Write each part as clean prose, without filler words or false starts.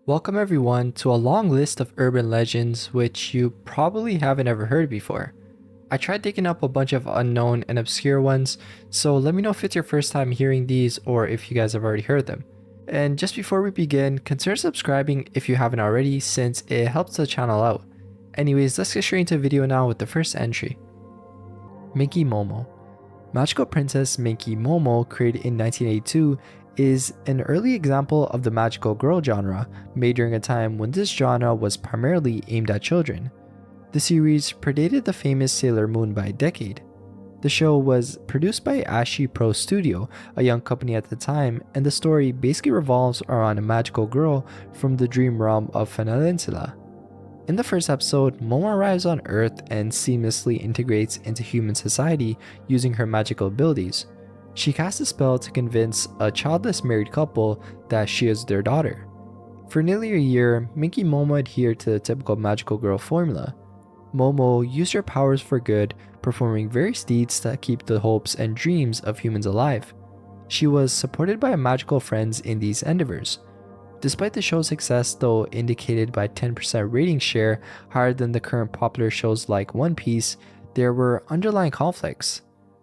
Welcome everyone to a long list of urban legends which you probably haven't ever heard before. I tried digging up a bunch of unknown and obscure ones, so let me know if it's your first time hearing these or if you guys have already heard them. And just before we begin, consider subscribing if you haven't already since it helps the channel out. Anyways, let's get straight into the video now with the first entry. Minky Momo. Magical Princess Minky Momo, created in 1982, is an early example of the magical girl genre, made during a time when this genre was primarily aimed at children. The series predated the famous Sailor Moon by a decade. The show was produced by Ashi Pro Studio, a young company at the time, and the story basically revolves around a magical girl from the dream realm of Peninsula. In the first episode, Momo arrives on Earth and seamlessly integrates into human society using her magical abilities. She casts a spell to convince a childless married couple that she is their daughter. For nearly a year, Minky Momo adhered to the typical magical girl formula. Momo used her powers for good, performing various deeds that keep the hopes and dreams of humans alive. She was supported by magical friends in these endeavors. Despite the show's success, though indicated by 10% rating share higher than the current popular shows like One Piece, there were underlying conflicts.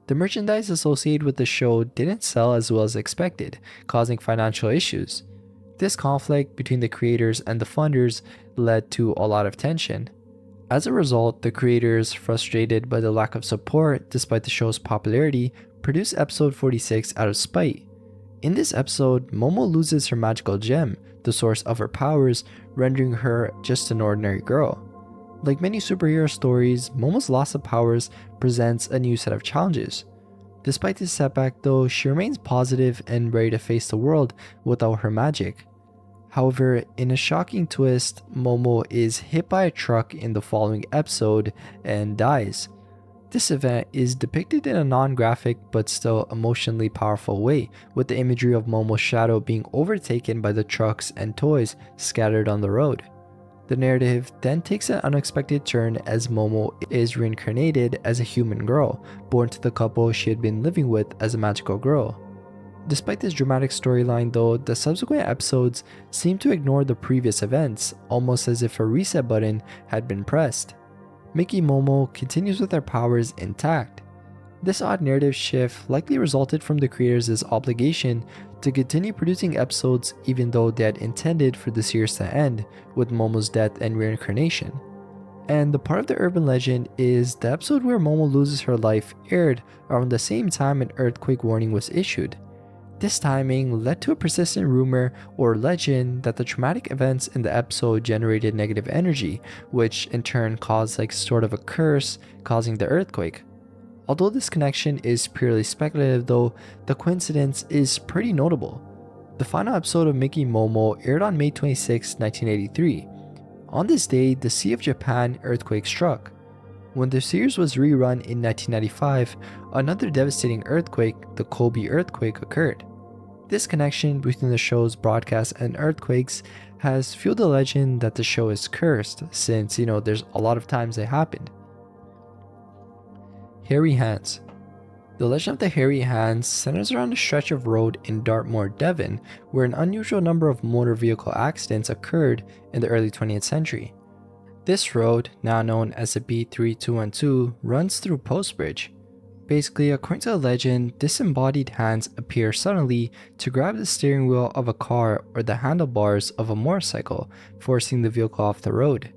The merchandise associated with the show didn't sell as well as expected, causing financial issues. This conflict between the creators and the funders led to a lot of tension. As a result, the creators, frustrated by the lack of support despite the show's popularity, produced episode 46 out of spite. In this episode, Momo loses her magical gem, the source of her powers, rendering her just an ordinary girl. Like many superhero stories, Momo's loss of powers presents a new set of challenges. Despite this setback though, she remains positive and ready to face the world without her magic. However, in a shocking twist, Momo is hit by a truck in the following episode and dies. This event is depicted in a non-graphic but still emotionally powerful way, with the imagery of Momo's shadow being overtaken by the trucks and toys scattered on the road. The narrative then takes an unexpected turn as Momo is reincarnated as a human girl, born to the couple she had been living with as a magical girl. Despite this dramatic storyline though, the subsequent episodes seem to ignore the previous events, almost as if a reset button had been pressed. Minky Momo continues with her powers intact. This odd narrative shift likely resulted from the creators' obligation to continue producing episodes even though they had intended for the series to end with Momo's death and reincarnation. And the part of the urban legend is the episode where Momo loses her life aired around the same time an earthquake warning was issued. This timing led to a persistent rumor or legend that the traumatic events in the episode generated negative energy, which in turn caused sort of a curse, causing the earthquake. Although this connection is purely speculative though, the coincidence is pretty notable. The final episode of Minky Momo aired on May 26, 1983. On this day, the Sea of Japan earthquake struck. When the series was rerun in 1995, another devastating earthquake, the Kobe earthquake, occurred. This connection between the show's broadcast and earthquakes has fueled the legend that the show is cursed, since there's a lot of times they happened. Hairy Hands. The legend of the Hairy Hands centers around a stretch of road in Dartmoor, Devon, where an unusual number of motor vehicle accidents occurred in the early 20th century. This road, now known as the B3212, runs through Postbridge. Basically, according to the legend, disembodied hands appear suddenly to grab the steering wheel of a car or the handlebars of a motorcycle, forcing the vehicle off the road.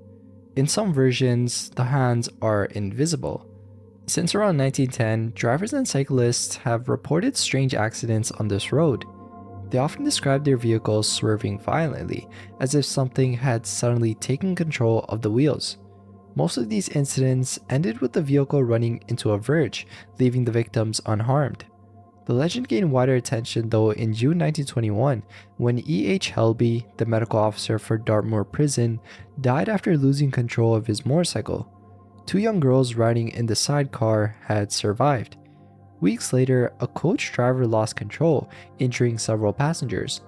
In some versions, the hands are invisible. Since around 1910, drivers and cyclists have reported strange accidents on this road. They often describe their vehicles swerving violently, as if something had suddenly taken control of the wheels. Most of these incidents ended with the vehicle running into a verge, leaving the victims unharmed. The legend gained wider attention though in June 1921, when E.H. Helby, the medical officer for Dartmoor Prison, died after losing control of his motorcycle. Two young girls riding in the sidecar had survived. Weeks later, a coach driver lost control, injuring several passengers.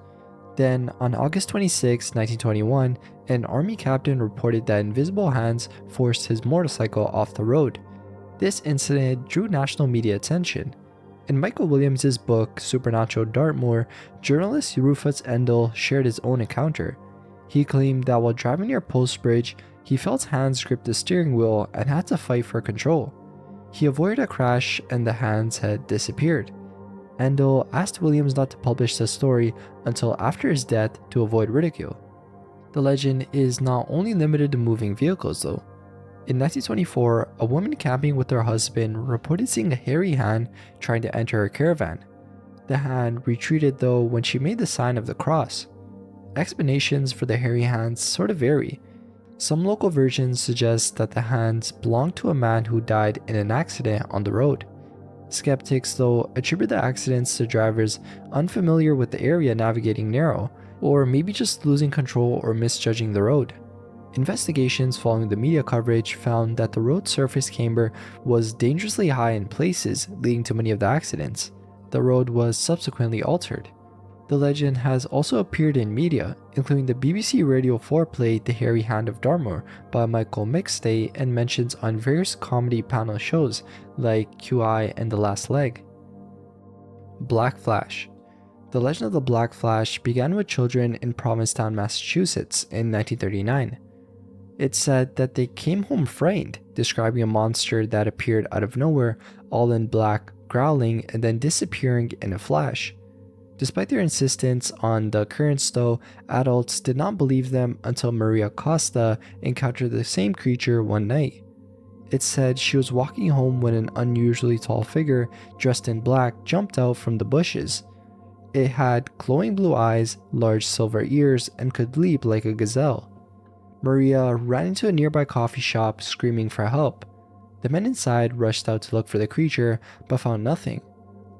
Then, on August 26, 1921, an army captain reported that invisible hands forced his motorcycle off the road. This incident drew national media attention. In Michael Williams' book Supernatural Dartmoor, journalist Rufus Endell shared his own encounter. He claimed that while driving near Post Bridge, he felt hands grip the steering wheel and had to fight for control. He avoided a crash and the hands had disappeared. Endo asked Williams not to publish the story until after his death to avoid ridicule. The legend is not only limited to moving vehicles though. In 1924, a woman camping with her husband reported seeing a hairy hand trying to enter her caravan. The hand retreated though when she made the sign of the cross. Explanations for the hairy hands sort of vary. Some local versions suggest that the hands belonged to a man who died in an accident on the road. Skeptics though attribute the accidents to drivers unfamiliar with the area navigating narrow, or maybe just losing control or misjudging the road. Investigations following the media coverage found that the road surface camber was dangerously high in places, leading to many of the accidents. The road was subsequently altered. The legend has also appeared in media, including the BBC Radio 4 play The Hairy Hand of Dartmoor by Michael Mixday and mentions on various comedy panel shows like QI and The Last Leg. Black Flash. The legend of the Black Flash began with children in Provincetown, Massachusetts in 1939. It's said that they came home frightened, describing a monster that appeared out of nowhere, all in black, growling, and then disappearing in a flash. Despite their insistence on the occurrence though, adults did not believe them until Maria Costa encountered the same creature one night. It's said she was walking home when an unusually tall figure dressed in black jumped out from the bushes. It had glowing blue eyes, large silver ears, and could leap like a gazelle. Maria ran into a nearby coffee shop screaming for help. The men inside rushed out to look for the creature but found nothing.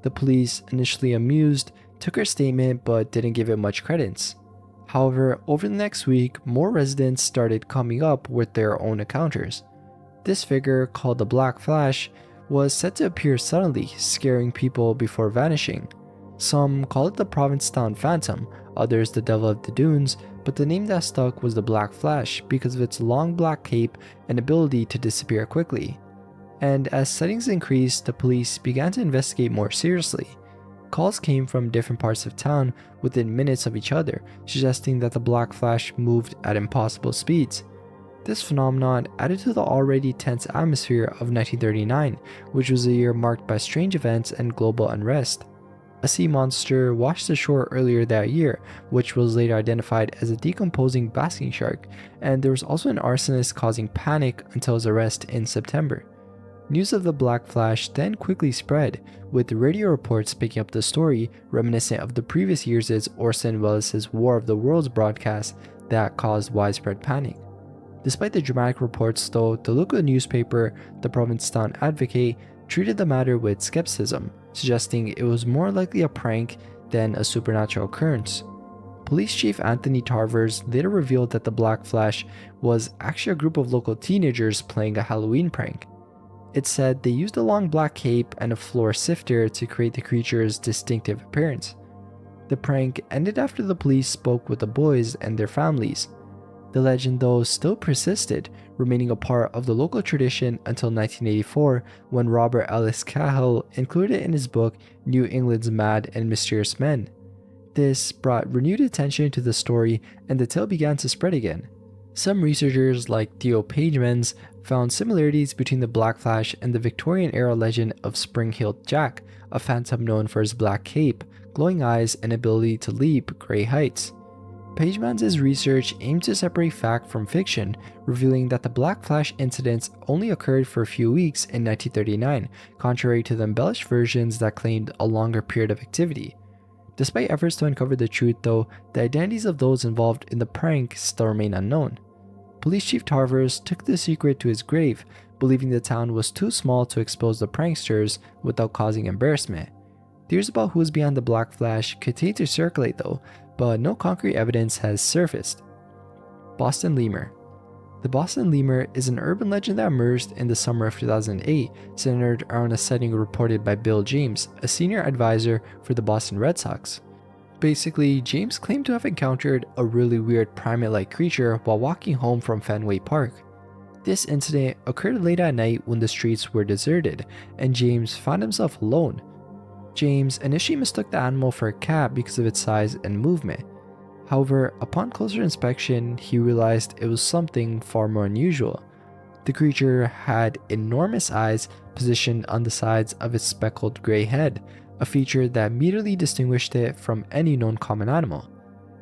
The police, initially amused, took her statement but didn't give it much credence. However, over the next week, more residents started coming up with their own encounters. This figure, called the Black Flash, was said to appear suddenly, scaring people before vanishing. Some call it the Provincetown Phantom, others the Devil of the Dunes, but the name that stuck was the Black Flash because of its long black cape and ability to disappear quickly. And as sightings increased, the police began to investigate more seriously. Calls came from different parts of town within minutes of each other, suggesting that the Black Flash moved at impossible speeds. This phenomenon added to the already tense atmosphere of 1939, which was a year marked by strange events and global unrest. A sea monster washed ashore earlier that year, which was later identified as a decomposing basking shark, and there was also an arsonist causing panic until his arrest in September. News of the Black Flash then quickly spread, with radio reports picking up the story reminiscent of the previous year's Orson Welles' War of the Worlds broadcast that caused widespread panic. Despite the dramatic reports though, the local newspaper, the Provincetown Advocate, treated the matter with skepticism, suggesting it was more likely a prank than a supernatural occurrence. Police Chief Anthony Tarvers later revealed that the Black Flash was actually a group of local teenagers playing a Halloween prank. It said they used a long black cape and a floor sifter to create the creature's distinctive appearance. The prank ended after the police spoke with the boys and their families. The legend though still persisted, remaining a part of the local tradition until 1984 when Robert Ellis Cahill included it in his book New England's Mad and Mysterious Men. This brought renewed attention to the story and the tale began to spread again. Some researchers like Theo Pagemans found similarities between the Black Flash and the Victorian-era legend of Spring-Heeled Jack, a phantom known for his black cape, glowing eyes, and ability to leap great heights. Pagemans' research aimed to separate fact from fiction, revealing that the Black Flash incidents only occurred for a few weeks in 1939, contrary to the embellished versions that claimed a longer period of activity. Despite efforts to uncover the truth though, the identities of those involved in the prank still remain unknown. Police Chief Tarvers took the secret to his grave, believing the town was too small to expose the pranksters without causing embarrassment. Theories about who was behind the Black Flash continue to circulate though, but no concrete evidence has surfaced. Boston Lemur. The Boston Lemur is an urban legend that emerged in the summer of 2008, centered around a sighting reported by Bill James, a senior advisor for the Boston Red Sox. Basically, James claimed to have encountered a really weird primate-like creature while walking home from Fenway Park. This incident occurred late at night when the streets were deserted, and James found himself alone. James initially mistook the animal for a cat because of its size and movement. However, upon closer inspection, he realized it was something far more unusual. The creature had enormous eyes positioned on the sides of its speckled gray head, a feature that immediately distinguished it from any known common animal.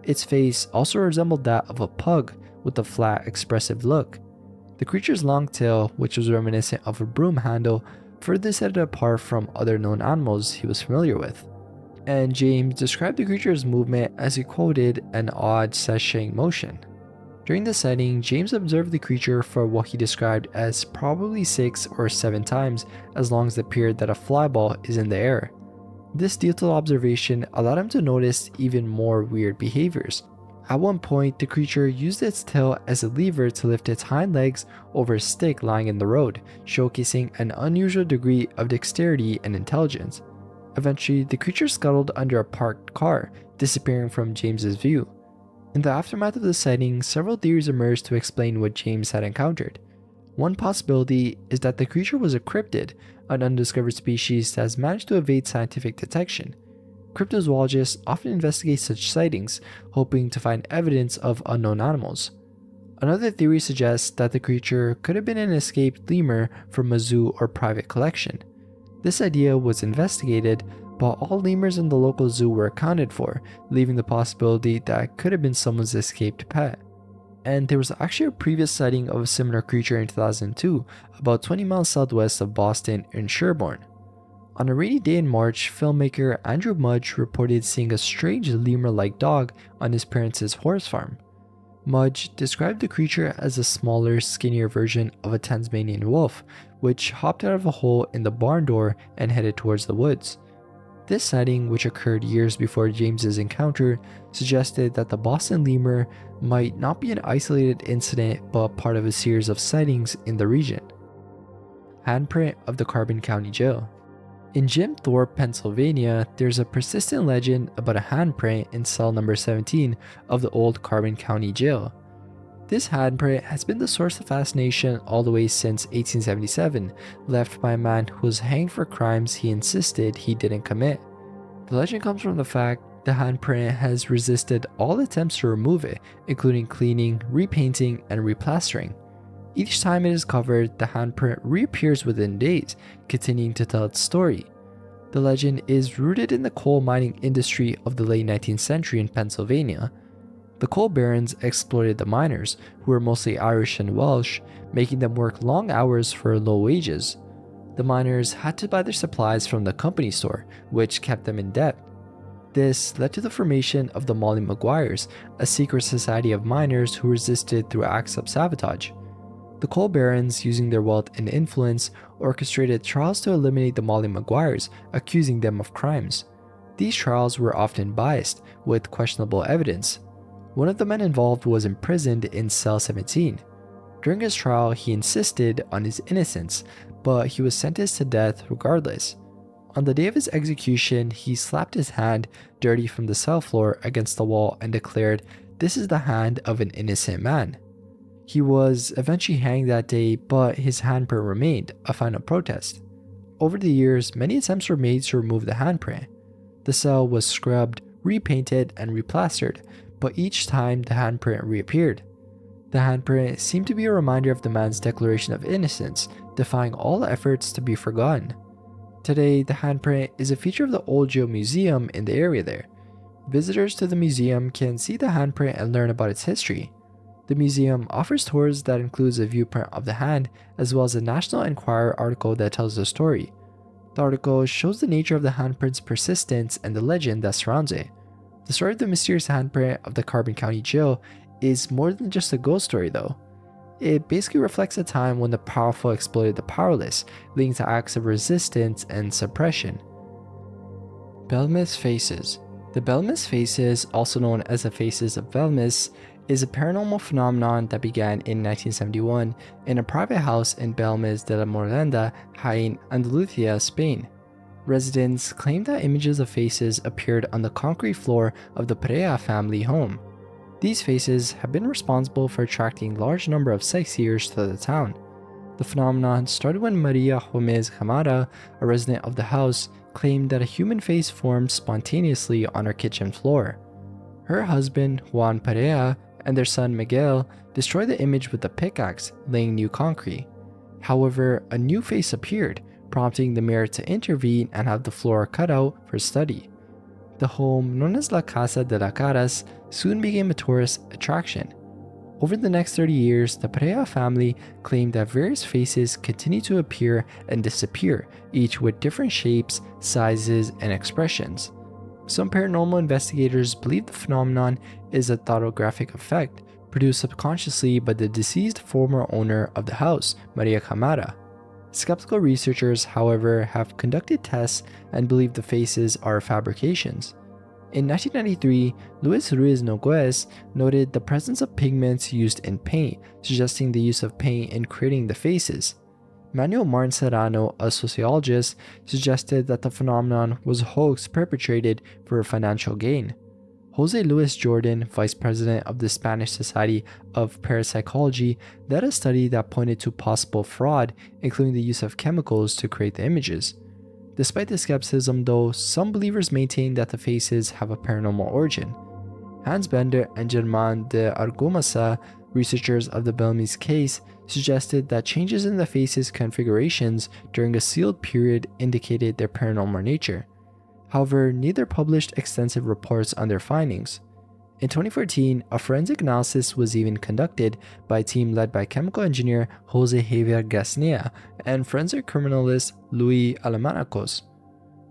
Its face also resembled that of a pug with a flat, expressive look. The creature's long tail, which was reminiscent of a broom handle, further set it apart from other known animals he was familiar with. And James described the creature's movement as he quoted an odd sashaying motion. During the sighting, James observed the creature for what he described as probably 6 or 7 times as long as it appeared that a flyball is in the air. This detailed observation allowed him to notice even more weird behaviors. At one point, the creature used its tail as a lever to lift its hind legs over a stick lying in the road, showcasing an unusual degree of dexterity and intelligence. Eventually, the creature scuttled under a parked car, disappearing from James's view. In the aftermath of the sighting, several theories emerged to explain what James had encountered. One possibility is that the creature was a cryptid, an undiscovered species that has managed to evade scientific detection. Cryptozoologists often investigate such sightings, hoping to find evidence of unknown animals. Another theory suggests that the creature could have been an escaped lemur from a zoo or private collection. This idea was investigated, but all lemurs in the local zoo were accounted for, leaving the possibility that it could have been someone's escaped pet. And there was actually a previous sighting of a similar creature in 2002, about 20 miles southwest of Boston in Sherborne. On a rainy day in March, filmmaker Andrew Mudge reported seeing a strange lemur-like dog on his parents' horse farm. Mudge described the creature as a smaller, skinnier version of a Tasmanian wolf, which hopped out of a hole in the barn door and headed towards the woods. This sighting, which occurred years before James's encounter, suggested that the Boston lemur might not be an isolated incident but part of a series of sightings in the region. Handprint of the Carbon County Jail. In Jim Thorpe, Pennsylvania, there's a persistent legend about a handprint in cell number 17 of the old Carbon County Jail. This handprint has been the source of fascination all the way since 1877, left by a man who was hanged for crimes he insisted he didn't commit. The legend comes from the fact the handprint has resisted all attempts to remove it, including cleaning, repainting, and replastering. Each time it is covered, the handprint reappears within days, continuing to tell its story. The legend is rooted in the coal mining industry of the late 19th century in Pennsylvania. The coal barons exploited the miners, who were mostly Irish and Welsh, making them work long hours for low wages. The miners had to buy their supplies from the company store, which kept them in debt. This led to the formation of the Molly Maguires, a secret society of miners who resisted through acts of sabotage. The coal barons, using their wealth and influence, orchestrated trials to eliminate the Molly Maguires, accusing them of crimes. These trials were often biased, with questionable evidence. One of the men involved was imprisoned in cell 17. During his trial, he insisted on his innocence, but he was sentenced to death regardless. On the day of his execution, he slapped his hand dirty from the cell floor against the wall and declared, "This is the hand of an innocent man." He was eventually hanged that day, but his handprint remained, a final protest. Over the years, many attempts were made to remove the handprint. The cell was scrubbed, repainted, and replastered, but each time the handprint reappeared. The handprint seemed to be a reminder of the man's declaration of innocence, defying all efforts to be forgotten. Today, the handprint is a feature of the Old Jail Museum in the area there. Visitors to the museum can see the handprint and learn about its history. The museum offers tours that includes a viewprint of the hand, as well as a National Enquirer article that tells the story. The article shows the nature of the handprint's persistence and the legend that surrounds it. The story of the mysterious handprint of the Carbon County Jail is more than just a ghost story though. It basically reflects a time when the powerful exploited the powerless, leading to acts of resistance and suppression. Belmis Faces. The Belmis Faces, also known as the Faces of Belmis, is a paranormal phenomenon that began in 1971 in a private house in Belmis de la Morenda, Jaén, Andalucía, Spain. Residents claimed that images of faces appeared on the concrete floor of the Perea family home. These faces have been responsible for attracting a large number of sightseers to the town. The phenomenon started when Maria Gómez Camara, a resident of the house, claimed that a human face formed spontaneously on her kitchen floor. Her husband, Juan Perea, and their son Miguel destroyed the image with a pickaxe, laying new concrete. However, a new face appeared, prompting the mayor to intervene and have the floor cut out for study. The home, known as La Casa de las Caras, soon became a tourist attraction. Over the next 30 years, the Perea family claimed that various faces continued to appear and disappear, each with different shapes, sizes, and expressions. Some paranormal investigators believe the phenomenon is a thoughtographic effect produced subconsciously by the deceased former owner of the house, Maria Camara. Skeptical researchers, however, have conducted tests and believe the faces are fabrications. In 1993, Luis Ruiz Noguez noted the presence of pigments used in paint, suggesting the use of paint in creating the faces. Manuel Martin Serrano, a sociologist, suggested that the phenomenon was a hoax perpetrated for financial gain. Jose Luis Jordan, vice president of the Spanish Society of Parapsychology, led a study that pointed to possible fraud, including the use of chemicals to create the images. Despite the skepticism, though, some believers maintain that the faces have a paranormal origin. Hans Bender and Germán de Argumasa, researchers of the Belmez case, suggested that changes in the faces' configurations during a sealed period indicated their paranormal nature. However, neither published extensive reports on their findings. In 2014, a forensic analysis was even conducted by a team led by chemical engineer Jose Javier Gasnea and forensic criminalist Luis Alamanacos.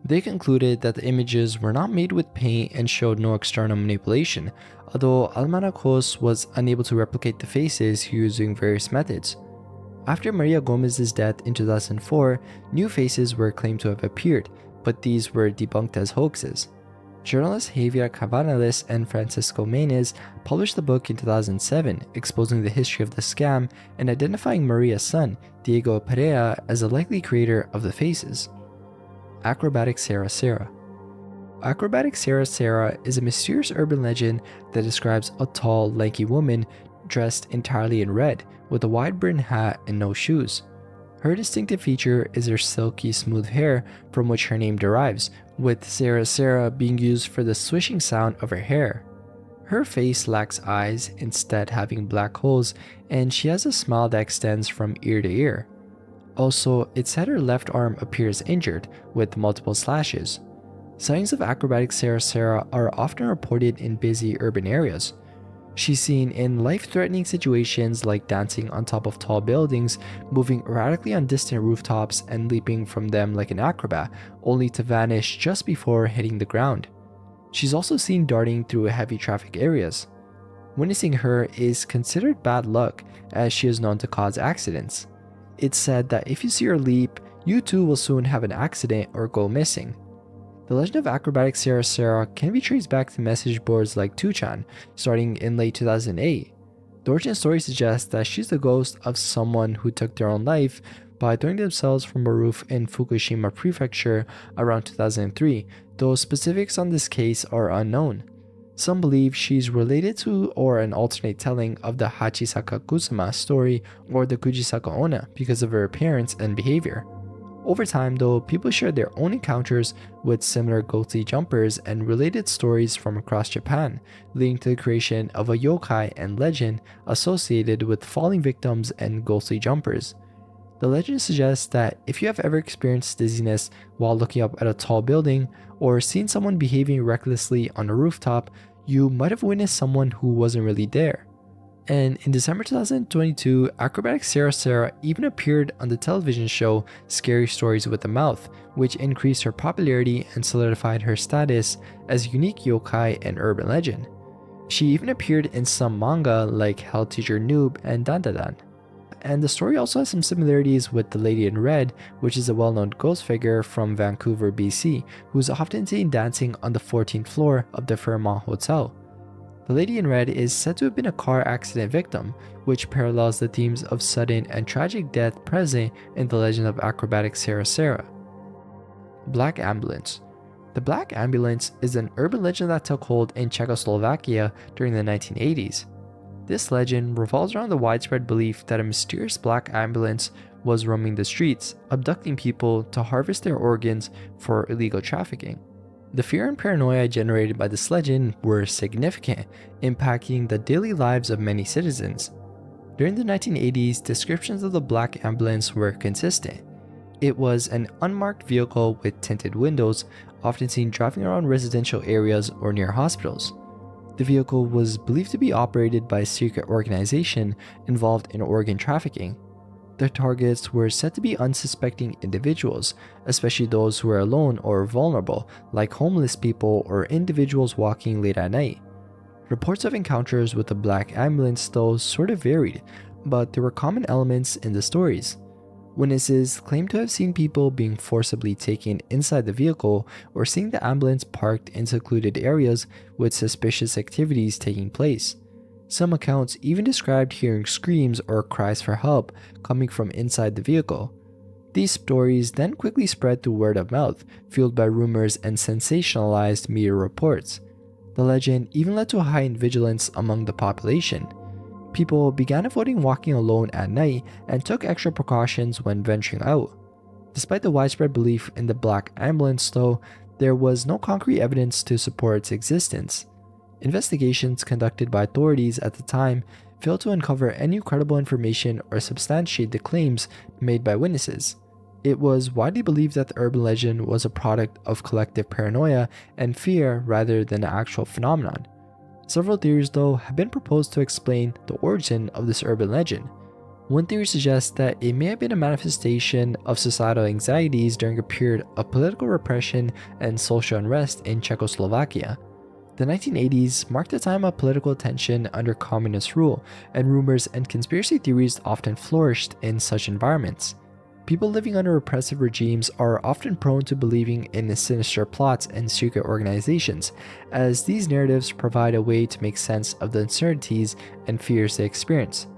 They concluded that the images were not made with paint and showed no external manipulation, although Alamanacos was unable to replicate the faces using various methods. After Maria Gomez's death in 2004, new faces were claimed to have appeared, but these were debunked as hoaxes. Journalists Javier Cabanales and Francisco Menes published the book in 2007, exposing the history of the scam and identifying Maria's son, Diego Perea, as a likely creator of the faces. Acrobatic Sarah Sarah. Acrobatic Sarah Sarah is a mysterious urban legend that describes a tall, lanky woman dressed entirely in red, with a wide-brimmed hat and no shoes. Her distinctive feature is her silky, smooth hair, from which her name derives, with Sarah Sarah being used for the swishing sound of her hair. Her face lacks eyes, instead having black holes, and she has a smile that extends from ear to ear. Also, it said her left arm appears injured, with multiple slashes. Sightings of acrobatic Sarah Sarah are often reported in busy urban areas. She's seen in life-threatening situations like dancing on top of tall buildings, moving erratically on distant rooftops, and leaping from them like an acrobat, only to vanish just before hitting the ground. She's also seen darting through heavy traffic areas. Witnessing her is considered bad luck, as she is known to cause accidents. It's said that if you see her leap, you too will soon have an accident or go missing. The legend of acrobatic Sarah Sarah can be traced back to message boards like 2chan, starting in late 2008. The origin story suggests that she's the ghost of someone who took their own life by throwing themselves from a roof in Fukushima Prefecture around 2003, though specifics on this case are unknown. Some believe she's related to or an alternate telling of the Hachisaka Kusama story or the Kujisaka Onna because of her appearance and behavior. Over time, though, people shared their own encounters with similar ghostly jumpers and related stories from across Japan, leading to the creation of a yokai and legend associated with falling victims and ghostly jumpers. The legend suggests that if you have ever experienced dizziness while looking up at a tall building or seen someone behaving recklessly on a rooftop, you might have witnessed someone who wasn't really there. And in December 2022, acrobatic Sarah Sarah even appeared on the television show Scary Stories with a Mouth, which increased her popularity and solidified her status as a unique yokai and urban legend. She even appeared in some manga like Hell Teacher Noob and Dandadan. And the story also has some similarities with the Lady in Red, which is a well-known ghost figure from Vancouver, BC, who is often seen dancing on the 14th floor of the Fairmont Hotel. The Lady in Red is said to have been a car accident victim, which parallels the themes of sudden and tragic death present in the legend of acrobatic Sarah Sarah. Black Ambulance. The Black Ambulance is an urban legend that took hold in Czechoslovakia during the 1980s. This legend revolves around the widespread belief that a mysterious black ambulance was roaming the streets, abducting people to harvest their organs for illegal trafficking. The fear and paranoia generated by this legend were significant, impacting the daily lives of many citizens. During the 1980s, descriptions of the black ambulance were consistent. It was an unmarked vehicle with tinted windows, often seen driving around residential areas or near hospitals. The vehicle was believed to be operated by a secret organization involved in organ trafficking. Their targets were said to be unsuspecting individuals, especially those who were alone or vulnerable, like homeless people or individuals walking late at night. Reports of encounters with the black ambulance, though, sort of varied, but there were common elements in the stories. Witnesses claimed to have seen people being forcibly taken inside the vehicle or seeing the ambulance parked in secluded areas with suspicious activities taking place. Some accounts even described hearing screams or cries for help coming from inside the vehicle. These stories then quickly spread through word of mouth, fueled by rumors and sensationalized media reports. The legend even led to a heightened vigilance among the population. People began avoiding walking alone at night and took extra precautions when venturing out. Despite the widespread belief in the black ambulance, though, there was no concrete evidence to support its existence. Investigations conducted by authorities at the time failed to uncover any credible information or substantiate the claims made by witnesses. It was widely believed that the urban legend was a product of collective paranoia and fear rather than an actual phenomenon. Several theories, though, have been proposed to explain the origin of this urban legend. One theory suggests that it may have been a manifestation of societal anxieties during a period of political repression and social unrest in Czechoslovakia. The 1980s marked a time of political tension under communist rule, and rumors and conspiracy theories often flourished in such environments. People living under repressive regimes are often prone to believing in sinister plots and secret organizations, as these narratives provide a way to make sense of the uncertainties and fears they experience.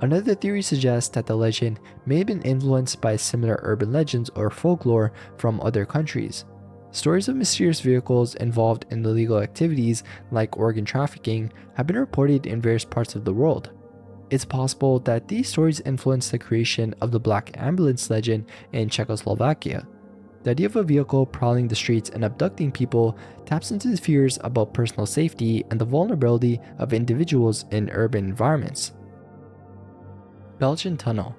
Another theory suggests that the legend may have been influenced by similar urban legends or folklore from other countries. Stories of mysterious vehicles involved in illegal activities like organ trafficking have been reported in various parts of the world. It's possible that these stories influenced the creation of the black ambulance legend in Czechoslovakia. The idea of a vehicle prowling the streets and abducting people taps into the fears about personal safety and the vulnerability of individuals in urban environments. Belgian Tunnel.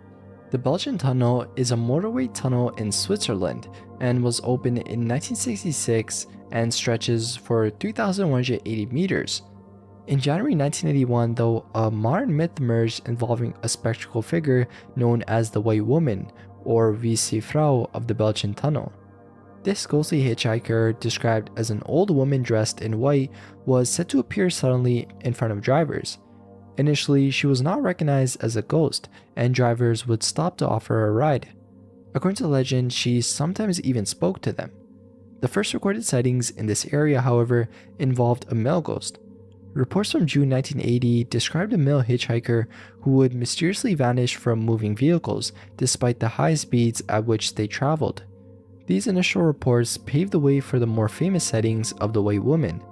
The Belgian Tunnel is a motorway tunnel in Switzerland and was opened in 1966 and stretches for 3,180 meters. In January 1981, though, a modern myth emerged involving a spectral figure known as the White Woman, or Weiße Frau of the Belgian Tunnel. This ghostly hitchhiker, described as an old woman dressed in white, was said to appear suddenly in front of drivers. Initially, she was not recognized as a ghost, and drivers would stop to offer her a ride. According to the legend, she sometimes even spoke to them. The first recorded sightings in this area, however, involved a male ghost. Reports from June 1980 described a male hitchhiker who would mysteriously vanish from moving vehicles despite the high speeds at which they traveled. These initial reports paved the way for the more famous sightings of the White Woman.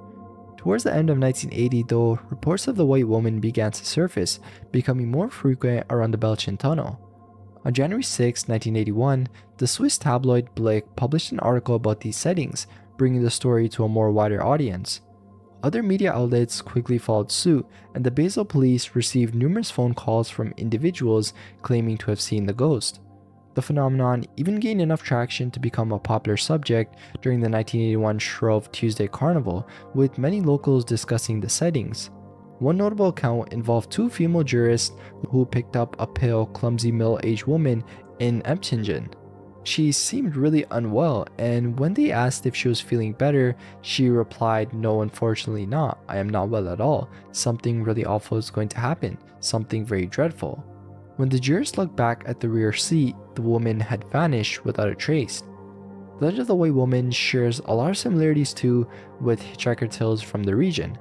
Towards the end of 1980, though, reports of the White Woman began to surface, becoming more frequent around the Belgian Tunnel. On January 6, 1981, the Swiss tabloid Blick published an article about these sightings, bringing the story to a more wider audience. Other media outlets quickly followed suit, and the Basel police received numerous phone calls from individuals claiming to have seen the ghost. The phenomenon even gained enough traction to become a popular subject during the 1981 Shrove Tuesday Carnival, with many locals discussing the sightings. One notable account involved two female jurists who picked up a pale, clumsy middle-aged woman in Eptingen. She seemed really unwell, and when they asked if she was feeling better, she replied, "No, unfortunately not. I am not well at all. Something really awful is going to happen. Something very dreadful." When the jurors looked back at the rear seat, the woman had vanished without a trace. The Legend of the White Woman shares a lot of similarities too with hitchhiker tales from the region.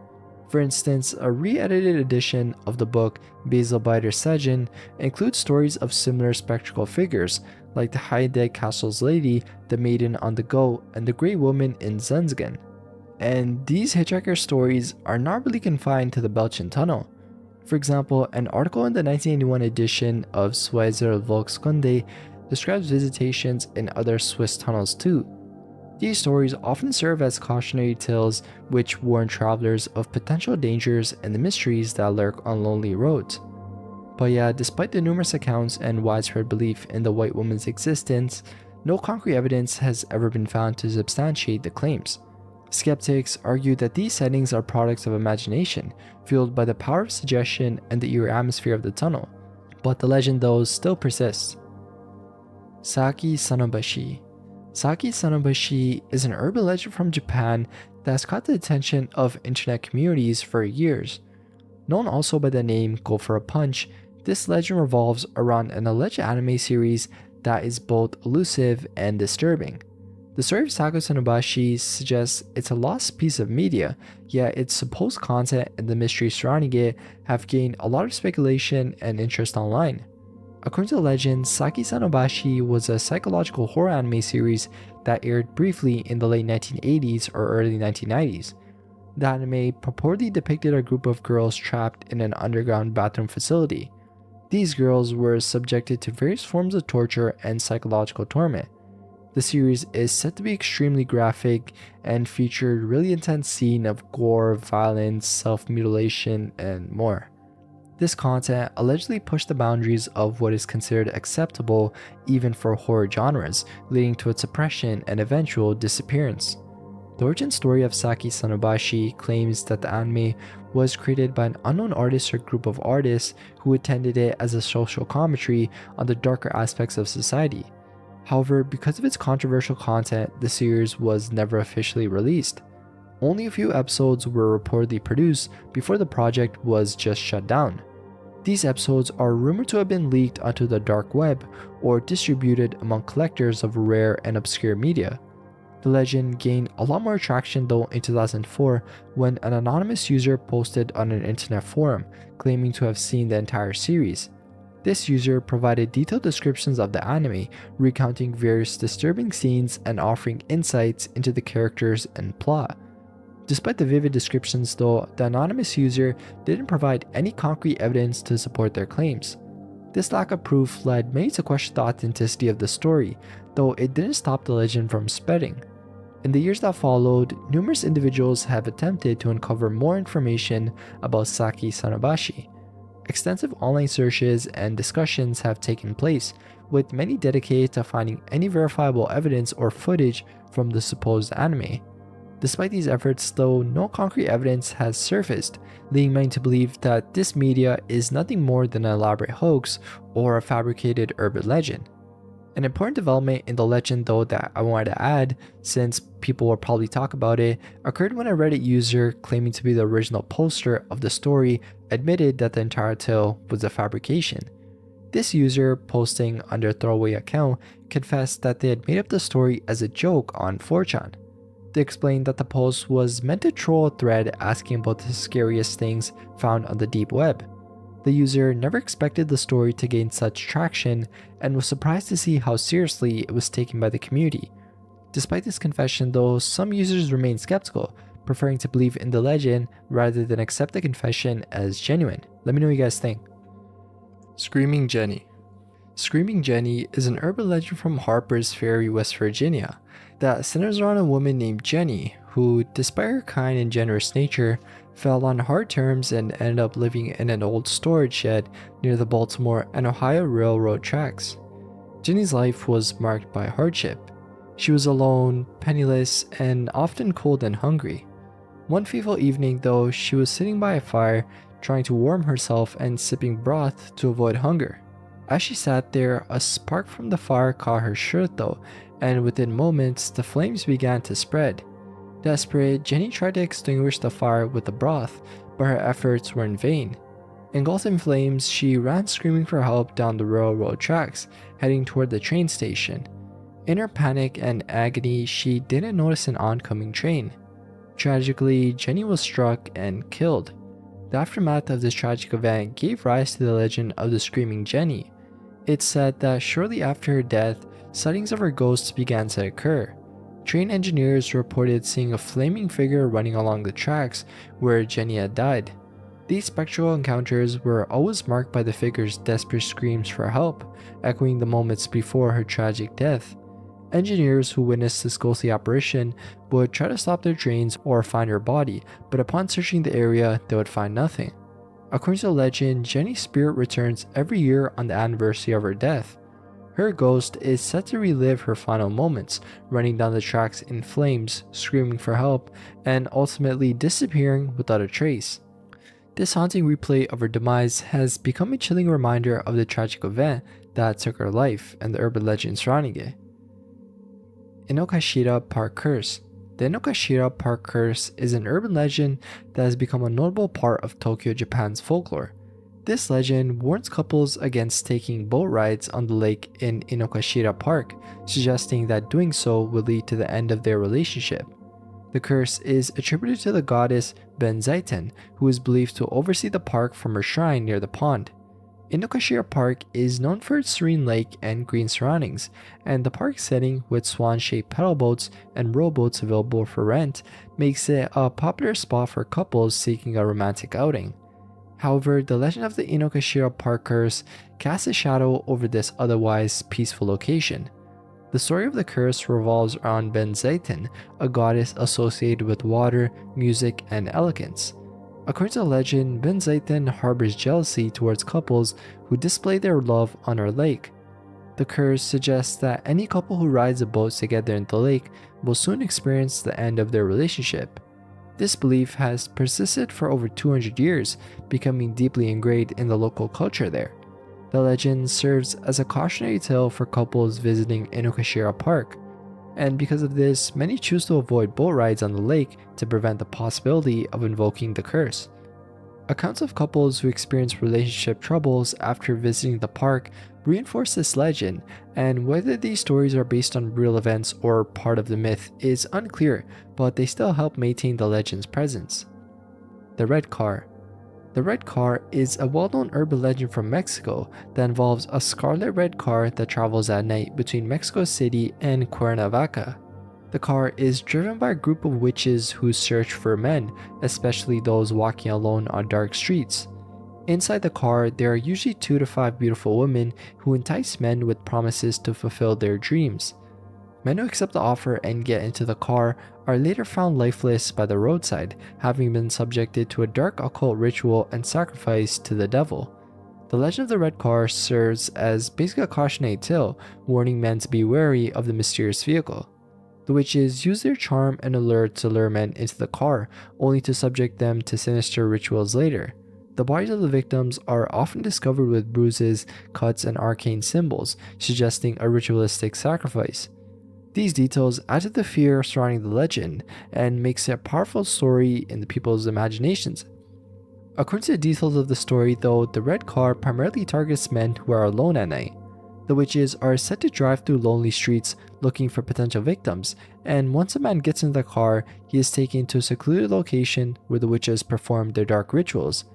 For instance, a re-edited edition of the book Baselbider Sagen includes stories of similar spectral figures, like the Heide Castle's Lady, the Maiden on the Go, and the Grey Woman in Zunzgen. And these hitchhiker stories are not really confined to the Belgian Tunnel. For example, an article in the 1981 edition of Schweizer Volkskunde describes visitations in other Swiss tunnels too. These stories often serve as cautionary tales which warn travelers of potential dangers and the mysteries that lurk on lonely roads. But yeah, despite the numerous accounts and widespread belief in the white woman's existence, no concrete evidence has ever been found to substantiate the claims. Skeptics argue that these sightings are products of imagination, fueled by the power of suggestion and the eerie atmosphere of the tunnel. But the legend, though, still persists. Saki Sanobashi. Saki Sanobashi is an urban legend from Japan that has caught the attention of internet communities for years. Known also by the name Go for a Punch, this legend revolves around an alleged anime series that is both elusive and disturbing. The story of Saki Sanobashi suggests it's a lost piece of media, yet its supposed content and the mystery surrounding it have gained a lot of speculation and interest online. According to the legend, Saki Sanobashi was a psychological horror anime series that aired briefly in the late 1980s or early 1990s. The anime purportedly depicted a group of girls trapped in an underground bathroom facility. These girls were subjected to various forms of torture and psychological torment. The series is said to be extremely graphic and featured really intense scenes of gore, violence, self-mutilation, and more. This content allegedly pushed the boundaries of what is considered acceptable even for horror genres, leading to its suppression and eventual disappearance. The origin story of Saki Sanobashi claims that the anime was created by an unknown artist or group of artists who intended it as a social commentary on the darker aspects of society. However, because of its controversial content, the series was never officially released. Only a few episodes were reportedly produced before the project was just shut down. These episodes are rumored to have been leaked onto the dark web or distributed among collectors of rare and obscure media. The legend gained a lot more traction though in 2004 when an anonymous user posted on an internet forum claiming to have seen the entire series. This user provided detailed descriptions of the anime, recounting various disturbing scenes and offering insights into the characters and plot. Despite the vivid descriptions though, the anonymous user didn't provide any concrete evidence to support their claims. This lack of proof led many to question the authenticity of the story, though it didn't stop the legend from spreading. In the years that followed, numerous individuals have attempted to uncover more information about Saki Sanobashi. Extensive online searches and discussions have taken place, with many dedicated to finding any verifiable evidence or footage from the supposed anime. Despite these efforts though, no concrete evidence has surfaced, leading many to believe that this media is nothing more than an elaborate hoax or a fabricated urban legend. An important development in the legend though that I wanted to add, since people will probably talk about it, occurred when a Reddit user claiming to be the original poster of the story admitted that the entire tale was a fabrication. This user, posting under a throwaway account, confessed that they had made up the story as a joke on 4chan. They explained that the post was meant to troll a thread asking about the scariest things found on the deep web. The user never expected the story to gain such traction and was surprised to see how seriously it was taken by the community. Despite this confession though, some users remain skeptical, preferring to believe in the legend rather than accept the confession as genuine. Let me know what you guys think. Screaming Jenny. Screaming Jenny is an urban legend from Harper's Ferry, West Virginia, that centers around a woman named Jenny who, despite her kind and generous nature, fell on hard terms and ended up living in an old storage shed near the Baltimore and Ohio Railroad tracks. Jenny's life was marked by hardship. She was alone, penniless, and often cold and hungry. One fateful evening though, she was sitting by a fire trying to warm herself and sipping broth to avoid hunger. As she sat there, a spark from the fire caught her shirt though, and within moments the flames began to spread. Desperate, Jenny tried to extinguish the fire with the broth, but her efforts were in vain. Engulfed in flames, she ran screaming for help down the railroad tracks, heading toward the train station. In her panic and agony, she didn't notice an oncoming train. Tragically, Jenny was struck and killed. The aftermath of this tragic event gave rise to the legend of the Screaming Jenny. It's said that shortly after her death, sightings of her ghost began to occur. Train engineers reported seeing a flaming figure running along the tracks where Jenny had died. These spectral encounters were always marked by the figure's desperate screams for help, echoing the moments before her tragic death. Engineers who witnessed this ghostly apparition would try to stop their trains or find her body, but upon searching the area, they would find nothing. According to the legend, Jenny's spirit returns every year on the anniversary of her death. Her ghost is said to relive her final moments, running down the tracks in flames, screaming for help, and ultimately disappearing without a trace. This haunting replay of her demise has become a chilling reminder of the tragic event that took her life and the urban legend surrounding it. Inokashira Park Curse. The Inokashira Park Curse is an urban legend that has become a notable part of Tokyo, Japan's folklore. This legend warns couples against taking boat rides on the lake in Inokashira Park, suggesting that doing so will lead to the end of their relationship. The curse is attributed to the goddess Benzaiten, who is believed to oversee the park from her shrine near the pond. Inokashira Park is known for its serene lake and green surroundings, and the park setting with swan-shaped pedal boats and rowboats available for rent makes it a popular spot for couples seeking a romantic outing. However, the legend of the Inokashira Park curse casts a shadow over this otherwise peaceful location. The story of the curse revolves around Benzaiten, a goddess associated with water, music, and elegance. According to the legend, Benzaiten harbors jealousy towards couples who display their love on her lake. The curse suggests that any couple who rides a boat together in the lake will soon experience the end of their relationship. This belief has persisted for over 200 years, becoming deeply ingrained in the local culture there. The legend serves as a cautionary tale for couples visiting Inokashira Park, and because of this, many choose to avoid boat rides on the lake to prevent the possibility of invoking the curse. Accounts of couples who experience relationship troubles after visiting the park reinforce this legend, and whether these stories are based on real events or part of the myth is unclear, but they still help maintain the legend's presence. The Red Car. The Red Car is a well-known urban legend from Mexico that involves a scarlet red car that travels at night between Mexico City and Cuernavaca. The car is driven by a group of witches who search for men, especially those walking alone on dark streets. Inside the car, there are usually 2 to 5 beautiful women who entice men with promises to fulfill their dreams. Men who accept the offer and get into the car are later found lifeless by the roadside, having been subjected to a dark occult ritual and sacrificed to the devil. The legend of the red car serves as basically a cautionary tale, warning men to be wary of the mysterious vehicle. The witches use their charm and allure to lure men into the car, only to subject them to sinister rituals later. The bodies of the victims are often discovered with bruises, cuts, and arcane symbols, suggesting a ritualistic sacrifice. These details add to the fear surrounding the legend and makes it a powerful story in the people's imaginations. According to the details of the story though, the red car primarily targets men who are alone at night. The witches are said to drive through lonely streets looking for potential victims, and once a man gets in the car, he is taken to a secluded location where the witches perform their dark rituals.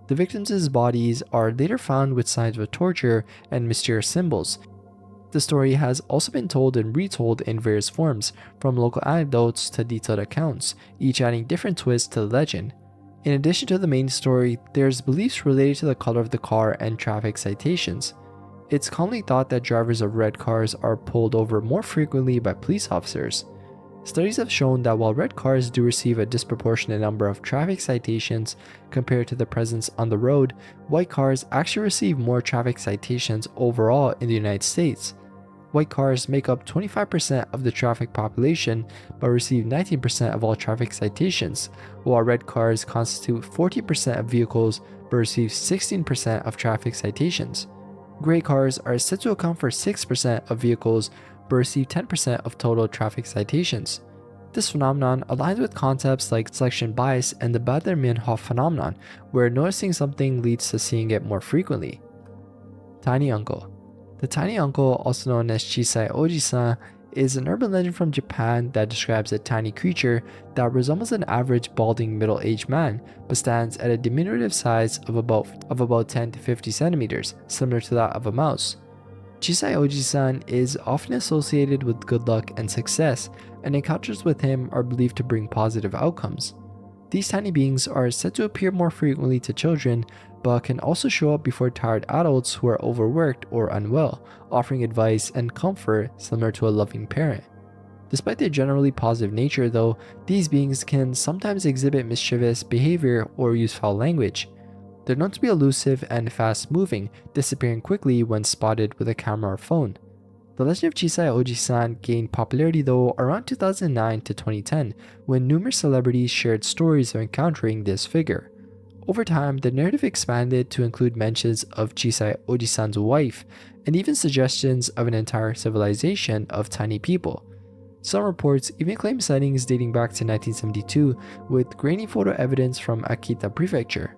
The victims' bodies are later found with signs of torture and mysterious symbols. The story has also been told and retold in various forms, from local anecdotes to detailed accounts, each adding different twists to the legend. In addition to the main story, there's beliefs related to the color of the car and traffic citations. It's commonly thought that drivers of red cars are pulled over more frequently by police officers. Studies have shown that while red cars do receive a disproportionate number of traffic citations compared to the presence on the road, white cars actually receive more traffic citations overall in the United States. White cars make up 25% of the traffic population but receive 19% of all traffic citations, while red cars constitute 40% of vehicles but receive 16% of traffic citations. Gray cars are said to account for 6% of vehicles but receive 10% of total traffic citations. This phenomenon aligns with concepts like selection bias and the Baader-Meinhof phenomenon, where noticing something leads to seeing it more frequently. Tiny Uncle. The Tiny Uncle, also known as Chisai Oji-san, is an urban legend from Japan that describes a tiny creature that resembles an average balding middle-aged man, but stands at a diminutive size of about 10 to 50 centimeters, similar to that of a mouse. Chisai Oji-san is often associated with good luck and success, and encounters with him are believed to bring positive outcomes. These tiny beings are said to appear more frequently to children, but can also show up before tired adults who are overworked or unwell, offering advice and comfort similar to a loving parent. Despite their generally positive nature though, these beings can sometimes exhibit mischievous behavior or use foul language. They're known to be elusive and fast-moving, disappearing quickly when spotted with a camera or phone. The legend of Chisai Oji-san gained popularity though around 2009 to 2010 when numerous celebrities shared stories of encountering this figure. Over time, the narrative expanded to include mentions of Chisai Oji-san's wife and even suggestions of an entire civilization of tiny people. Some reports even claim sightings dating back to 1972 with grainy photo evidence from Akita Prefecture.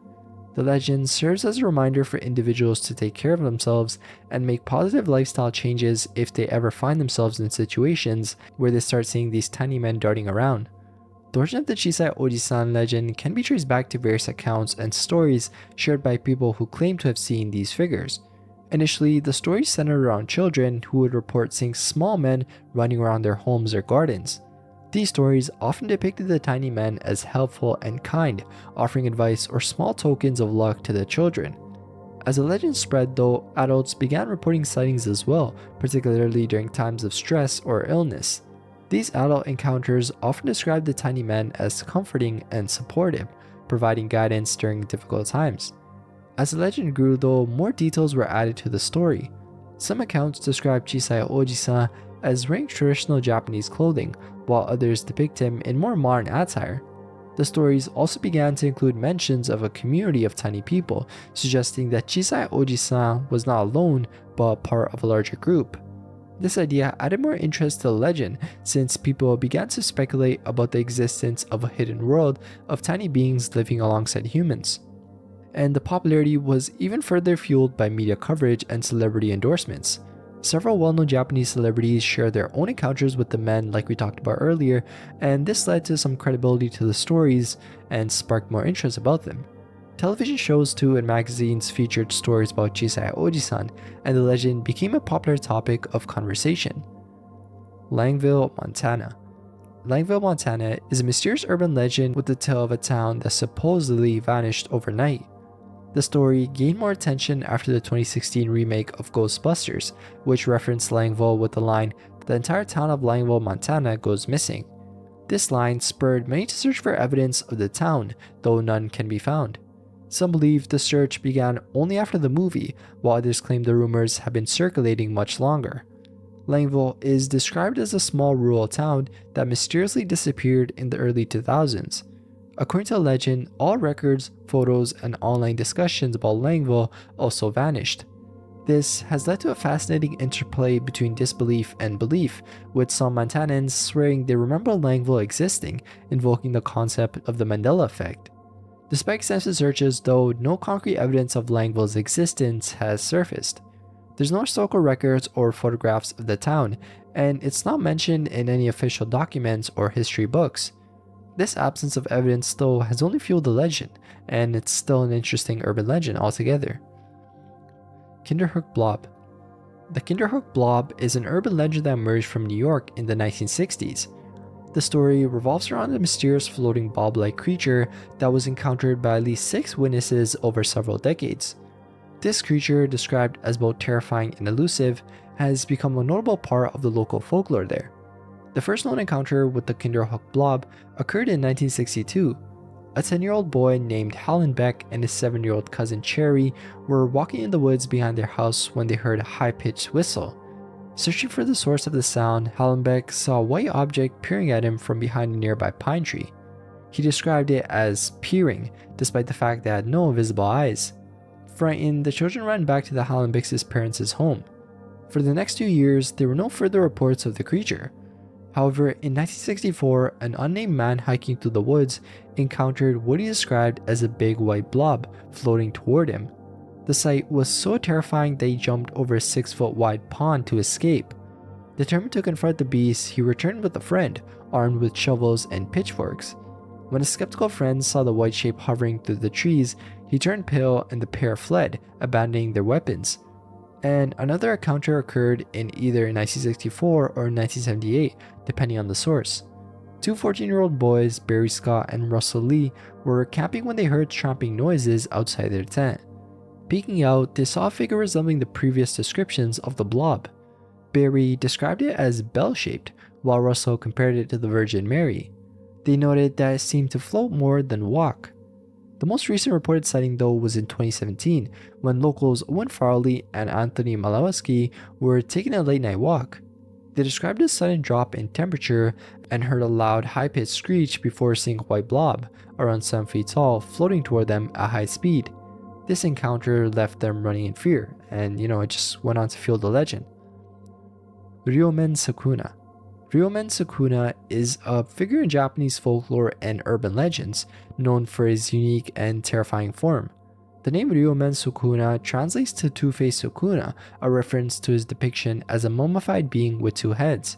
The legend serves as a reminder for individuals to take care of themselves and make positive lifestyle changes if they ever find themselves in situations where they start seeing these tiny men darting around. The origin of the Chisai Oji-san legend can be traced back to various accounts and stories shared by people who claim to have seen these figures. Initially, the stories centered around children who would report seeing small men running around their homes or gardens. These stories often depicted the tiny men as helpful and kind, offering advice or small tokens of luck to the children. As the legend spread though, adults began reporting sightings as well, particularly during times of stress or illness. These adult encounters often described the tiny men as comforting and supportive, providing guidance during difficult times. As the legend grew though, more details were added to the story. Some accounts describe Chisai Oji-san as wearing traditional Japanese clothing, while others depict him in more modern attire. The stories also began to include mentions of a community of tiny people, suggesting that Chisai Oji-san was not alone but part of a larger group. This idea added more interest to the legend since people began to speculate about the existence of a hidden world of tiny beings living alongside humans. And the popularity was even further fueled by media coverage and celebrity endorsements. Several well-known Japanese celebrities share their own encounters with the men like we talked about earlier, and this led to some credibility to the stories and sparked more interest about them. Television shows too and magazines featured stories about Chisai Oji-san, and the legend became a popular topic of conversation. Langville, Montana. Langville, Montana is a mysterious urban legend with the tale of a town that supposedly vanished overnight. The story gained more attention after the 2016 remake of Ghostbusters, which referenced Langville with the line, "The entire town of Langville, Montana goes missing." This line spurred many to search for evidence of the town, though none can be found. Some believe the search began only after the movie, while others claim the rumors have been circulating much longer. Langville is described as a small rural town that mysteriously disappeared in the early 2000s. According to the legend, all records, photos, and online discussions about Langville also vanished. This has led to a fascinating interplay between disbelief and belief, with some Montanans swearing they remember Langville existing, invoking the concept of the Mandela effect. Despite extensive searches though, no concrete evidence of Langville's existence has surfaced. There's no historical records or photographs of the town, and it's not mentioned in any official documents or history books. This absence of evidence though has only fueled the legend, and it's still an interesting urban legend altogether. Kinderhook Blob. The Kinderhook Blob is an urban legend that emerged from New York in the 1960s. The story revolves around a mysterious floating blob-like creature that was encountered by at least 6 witnesses over several decades. This creature, described as both terrifying and elusive, has become a notable part of the local folklore there. The first known encounter with the Kinderhook Blob occurred in 1962. A 10-year-old boy named Hallenbeck and his 7-year-old cousin Cherry were walking in the woods behind their house when they heard a high-pitched whistle. Searching for the source of the sound, Hallenbeck saw a white object peering at him from behind a nearby pine tree. He described it as peering, despite the fact that it had no visible eyes. Frightened, the children ran back to the Hallenbecks' parents' home. For the next 2 years, there were no further reports of the creature. However, in 1964, an unnamed man hiking through the woods encountered what he described as a big white blob floating toward him. The sight was so terrifying that he jumped over a 6-foot wide pond to escape. Determined to confront the beast, he returned with a friend, armed with shovels and pitchforks. When a skeptical friend saw the white shape hovering through the trees, he turned pale and the pair fled, abandoning their weapons. And another encounter occurred in either 1964 or 1978, depending on the source. 2 14-year-old boys, Barry Scott and Russell Lee, were camping when they heard tramping noises outside their tent. Peeking out, they saw a figure resembling the previous descriptions of the blob. Berry described it as bell-shaped, while Russell compared it to the Virgin Mary. They noted that it seemed to float more than walk. The most recent reported sighting though was in 2017, when locals Owen Farley and Anthony Malawski were taking a late night walk. They described a sudden drop in temperature and heard a loud high-pitched screech before seeing a white blob, around 7 feet tall, floating toward them at high speed. This encounter left them running in fear, and it just went on to fuel the legend. Ryomen Sukuna. Ryomen Sukuna is a figure in Japanese folklore and urban legends, known for his unique and terrifying form. The name Ryomen Sukuna translates to two-faced Sukuna, a reference to his depiction as a mummified being with two heads.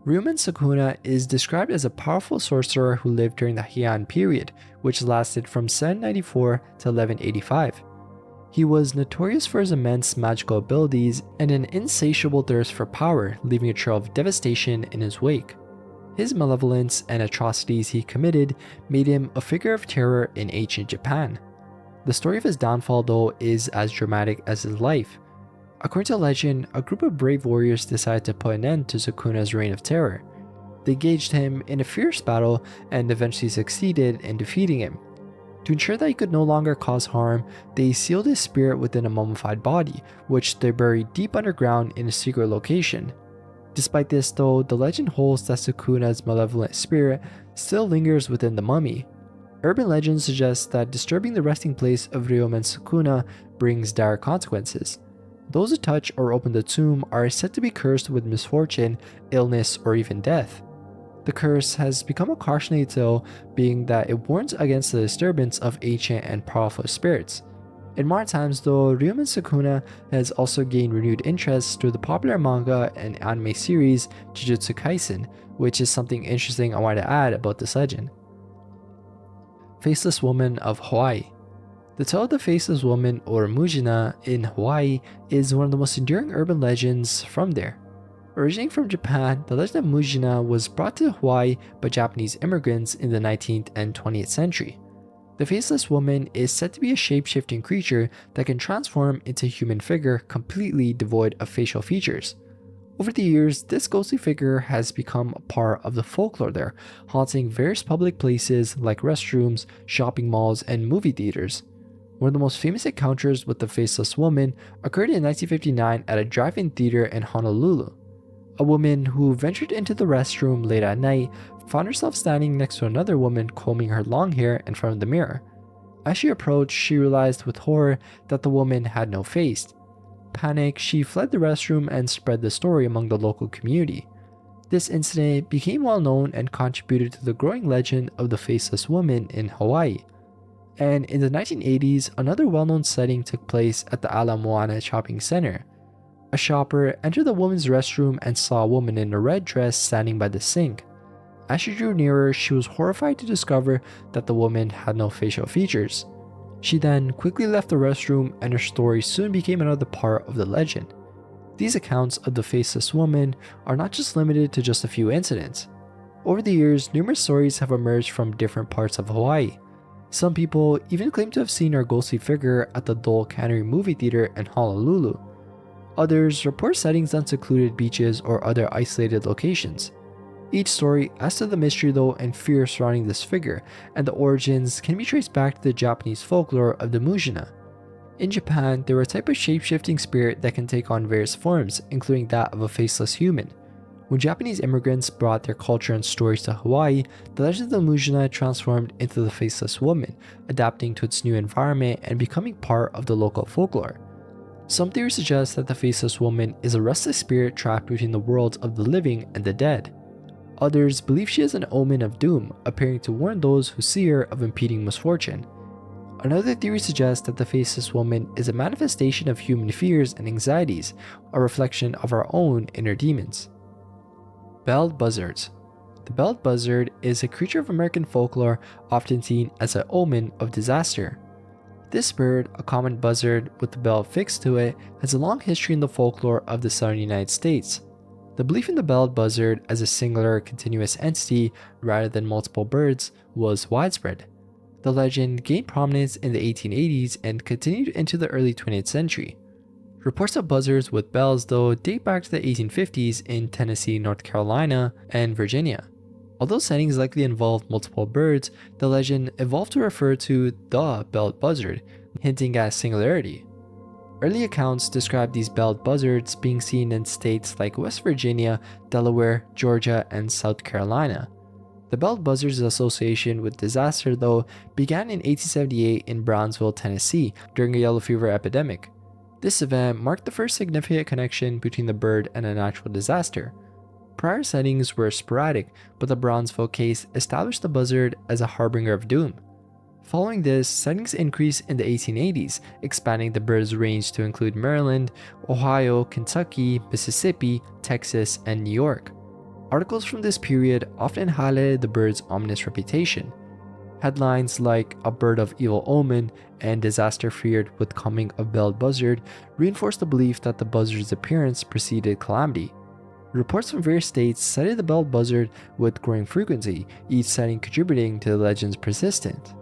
Ryomen Sukuna is described as a powerful sorcerer who lived during the Heian period, which lasted from 794 to 1185. He was notorious for his immense magical abilities and an insatiable thirst for power, leaving a trail of devastation in his wake. His malevolence and atrocities he committed made him a figure of terror in ancient Japan. The story of his downfall, though, is as dramatic as his life. According to legend, a group of brave warriors decided to put an end to Sukuna's reign of terror. They engaged him in a fierce battle and eventually succeeded in defeating him. To ensure that he could no longer cause harm, they sealed his spirit within a mummified body, which they buried deep underground in a secret location. Despite this though, the legend holds that Sukuna's malevolent spirit still lingers within the mummy. Urban legends suggest that disturbing the resting place of Ryomen Sukuna brings dire consequences. Those who touch or open the tomb are said to be cursed with misfortune, illness, or even death. The curse has become a cautionary tale, being that it warns against the disturbance of ancient and powerful spirits. In modern times though, Ryomen Sukuna has also gained renewed interest through the popular manga and anime series Jujutsu Kaisen, which is something interesting I wanted to add about this legend. Faceless Woman of Hawaii. The tale of the Faceless Woman, or Mujina, in Hawaii is one of the most enduring urban legends from there. Originating from Japan, the legend of Mujina was brought to Hawaii by Japanese immigrants in the 19th and 20th century. The Faceless Woman is said to be a shape-shifting creature that can transform into a human figure completely devoid of facial features. Over the years, this ghostly figure has become a part of the folklore there, haunting various public places like restrooms, shopping malls, and movie theaters. One of the most famous encounters with the Faceless Woman occurred in 1959 at a drive-in theater in Honolulu. A woman who ventured into the restroom late at night found herself standing next to another woman combing her long hair in front of the mirror. As she approached, she realized with horror that the woman had no face. Panicked, she fled the restroom and spread the story among the local community. This incident became well known and contributed to the growing legend of the Faceless Woman in Hawaii. And in the 1980s, another well-known sighting took place at the Ala Moana shopping center. A shopper entered the woman's restroom and saw a woman in a red dress standing by the sink. As she drew nearer, she was horrified to discover that the woman had no facial features. She then quickly left the restroom, and her story soon became another part of the legend. These accounts of the Faceless Woman are not just limited to just a few incidents. Over the years, numerous stories have emerged from different parts of Hawaii. Some people even claim to have seen her ghostly figure at the Dole Cannery movie theater in Honolulu. Others report sightings on secluded beaches or other isolated locations. Each story adds to the mystery though and fear surrounding this figure, and the origins can be traced back to the Japanese folklore of the Mujina. In Japan, they were a type of shape-shifting spirit that can take on various forms, including that of a faceless human. When Japanese immigrants brought their culture and stories to Hawaii, the legend of the Mujina transformed into the Faceless Woman, adapting to its new environment and becoming part of the local folklore. Some theories suggest that the Faceless Woman is a restless spirit trapped between the worlds of the living and the dead. Others believe she is an omen of doom, appearing to warn those who see her of impending misfortune. Another theory suggests that the Faceless Woman is a manifestation of human fears and anxieties, a reflection of our own inner demons. Belled Buzzards. The belled buzzard is a creature of American folklore often seen as an omen of disaster. This bird, a common buzzard with the bell fixed to it, has a long history in the folklore of the southern United States. The belief in the belled buzzard as a singular, continuous entity rather than multiple birds was widespread. The legend gained prominence in the 1880s and continued into the early 20th century. Reports of buzzards with bells, though, date back to the 1850s in Tennessee, North Carolina, and Virginia. Although sightings likely involved multiple birds, the legend evolved to refer to the belled buzzard, hinting at singularity. Early accounts describe these belled buzzards being seen in states like West Virginia, Delaware, Georgia, and South Carolina. The belled buzzard's association with disaster, though, began in 1878 in Brownsville, Tennessee, during a yellow fever epidemic. This event marked the first significant connection between the bird and a natural disaster. Prior sightings were sporadic, but the Brownsville case established the buzzard as a harbinger of doom. Following this, sightings increased in the 1880s, expanding the bird's range to include Maryland, Ohio, Kentucky, Mississippi, Texas, and New York. Articles from this period often highlighted the bird's ominous reputation. Headlines like "A bird of evil omen" and "Disaster feared with coming of belled buzzard" reinforced the belief that the buzzard's appearance preceded calamity. Reports from various states cited the belled buzzard with growing frequency, each sighting contributing to the legend's persistence.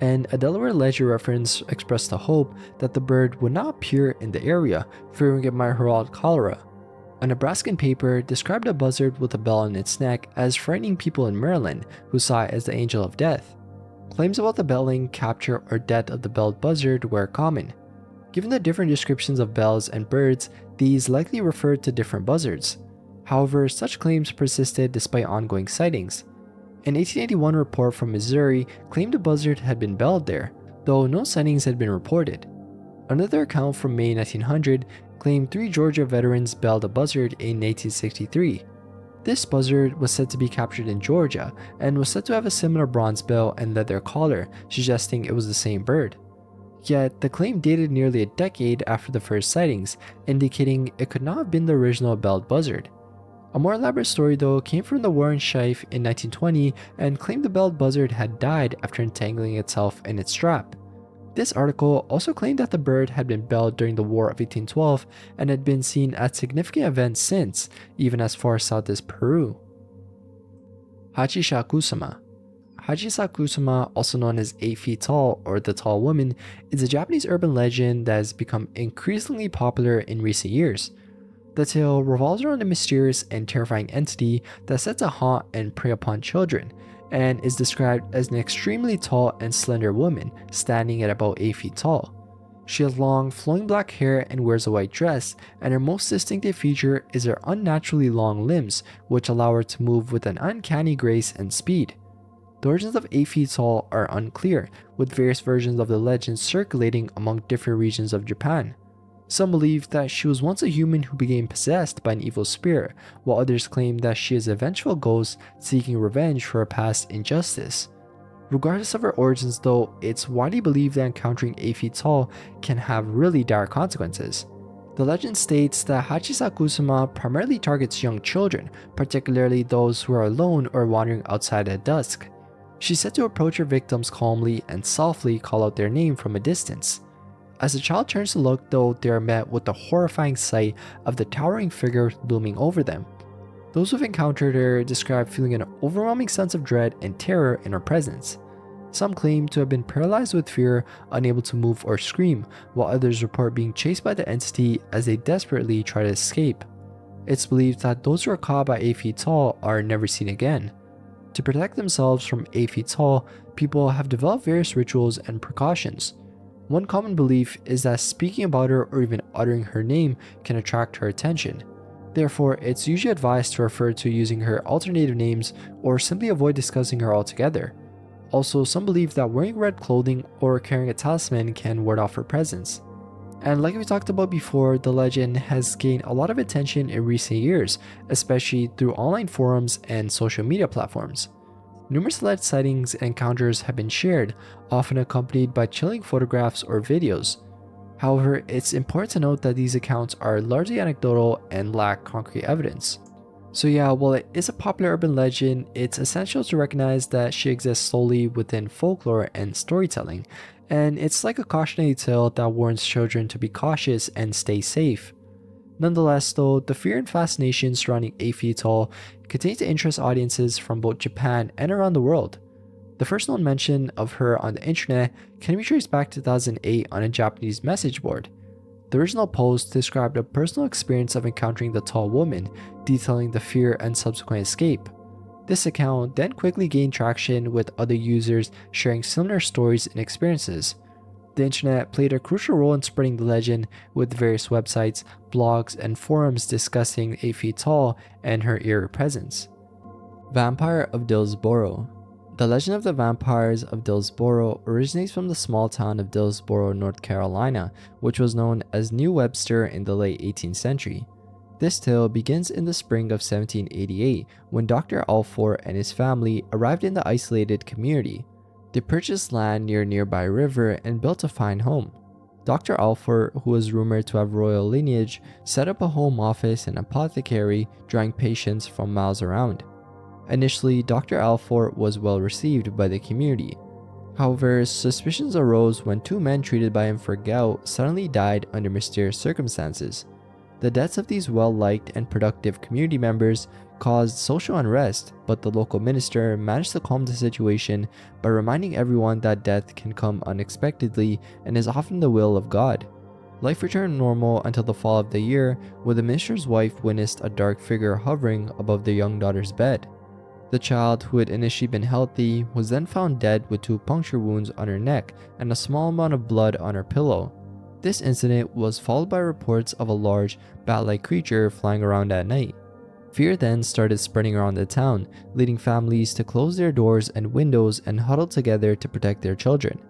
And a Delaware ledger reference expressed the hope that the bird would not appear in the area, fearing it might herald cholera. A Nebraskan paper described a buzzard with a bell on its neck as frightening people in Maryland who saw it as the angel of death. Claims about the belling, capture, or death of the belled buzzard were common. Given the different descriptions of bells and birds, these likely referred to different buzzards. However, such claims persisted despite ongoing sightings. An 1881 report from Missouri claimed a buzzard had been belled there, though no sightings had been reported. Another account from May 1900 claimed 3 Georgia veterans belled a buzzard in 1863. This buzzard was said to be captured in Georgia and was said to have a similar bronze bell and leather collar, suggesting it was the same bird. Yet, the claim dated nearly a decade after the first sightings, indicating it could not have been the original belled buzzard. A more elaborate story, though, came from the Warren Scheif in 1920 and claimed the belled buzzard had died after entangling itself in its strap. This article also claimed that the bird had been belled during the War of 1812 and had been seen at significant events since, even as far south as Peru. Hachisakusama. Hachisakusama, also known as 8 feet tall or the tall woman, is a Japanese urban legend that has become increasingly popular in recent years. The tale revolves around a mysterious and terrifying entity that's said to haunt and prey upon children, and is described as an extremely tall and slender woman standing at about 8 feet tall. She has long, flowing black hair and wears a white dress, and her most distinctive feature is her unnaturally long limbs, which allow her to move with an uncanny grace and speed. The origins of 8 feet tall are unclear, with various versions of the legend circulating among different regions of Japan. Some believe that she was once a human who became possessed by an evil spirit, while others claim that she is a vengeful ghost seeking revenge for a past injustice. Regardless of her origins, though, it's widely believed that encountering 8 feet tall can have really dire consequences. The legend states that Hachisakusama primarily targets young children, particularly those who are alone or wandering outside at dusk. She's said to approach her victims calmly and softly call out their name from a distance. As the child turns to look, though, they are met with the horrifying sight of the towering figure looming over them. Those who've encountered her describe feeling an overwhelming sense of dread and terror in her presence. Some claim to have been paralyzed with fear, unable to move or scream, while others report being chased by the entity as they desperately try to escape. It's believed that those who are caught by 8 feet tall are never seen again. To protect themselves from 8 feet tall, people have developed various rituals and precautions. One common belief is that speaking about her or even uttering her name can attract her attention. Therefore, it's usually advised to refer to using her alternative names or simply avoid discussing her altogether. Also, some believe that wearing red clothing or carrying a talisman can ward off her presence. And like we talked about before, the legend has gained a lot of attention in recent years, especially through online forums and social media platforms. Numerous alleged sightings and encounters have been shared, often accompanied by chilling photographs or videos. However, it's important to note that these accounts are largely anecdotal and lack concrete evidence. So yeah, while it is a popular urban legend, it's essential to recognize that she exists solely within folklore and storytelling, and it's like a cautionary tale that warns children to be cautious and stay safe. Nonetheless, though, the fear and fascination surrounding 8 feet tall continue to interest audiences from both Japan and around the world. The first known mention of her on the internet can be traced back to 2008 on a Japanese message board. The original post described a personal experience of encountering the tall woman, detailing the fear and subsequent escape. This account then quickly gained traction with other users sharing similar stories and experiences. The internet played a crucial role in spreading the legend, with various websites, blogs, and forums discussing 8 feet tall and her eerie presence. Vampire of Dillsboro. The legend of the vampires of Dillsboro originates from the small town of Dillsboro, North Carolina, which was known as New Webster in the late 18th century. This tale begins in the spring of 1788 when Dr. Alford and his family arrived in the isolated community. They purchased land near a nearby river and built a fine home. Dr. Alford, who was rumored to have royal lineage, set up a home office and apothecary, drawing patients from miles around. Initially, Dr. Alford was well received by the community. However, suspicions arose when 2 men treated by him for gout suddenly died under mysterious circumstances. The deaths of these well-liked and productive community members caused social unrest, but the local minister managed to calm the situation by reminding everyone that death can come unexpectedly and is often the will of God. Life returned normal until the fall of the year, when the minister's wife witnessed a dark figure hovering above their young daughter's bed. The child, who had initially been healthy, was then found dead with 2 puncture wounds on her neck and a small amount of blood on her pillow. This incident was followed by reports of a large, bat-like creature flying around at night. Fear then started spreading around the town, leading families to close their doors and windows and huddle together to protect their children.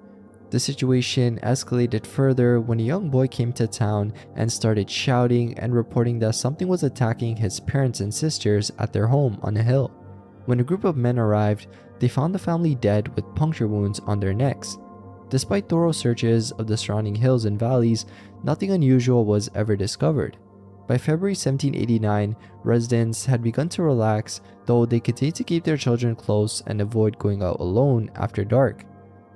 The situation escalated further when a young boy came to town and started shouting and reporting that something was attacking his parents and sisters at their home on a hill. When a group of men arrived, they found the family dead with puncture wounds on their necks. Despite thorough searches of the surrounding hills and valleys, nothing unusual was ever discovered. By February 1789, residents had begun to relax, though they continued to keep their children close and avoid going out alone after dark.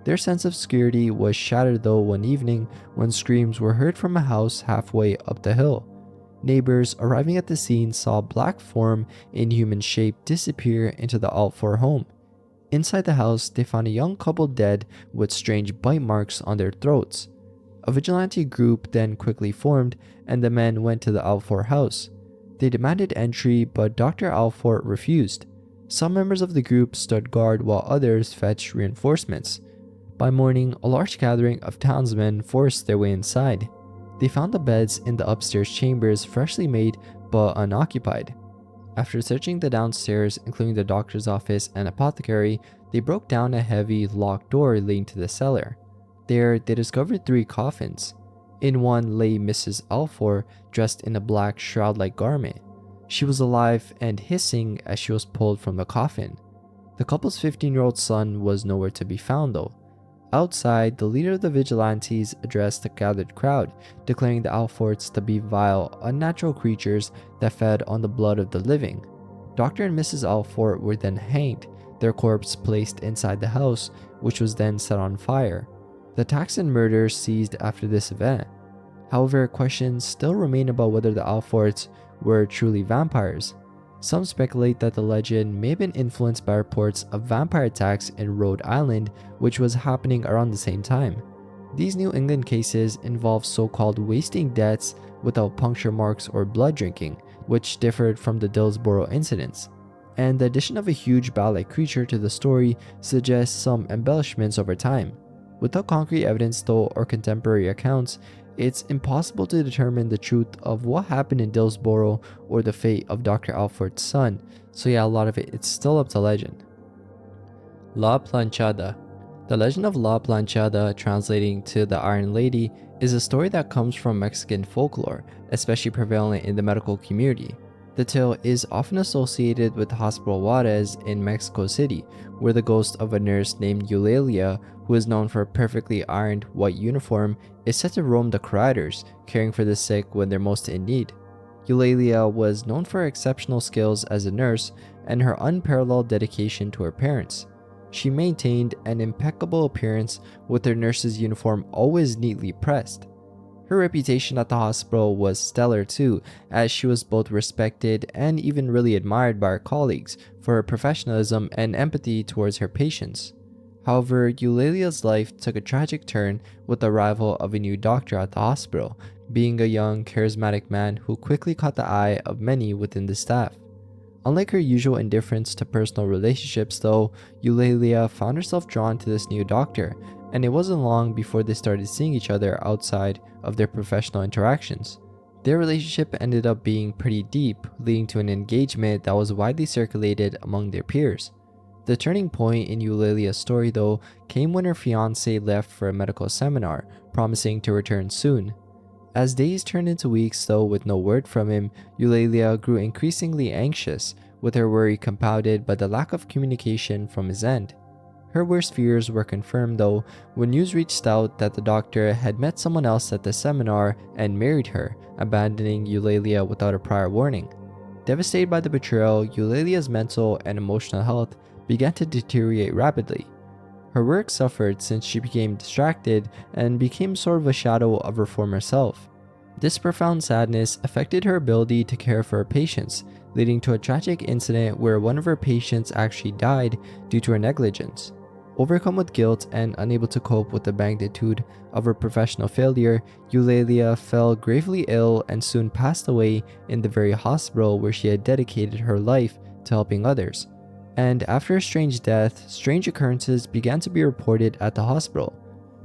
Their sense of security was shattered though one evening when screams were heard from a house halfway up the hill. Neighbors arriving at the scene saw a black form in human shape disappear into the Alford home. Inside the house, they found a young couple dead with strange bite marks on their throats. A vigilante group then quickly formed, and the men went to the Alford house. They demanded entry, but Dr. Alford refused. Some members of the group stood guard while others fetched reinforcements. By morning, a large gathering of townsmen forced their way inside. They found the beds in the upstairs chambers freshly made but unoccupied. After searching the downstairs, including the doctor's office and apothecary, they broke down a heavy, locked door leading to the cellar. There, they discovered 3 coffins. In one lay Mrs. Alford, dressed in a black shroud-like garment. She was alive and hissing as she was pulled from the coffin. The couple's 15-year-old son was nowhere to be found though. Outside, the leader of the vigilantes addressed the gathered crowd, declaring the Alfords to be vile, unnatural creatures that fed on the blood of the living. Dr. and Mrs. Alford were then hanged, their corpse placed inside the house, which was then set on fire. The attacks and murders ceased after this event. However, questions still remain about whether the Alfords were truly vampires. Some speculate that the legend may have been influenced by reports of vampire attacks in Rhode Island, which was happening around the same time. These New England cases involve so-called wasting deaths without puncture marks or blood drinking, which differed from the Dillsboro incidents. And the addition of a huge bat-like creature to the story suggests some embellishments over time. Without concrete evidence though or contemporary accounts, it's impossible to determine the truth of what happened in Dillsboro or the fate of Dr. Alford's son, so yeah, a lot of it's still up to legend. La Planchada. The legend of La Planchada, translating to the Iron Lady, is a story that comes from Mexican folklore, especially prevalent in the medical community. The tale is often associated with Hospital Juarez in Mexico City, where the ghost of a nurse named Eulalia, who is known for a perfectly ironed white uniform, is said to roam the corridors, caring for the sick when they're most in need. Eulalia was known for her exceptional skills as a nurse and her unparalleled dedication to her parents. She maintained an impeccable appearance with her nurse's uniform always neatly pressed. Her reputation at the hospital was stellar too, as she was both respected and even really admired by her colleagues for her professionalism and empathy towards her patients. However, Eulalia's life took a tragic turn with the arrival of a new doctor at the hospital, being a young, charismatic man who quickly caught the eye of many within the staff. Unlike her usual indifference to personal relationships though, Eulalia found herself drawn to this new doctor, and it wasn't long before they started seeing each other outside of their professional interactions. Their relationship ended up being pretty deep, leading to an engagement that was widely circulated among their peers. The turning point in Eulalia's story though came when her fiancé left for a medical seminar, promising to return soon. As days turned into weeks though with no word from him, Eulalia grew increasingly anxious, with her worry compounded by the lack of communication from his end. Her worst fears were confirmed though when news reached out that the doctor had met someone else at the seminar and married her, abandoning Eulalia without a prior warning. Devastated by the betrayal, Eulalia's mental and emotional health began to deteriorate rapidly. Her work suffered since she became distracted and became sort of a shadow of her former self. This profound sadness affected her ability to care for her patients, leading to a tragic incident where one of her patients actually died due to her negligence. Overcome with guilt and unable to cope with the magnitude of her professional failure, Eulalia fell gravely ill and soon passed away in the very hospital where she had dedicated her life to helping others. And after her strange death, strange occurrences began to be reported at the hospital.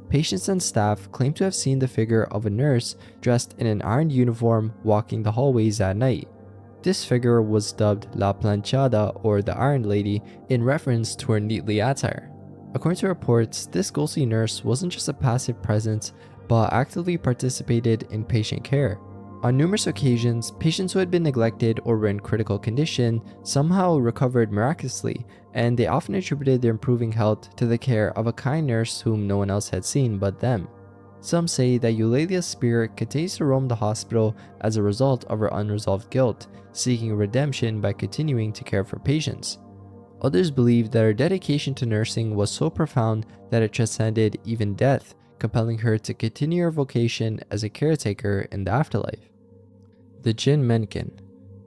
Patients and staff claimed to have seen the figure of a nurse dressed in an ironed uniform walking the hallways at night. This figure was dubbed La Planchada, or the Iron Lady, in reference to her neatly attire. According to reports, this ghostly nurse wasn't just a passive presence, but actively participated in patient care. On numerous occasions, patients who had been neglected or were in critical condition somehow recovered miraculously, and they often attributed their improving health to the care of a kind nurse whom no one else had seen but them. Some say that Eulalia's spirit continues to roam the hospital as a result of her unresolved guilt, seeking redemption by continuing to care for patients. Others believe that her dedication to nursing was so profound that it transcended even death, compelling her to continue her vocation as a caretaker in the afterlife. The Jin Menkin.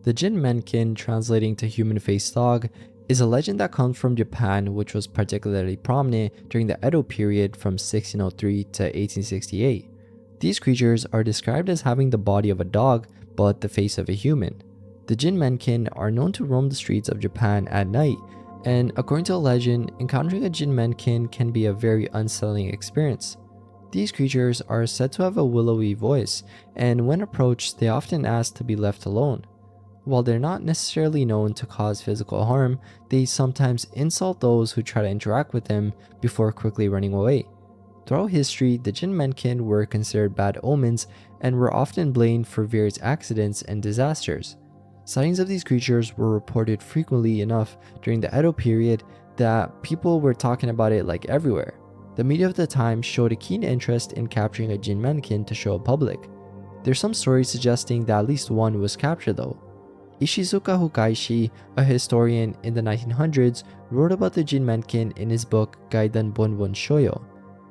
The Jin Menkin, translating to human-faced dog, is a legend that comes from Japan, which was particularly prominent during the Edo period from 1603 to 1868. These creatures are described as having the body of a dog, but the face of a human. The Jin Menkin are known to roam the streets of Japan at night, and according to a legend, encountering a Jin Menkin can be a very unsettling experience. These creatures are said to have a willowy voice, and when approached, they often ask to be left alone. While they're not necessarily known to cause physical harm, they sometimes insult those who try to interact with them before quickly running away. Throughout history, the Jin Menkin were considered bad omens and were often blamed for various accidents and disasters. Sightings of these creatures were reported frequently enough during the Edo period that people were talking about it like everywhere. The media of the time showed a keen interest in capturing a Jin Menkin to show public. There's some stories suggesting that at least one was captured though. Ishizuka Hokaishi, a historian in the 1900s, wrote about the Jin Menkin in his book Gaidan Bonbon Shoyo.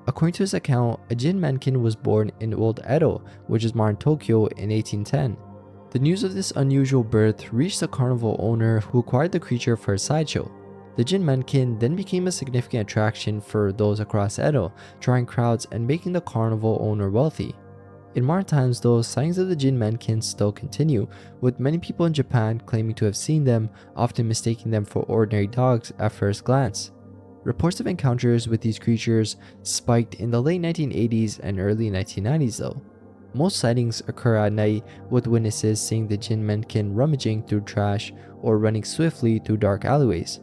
According to his account, a Jin Menkin was born in Old Edo, which is modern Tokyo, in 1810. The news of this unusual birth reached the carnival owner who acquired the creature for a sideshow. The Jin Menkin then became a significant attraction for those across Edo, drawing crowds and making the carnival owner wealthy. In modern times though, sightings of the Jin Menkin still continue, with many people in Japan claiming to have seen them, often mistaking them for ordinary dogs at first glance. Reports of encounters with these creatures spiked in the late 1980s and early 1990s though. Most sightings occur at night, with witnesses seeing the Jin Menkin rummaging through trash or running swiftly through dark alleyways.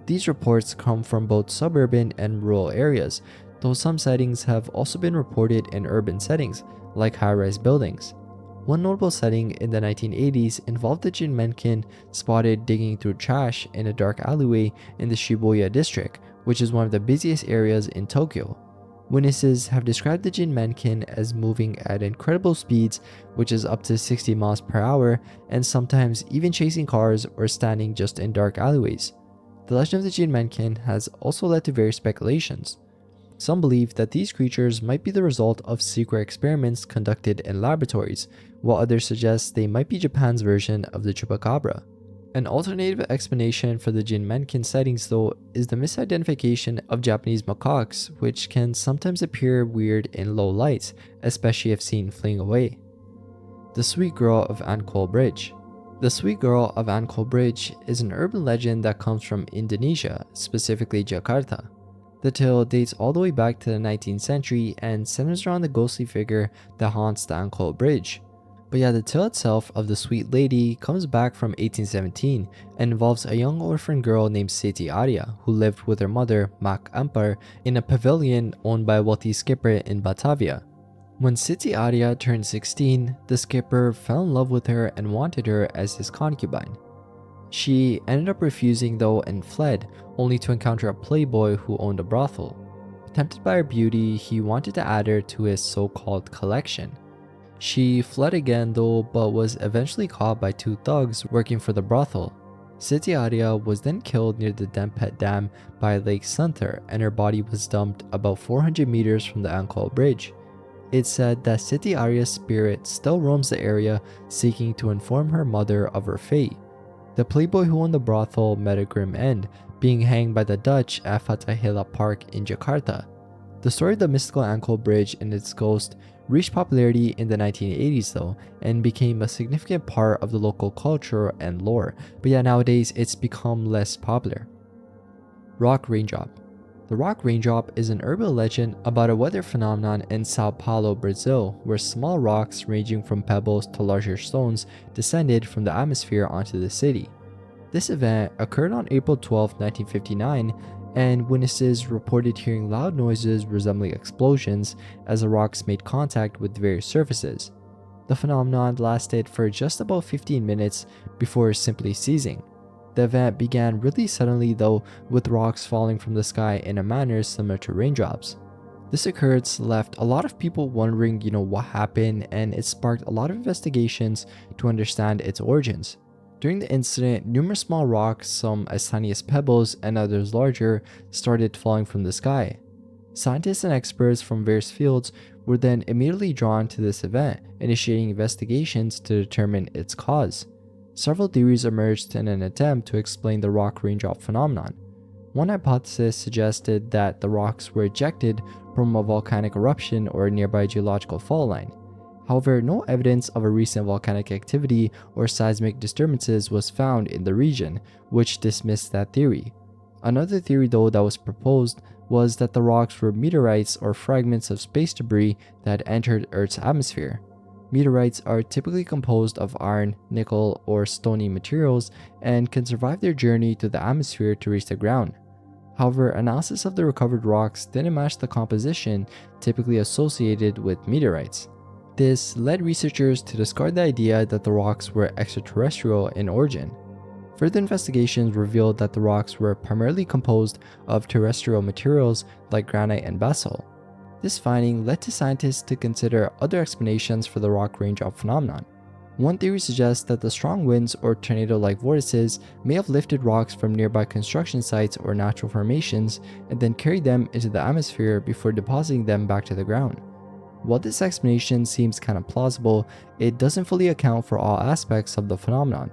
These reports come from both suburban and rural areas, though some sightings have also been reported in urban settings, like high-rise buildings. One notable sighting in the 1980s involved the Jin Menkin spotted digging through trash in a dark alleyway in the Shibuya district, which is one of the busiest areas in Tokyo. Witnesses have described the Jin Menkin as moving at incredible speeds, which is up to 60 miles per hour, and sometimes even chasing cars or standing just in dark alleyways. The legend of the Jin Menkin has also led to various speculations. Some believe that these creatures might be the result of secret experiments conducted in laboratories, while others suggest they might be Japan's version of the chupacabra. An alternative explanation for the Jinmenkin sightings though is the misidentification of Japanese macaques, which can sometimes appear weird in low lights, especially if seen fleeing away. The Sweet Girl of Ancol Bridge. The Sweet Girl of Ancol Bridge is an urban legend that comes from Indonesia, specifically Jakarta. The tale dates all the way back to the 19th century and centers around the ghostly figure that haunts the Ancol Bridge. But yeah, the tale itself of the Sweet Lady comes back from 1817 and involves a young orphan girl named Siti Arya who lived with her mother, Mak Ampar, in a pavilion owned by a wealthy skipper in Batavia. When Siti Arya turned 16, the skipper fell in love with her and wanted her as his concubine. She ended up refusing though and fled, only to encounter a playboy who owned a brothel. Tempted by her beauty, he wanted to add her to his so-called collection. She fled again though, but was eventually caught by two thugs working for the brothel. Siti Arya was then killed near the Dempet Dam by Lake Sunter, and her body was dumped about 400 meters from the Ancol Bridge. It's said that Siti Arya's spirit still roams the area, seeking to inform her mother of her fate. The playboy who owned the brothel met a grim end, being hanged by the Dutch at Fathahillah Park in Jakarta. The story of the mystical Ancol Bridge and its ghost reached popularity in the 1980s though, and became a significant part of the local culture and lore, but yeah, nowadays it's become less popular. Rock Raindrop. The rock raindrop is an urban legend about a weather phenomenon in Sao Paulo, Brazil, where small rocks ranging from pebbles to larger stones descended from the atmosphere onto the city. This event occurred on April 12, 1959, and witnesses reported hearing loud noises resembling explosions as the rocks made contact with various surfaces. The phenomenon lasted for just about 15 minutes before simply ceasing. The event began really suddenly though, with rocks falling from the sky in a manner similar to raindrops. This occurrence left a lot of people wondering, what happened, and it sparked a lot of investigations to understand its origins. During the incident, numerous small rocks, some as tiny as pebbles and others larger, started falling from the sky. Scientists and experts from various fields were then immediately drawn to this event, initiating investigations to determine its cause. Several theories emerged in an attempt to explain the rock raindrop phenomenon. One hypothesis suggested that the rocks were ejected from a volcanic eruption or a nearby geological fault line. However, no evidence of a recent volcanic activity or seismic disturbances was found in the region, which dismissed that theory. Another theory though that was proposed was that the rocks were meteorites or fragments of space debris that entered Earth's atmosphere. Meteorites are typically composed of iron, nickel, or stony materials and can survive their journey through the atmosphere to reach the ground. However, analysis of the recovered rocks didn't match the composition typically associated with meteorites. This led researchers to discard the idea that the rocks were extraterrestrial in origin. Further investigations revealed that the rocks were primarily composed of terrestrial materials like granite and basalt. This finding led to scientists to consider other explanations for the rock raindrop phenomenon. One theory suggests that the strong winds or tornado-like vortices may have lifted rocks from nearby construction sites or natural formations and then carried them into the atmosphere before depositing them back to the ground. While this explanation seems kind of plausible, it doesn't fully account for all aspects of the phenomenon.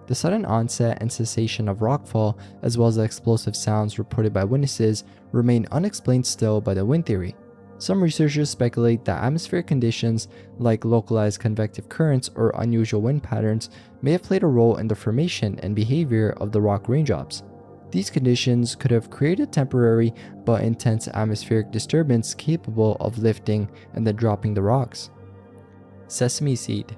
The sudden onset and cessation of rockfall, as well as the explosive sounds reported by witnesses, remain unexplained still by the wind theory. Some researchers speculate that atmospheric conditions like localized convective currents or unusual wind patterns may have played a role in the formation and behavior of the rock raindrops. These conditions could have created temporary but intense atmospheric disturbance capable of lifting and then dropping the rocks. Sesame seed.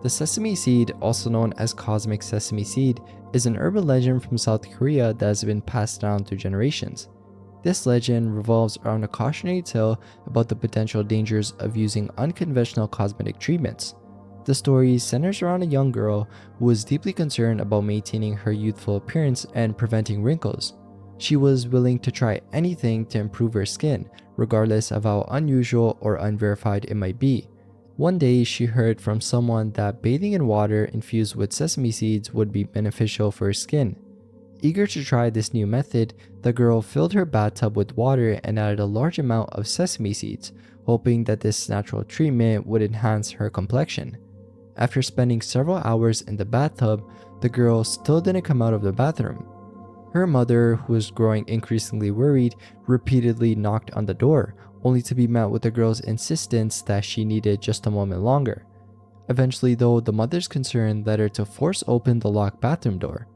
The sesame seed, also known as cosmic sesame seed, is an urban legend from South Korea that has been passed down through generations. This legend revolves around a cautionary tale about the potential dangers of using unconventional cosmetic treatments. The story centers around a young girl who was deeply concerned about maintaining her youthful appearance and preventing wrinkles. She was willing to try anything to improve her skin, regardless of how unusual or unverified it might be. One day, she heard from someone that bathing in water infused with sesame seeds would be beneficial for her skin. Eager to try this new method, the girl filled her bathtub with water and added a large amount of sesame seeds, hoping that this natural treatment would enhance her complexion. After spending several hours in the bathtub, the girl still didn't come out of the bathroom. Her mother, who was growing increasingly worried, repeatedly knocked on the door, only to be met with the girl's insistence that she needed just a moment longer. Eventually though, the mother's concern led her to force open the locked bathroom door.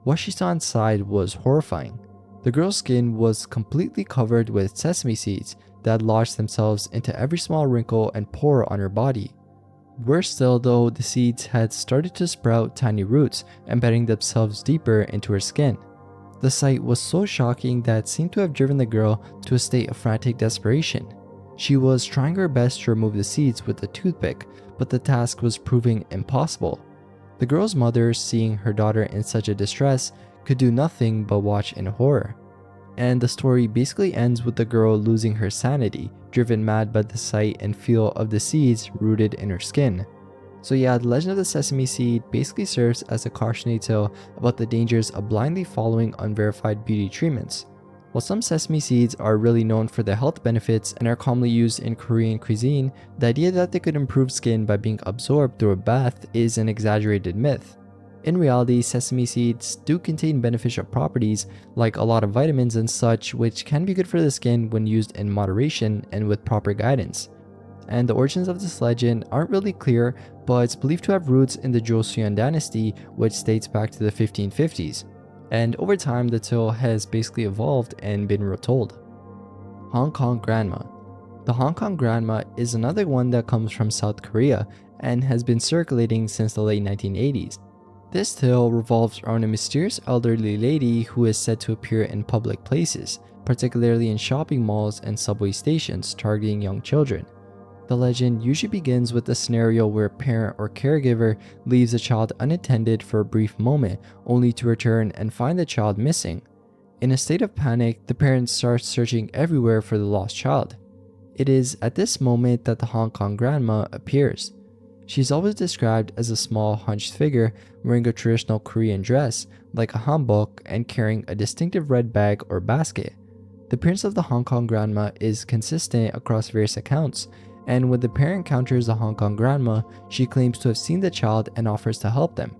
What she saw inside was horrifying. The girl's skin was completely covered with sesame seeds that lodged themselves into every small wrinkle and pore on her body. Worse still though, the seeds had started to sprout tiny roots, embedding themselves deeper into her skin. The sight was so shocking that it seemed to have driven the girl to a state of frantic desperation. She was trying her best to remove the seeds with a toothpick, but the task was proving impossible. The girl's mother, seeing her daughter in such a distress, could do nothing but watch in horror. And the story basically ends with the girl losing her sanity, driven mad by the sight and feel of the seeds rooted in her skin. So yeah, the legend of the sesame seed basically serves as a cautionary tale about the dangers of blindly following unverified beauty treatments. While some sesame seeds are really known for their health benefits and are commonly used in Korean cuisine, the idea that they could improve skin by being absorbed through a bath is an exaggerated myth. In reality, sesame seeds do contain beneficial properties like a lot of vitamins and such, which can be good for the skin when used in moderation and with proper guidance. And the origins of this legend aren't really clear, but it's believed to have roots in the Joseon dynasty, which dates back to the 1550s. And over time, the tale has basically evolved and been retold. Hong Kong Grandma. The Hong Kong Grandma is another one that comes from South Korea and has been circulating since the late 1980s. This tale revolves around a mysterious elderly lady who is said to appear in public places, particularly in shopping malls and subway stations targeting young children. The legend usually begins with a scenario where a parent or caregiver leaves a child unattended for a brief moment, only to return and find the child missing. In a state of panic, the parents start searching everywhere for the lost child. It is at this moment that the Hong Kong Grandma appears. She's always described as a small, hunched figure wearing a traditional Korean dress, like a hanbok, and carrying a distinctive red bag or basket. The appearance of the Hong Kong Grandma is consistent across various accounts, and when the parent encounters the Hong Kong Grandma, she claims to have seen the child and offers to help them.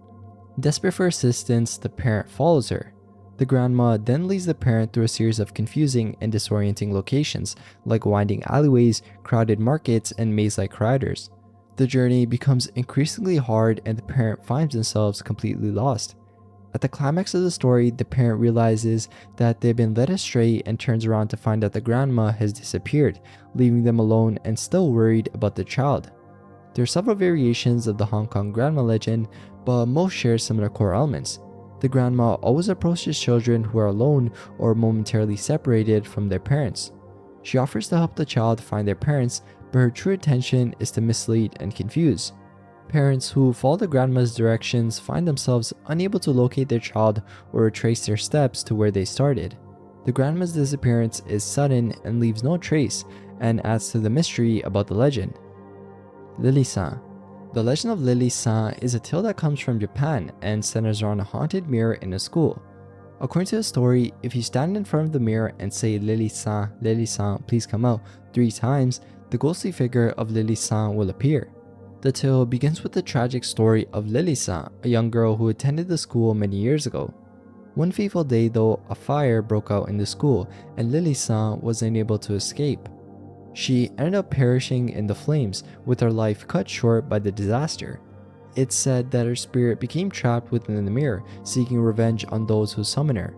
Desperate for assistance, the parent follows her. The grandma then leads the parent through a series of confusing and disorienting locations, like winding alleyways, crowded markets, and maze-like corridors. The journey becomes increasingly hard and the parent finds themselves completely lost. At the climax of the story, the parent realizes that they've been led astray and turns around to find that the grandma has disappeared, leaving them alone and still worried about the child. There are several variations of the Hong Kong Grandma legend, but most share similar core elements. The grandma always approaches children who are alone or momentarily separated from their parents. She offers to help the child find their parents, but her true intention is to mislead and confuse. Parents who follow the grandma's directions find themselves unable to locate their child or retrace their steps to where they started. The grandma's disappearance is sudden and leaves no trace, and adds to the mystery about the legend. Lily-san. The legend of Lily-san is a tale that comes from Japan and centers around a haunted mirror in a school. According to the story, if you stand in front of the mirror and say Lily-san, Lily-san, please come out 3 times, the ghostly figure of Lily-san will appear. The tale begins with the tragic story of Lily-san, a young girl who attended the school many years ago. One fateful day though, a fire broke out in the school and Lily-san was unable to escape. She ended up perishing in the flames, with her life cut short by the disaster. It's said that her spirit became trapped within the mirror, seeking revenge on those who summoned her.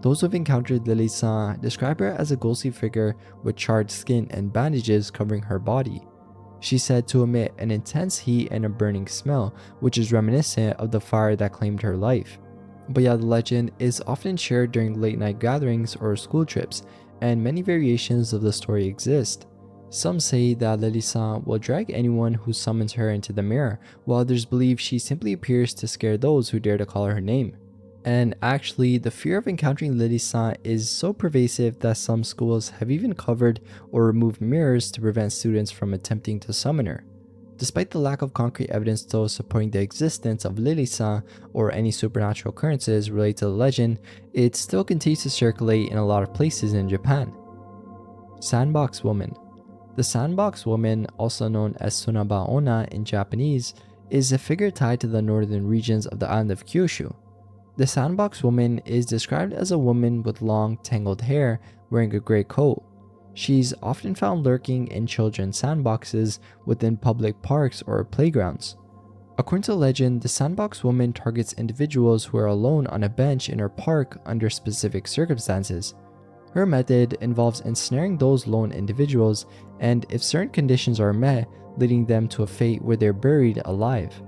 Those who have encountered Lily-san describe her as a ghostly figure with charred skin and bandages covering her body. She's said to emit an intense heat and a burning smell, which is reminiscent of the fire that claimed her life. But yeah, the legend is often shared during late night gatherings or school trips, and many variations of the story exist. Some say that Lily-san will drag anyone who summons her into the mirror, while others believe she simply appears to scare those who dare to call her name. And actually, the fear of encountering Lily-san is so pervasive that some schools have even covered or removed mirrors to prevent students from attempting to summon her. Despite the lack of concrete evidence though supporting the existence of Lily-san or any supernatural occurrences related to the legend, it still continues to circulate in a lot of places in Japan. Sandbox Woman. The Sandbox Woman, also known as Sunaba Onna in Japanese, is a figure tied to the northern regions of the island of Kyushu. The sandbox woman is described as a woman with long, tangled hair wearing a gray coat. She's often found lurking in children's sandboxes within public parks or playgrounds. According to legend, the sandbox woman targets individuals who are alone on a bench in her park under specific circumstances. Her method involves ensnaring those lone individuals and, if certain conditions are met, leading them to a fate where they're buried alive.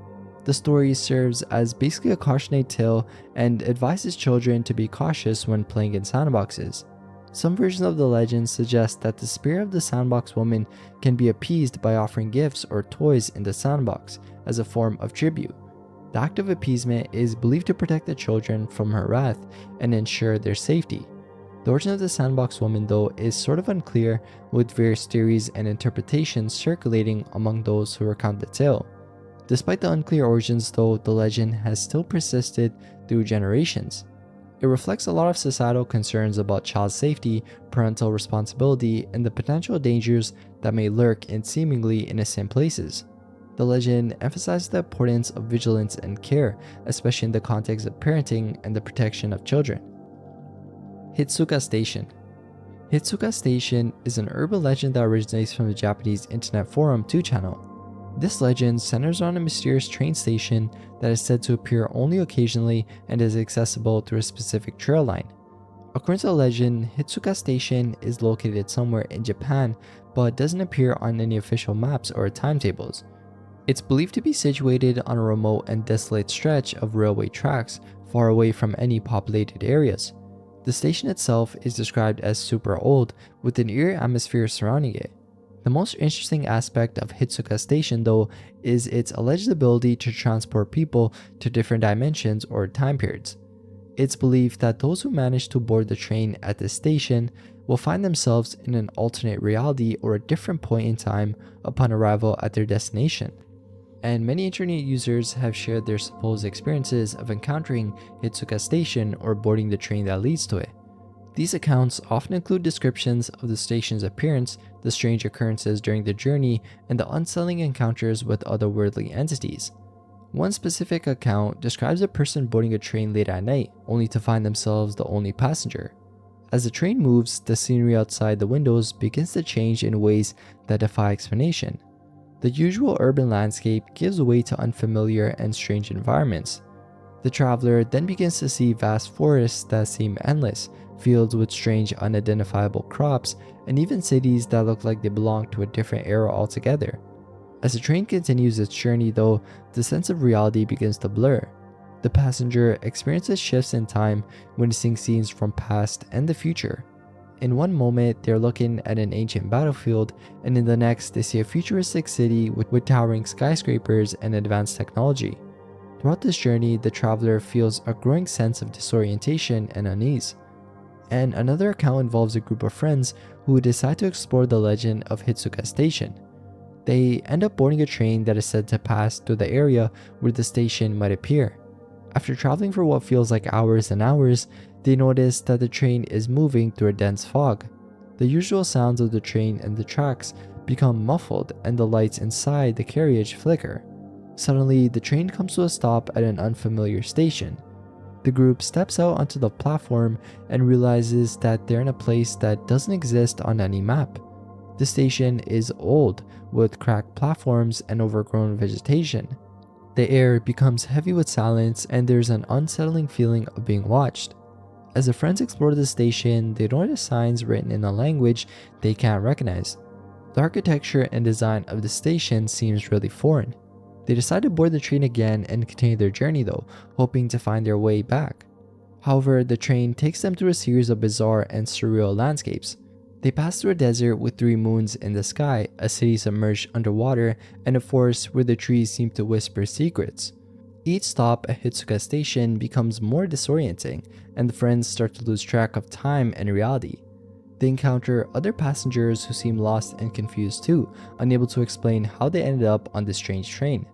The story serves as basically a cautionary tale and advises children to be cautious when playing in sandboxes. Some versions of the legend suggest that the spirit of the sandbox woman can be appeased by offering gifts or toys in the sandbox as a form of tribute. The act of appeasement is believed to protect the children from her wrath and ensure their safety. The origin of the sandbox woman, though, is sort of unclear, with various theories and interpretations circulating among those who recount the tale. Despite the unclear origins, though, the legend has still persisted through generations. It reflects a lot of societal concerns about child safety, parental responsibility, and the potential dangers that may lurk in seemingly innocent places. The legend emphasizes the importance of vigilance and care, especially in the context of parenting and the protection of children. Hitsuka Station. Hitsuka Station is an urban legend that originates from the Japanese internet forum 2channel. This legend centers on a mysterious train station that is said to appear only occasionally and is accessible through a specific trail line. According to the legend, Hitsuka Station is located somewhere in Japan but doesn't appear on any official maps or timetables. It's believed to be situated on a remote and desolate stretch of railway tracks far away from any populated areas. The station itself is described as super old, with an eerie atmosphere surrounding it. The most interesting aspect of Hitsuka Station, though, is its alleged ability to transport people to different dimensions or time periods. It's believed that those who manage to board the train at this station will find themselves in an alternate reality or a different point in time upon arrival at their destination. And many internet users have shared their supposed experiences of encountering Hitsuka Station or boarding the train that leads to it. These accounts often include descriptions of the station's appearance, the strange occurrences during the journey, and the unsettling encounters with otherworldly entities. One specific account describes a person boarding a train late at night, only to find themselves the only passenger. As the train moves, the scenery outside the windows begins to change in ways that defy explanation. The usual urban landscape gives way to unfamiliar and strange environments. The traveler then begins to see vast forests that seem endless, fields with strange unidentifiable crops, and even cities that look like they belong to a different era altogether. As the train continues its journey, though, the sense of reality begins to blur. The passenger experiences shifts in time, witnessing scenes from past and the future. In one moment, they're looking at an ancient battlefield, and in the next, they see a futuristic city with towering skyscrapers and advanced technology. Throughout this journey, the traveler feels a growing sense of disorientation and unease. And another account involves a group of friends who decide to explore the legend of Hitsuka Station. They end up boarding a train that is said to pass through the area where the station might appear. After traveling for what feels like hours and hours, they notice that the train is moving through a dense fog. The usual sounds of the train and the tracks become muffled, and the lights inside the carriage flicker. Suddenly, the train comes to a stop at an unfamiliar station. The group steps out onto the platform and realizes that they're in a place that doesn't exist on any map. The station is old, with cracked platforms and overgrown vegetation. The air becomes heavy with silence, and there's an unsettling feeling of being watched. As the friends explore the station, they notice signs written in a language they can't recognize. The architecture and design of the station seems really foreign. They decide to board the train again and continue their journey, though, hoping to find their way back. However, the train takes them through a series of bizarre and surreal landscapes. They pass through a desert with 3 moons in the sky, a city submerged underwater, and a forest where the trees seem to whisper secrets. Each stop at Hitsuka Station becomes more disorienting, and the friends start to lose track of time and reality. They encounter other passengers who seem lost and confused too, unable to explain how they ended up on this strange train.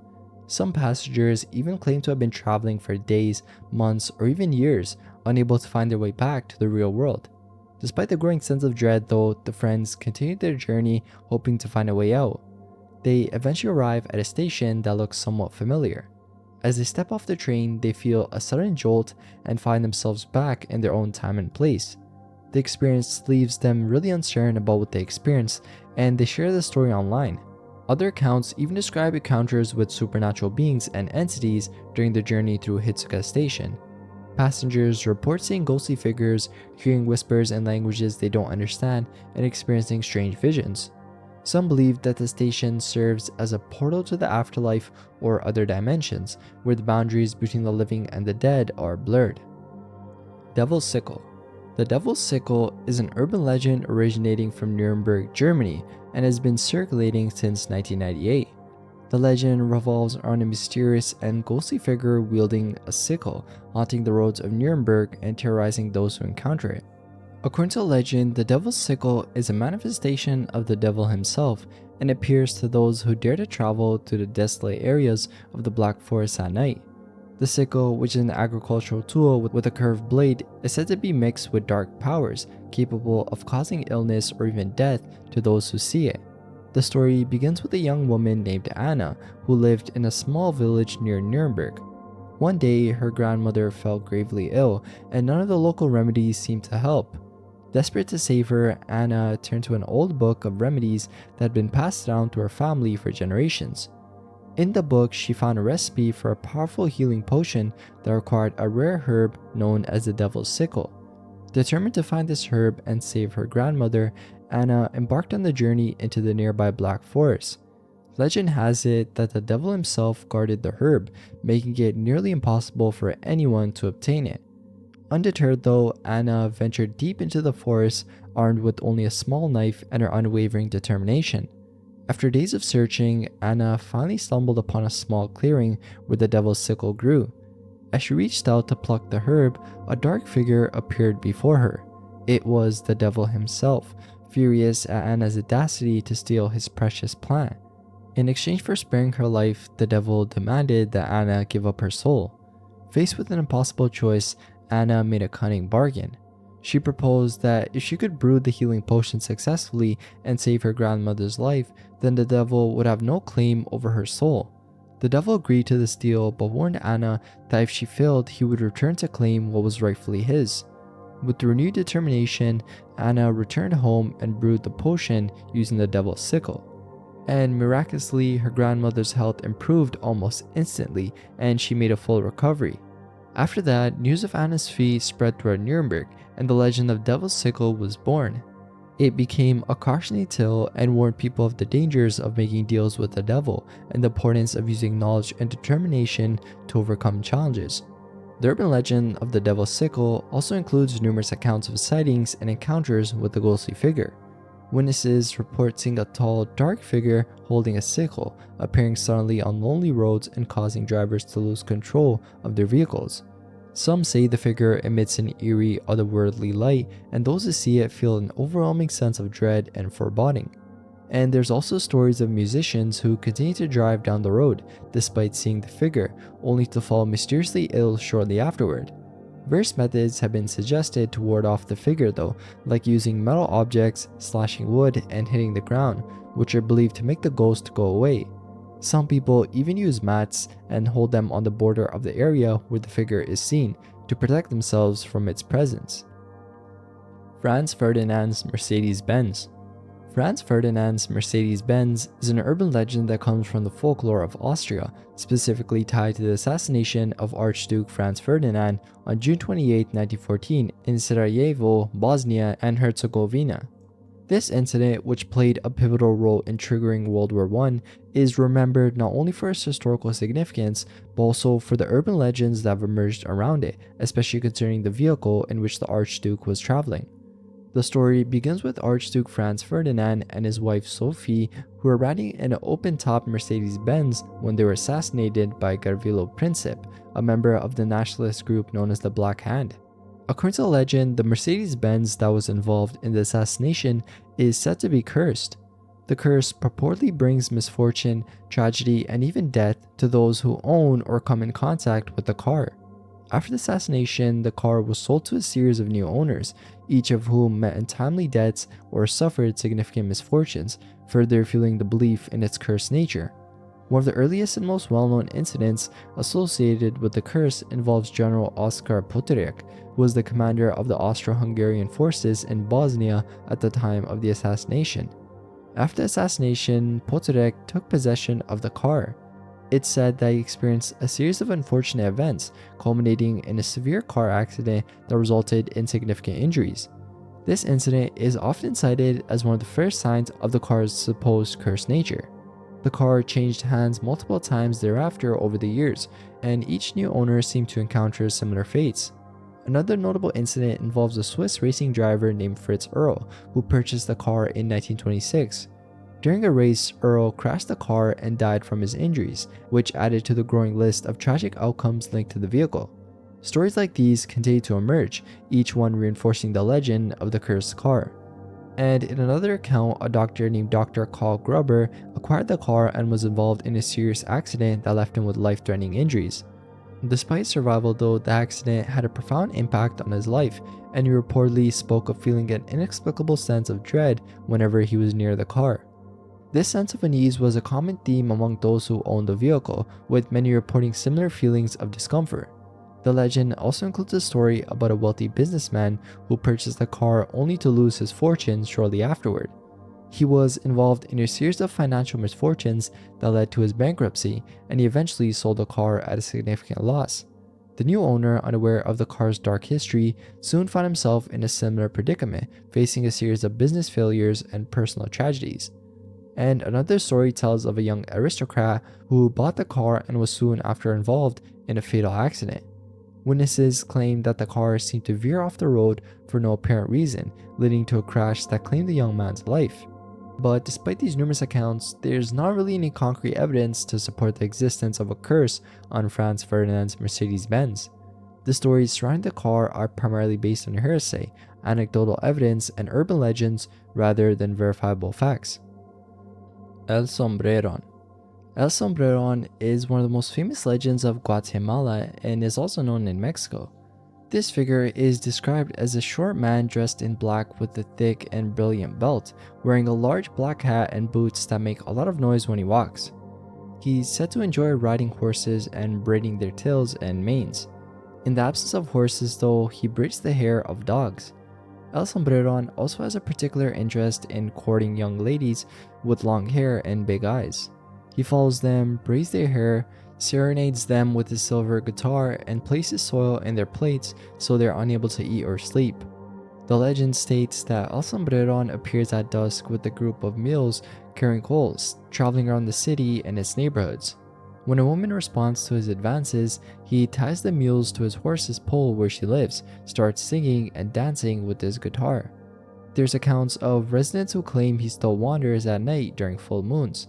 Some passengers even claim to have been traveling for days, months, or even years, unable to find their way back to the real world. Despite the growing sense of dread, though, the friends continued their journey, hoping to find a way out. They eventually arrive at a station that looks somewhat familiar. As they step off the train, they feel a sudden jolt and find themselves back in their own time and place. The experience leaves them really uncertain about what they experienced, and they share the story online. Other accounts even describe encounters with supernatural beings and entities during their journey through Hitsuka Station. Passengers report seeing ghostly figures, hearing whispers in languages they don't understand, and experiencing strange visions. Some believe that the station serves as a portal to the afterlife or other dimensions, where the boundaries between the living and the dead are blurred. Devil's Sickle. The Devil's Sickle is an urban legend originating from Nuremberg, Germany, and has been circulating since 1998. The legend revolves around a mysterious and ghostly figure wielding a sickle, haunting the roads of Nuremberg and terrorizing those who encounter it. According to the legend, the Devil's Sickle is a manifestation of the devil himself and appears to those who dare to travel to the desolate areas of the Black Forest at night. The sickle, which is an agricultural tool with a curved blade, is said to be mixed with dark powers, capable of causing illness or even death to those who see it. The story begins with a young woman named Anna, who lived in a small village near Nuremberg. One day, her grandmother fell gravely ill, and none of the local remedies seemed to help. Desperate to save her, Anna turned to an old book of remedies that had been passed down to her family for generations. In the book, she found a recipe for a powerful healing potion that required a rare herb known as the Devil's Sickle. Determined to find this herb and save her grandmother, Anna embarked on the journey into the nearby Black Forest. Legend has it that the devil himself guarded the herb, making it nearly impossible for anyone to obtain it. Undeterred though, Anna ventured deep into the forest, armed with only a small knife and her unwavering determination. After days of searching, Anna finally stumbled upon a small clearing where the Devil's Sickle grew. As she reached out to pluck the herb, a dark figure appeared before her. It was the devil himself, furious at Anna's audacity to steal his precious plant. In exchange for sparing her life, the devil demanded that Anna give up her soul. Faced with an impossible choice, Anna made a cunning bargain. She proposed that if she could brew the healing potion successfully and save her grandmother's life, then the devil would have no claim over her soul. The devil agreed to this deal but warned Anna that if she failed, he would return to claim what was rightfully his. With renewed determination, Anna returned home and brewed the potion using the Devil's Sickle. And miraculously, her grandmother's health improved almost instantly and she made a full recovery. After that, news of Anna's feat spread throughout Nuremberg, and the legend of Devil's Sickle was born. It became a cautionary tale and warned people of the dangers of making deals with the devil and the importance of using knowledge and determination to overcome challenges. The urban legend of the Devil's Sickle also includes numerous accounts of sightings and encounters with the ghostly figure. Witnesses report seeing a tall, dark figure holding a sickle, appearing suddenly on lonely roads and causing drivers to lose control of their vehicles. Some say the figure emits an eerie, otherworldly light, and those who see it feel an overwhelming sense of dread and foreboding. And there's also stories of musicians who continue to drive down the road despite seeing the figure, only to fall mysteriously ill shortly afterward. Various methods have been suggested to ward off the figure though, like using metal objects, slashing wood, and hitting the ground, which are believed to make the ghost go away. Some people even use mats and hold them on the border of the area where the figure is seen to protect themselves from its presence. Franz Ferdinand's Mercedes-Benz. Franz Ferdinand's Mercedes-Benz is an urban legend that comes from the folklore of Austria, specifically tied to the assassination of Archduke Franz Ferdinand on June 28, 1914 in Sarajevo, Bosnia and Herzegovina. This incident, which played a pivotal role in triggering World War I, is remembered not only for its historical significance, but also for the urban legends that have emerged around it, especially concerning the vehicle in which the Archduke was traveling. The story begins with Archduke Franz Ferdinand and his wife Sophie, who were riding in an open-top Mercedes-Benz when they were assassinated by Gavrilo Princip, a member of the nationalist group known as the Black Hand. According to the legend, the Mercedes-Benz that was involved in the assassination is said to be cursed. The curse purportedly brings misfortune, tragedy, and even death to those who own or come in contact with the car. After the assassination, the car was sold to a series of new owners, each of whom met untimely deaths or suffered significant misfortunes, further fueling the belief in its cursed nature. One of the earliest and most well-known incidents associated with the curse involves General Oskar Potiorek, who was the commander of the Austro-Hungarian forces in Bosnia at the time of the assassination. After the assassination, Potiorek took possession of the car. It's said that he experienced a series of unfortunate events, culminating in a severe car accident that resulted in significant injuries. This incident is often cited as one of the first signs of the car's supposed cursed nature. The car changed hands multiple times thereafter over the years, and each new owner seemed to encounter similar fates. Another notable incident involves a Swiss racing driver named Fritz Earl, who purchased the car in 1926. During a race, Earl crashed the car and died from his injuries, which added to the growing list of tragic outcomes linked to the vehicle. Stories like these continue to emerge, each one reinforcing the legend of the cursed car. And in another account, a doctor named Dr. Karl Gruber acquired the car and was involved in a serious accident that left him with life-threatening injuries. Despite survival though, the accident had a profound impact on his life, and he reportedly spoke of feeling an inexplicable sense of dread whenever he was near the car. This sense of unease was a common theme among those who owned the vehicle, with many reporting similar feelings of discomfort. The legend also includes a story about a wealthy businessman who purchased the car only to lose his fortune shortly afterward. He was involved in a series of financial misfortunes that led to his bankruptcy, and he eventually sold the car at a significant loss. The new owner, unaware of the car's dark history, soon found himself in a similar predicament, facing a series of business failures and personal tragedies. And another story tells of a young aristocrat who bought the car and was soon after involved in a fatal accident. Witnesses claimed that the car seemed to veer off the road for no apparent reason, leading to a crash that claimed the young man's life. But despite these numerous accounts, there's not really any concrete evidence to support the existence of a curse on Franz Ferdinand's Mercedes-Benz. The stories surrounding the car are primarily based on hearsay, anecdotal evidence, and urban legends rather than verifiable facts. El Sombreron. El Sombreron is one of the most famous legends of Guatemala and is also known in Mexico. This figure is described as a short man dressed in black with a thick and brilliant belt, wearing a large black hat and boots that make a lot of noise when he walks. He's said to enjoy riding horses and braiding their tails and manes. In the absence of horses though, he braids the hair of dogs. El Sombreron also has a particular interest in courting young ladies with long hair and big eyes. He follows them, braids their hair, serenades them with his silver guitar, and places soil in their plates so they're unable to eat or sleep. The legend states that El Sombreron appears at dusk with a group of mules carrying coals, traveling around the city and its neighborhoods. When a woman responds to his advances, he ties the mules to his horse's pole where she lives, starts singing and dancing with his guitar. There's accounts of residents who claim he still wanders at night during full moons.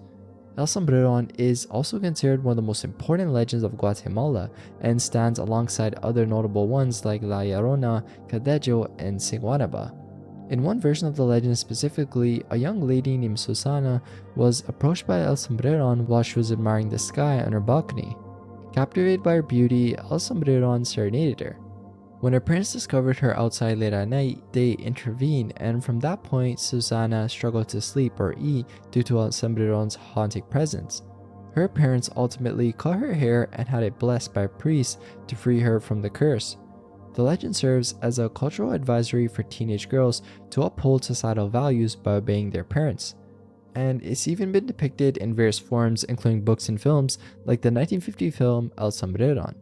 El Sombreron is also considered one of the most important legends of Guatemala and stands alongside other notable ones like La Llorona, Cadejo, and Siguanaba. In one version of the legend specifically, a young lady named Susana was approached by El Sombreron while she was admiring the sky on her balcony. Captivated by her beauty, El Sombreron serenaded her. When her parents discovered her outside late at night, they intervened, and from that point, Susana struggled to sleep or eat due to El Sombreron's haunting presence. Her parents ultimately cut her hair and had it blessed by a priest to free her from the curse. The legend serves as a cultural advisory for teenage girls to uphold societal values by obeying their parents. And it's even been depicted in various forms, including books and films like the 1950 film El Sombreron.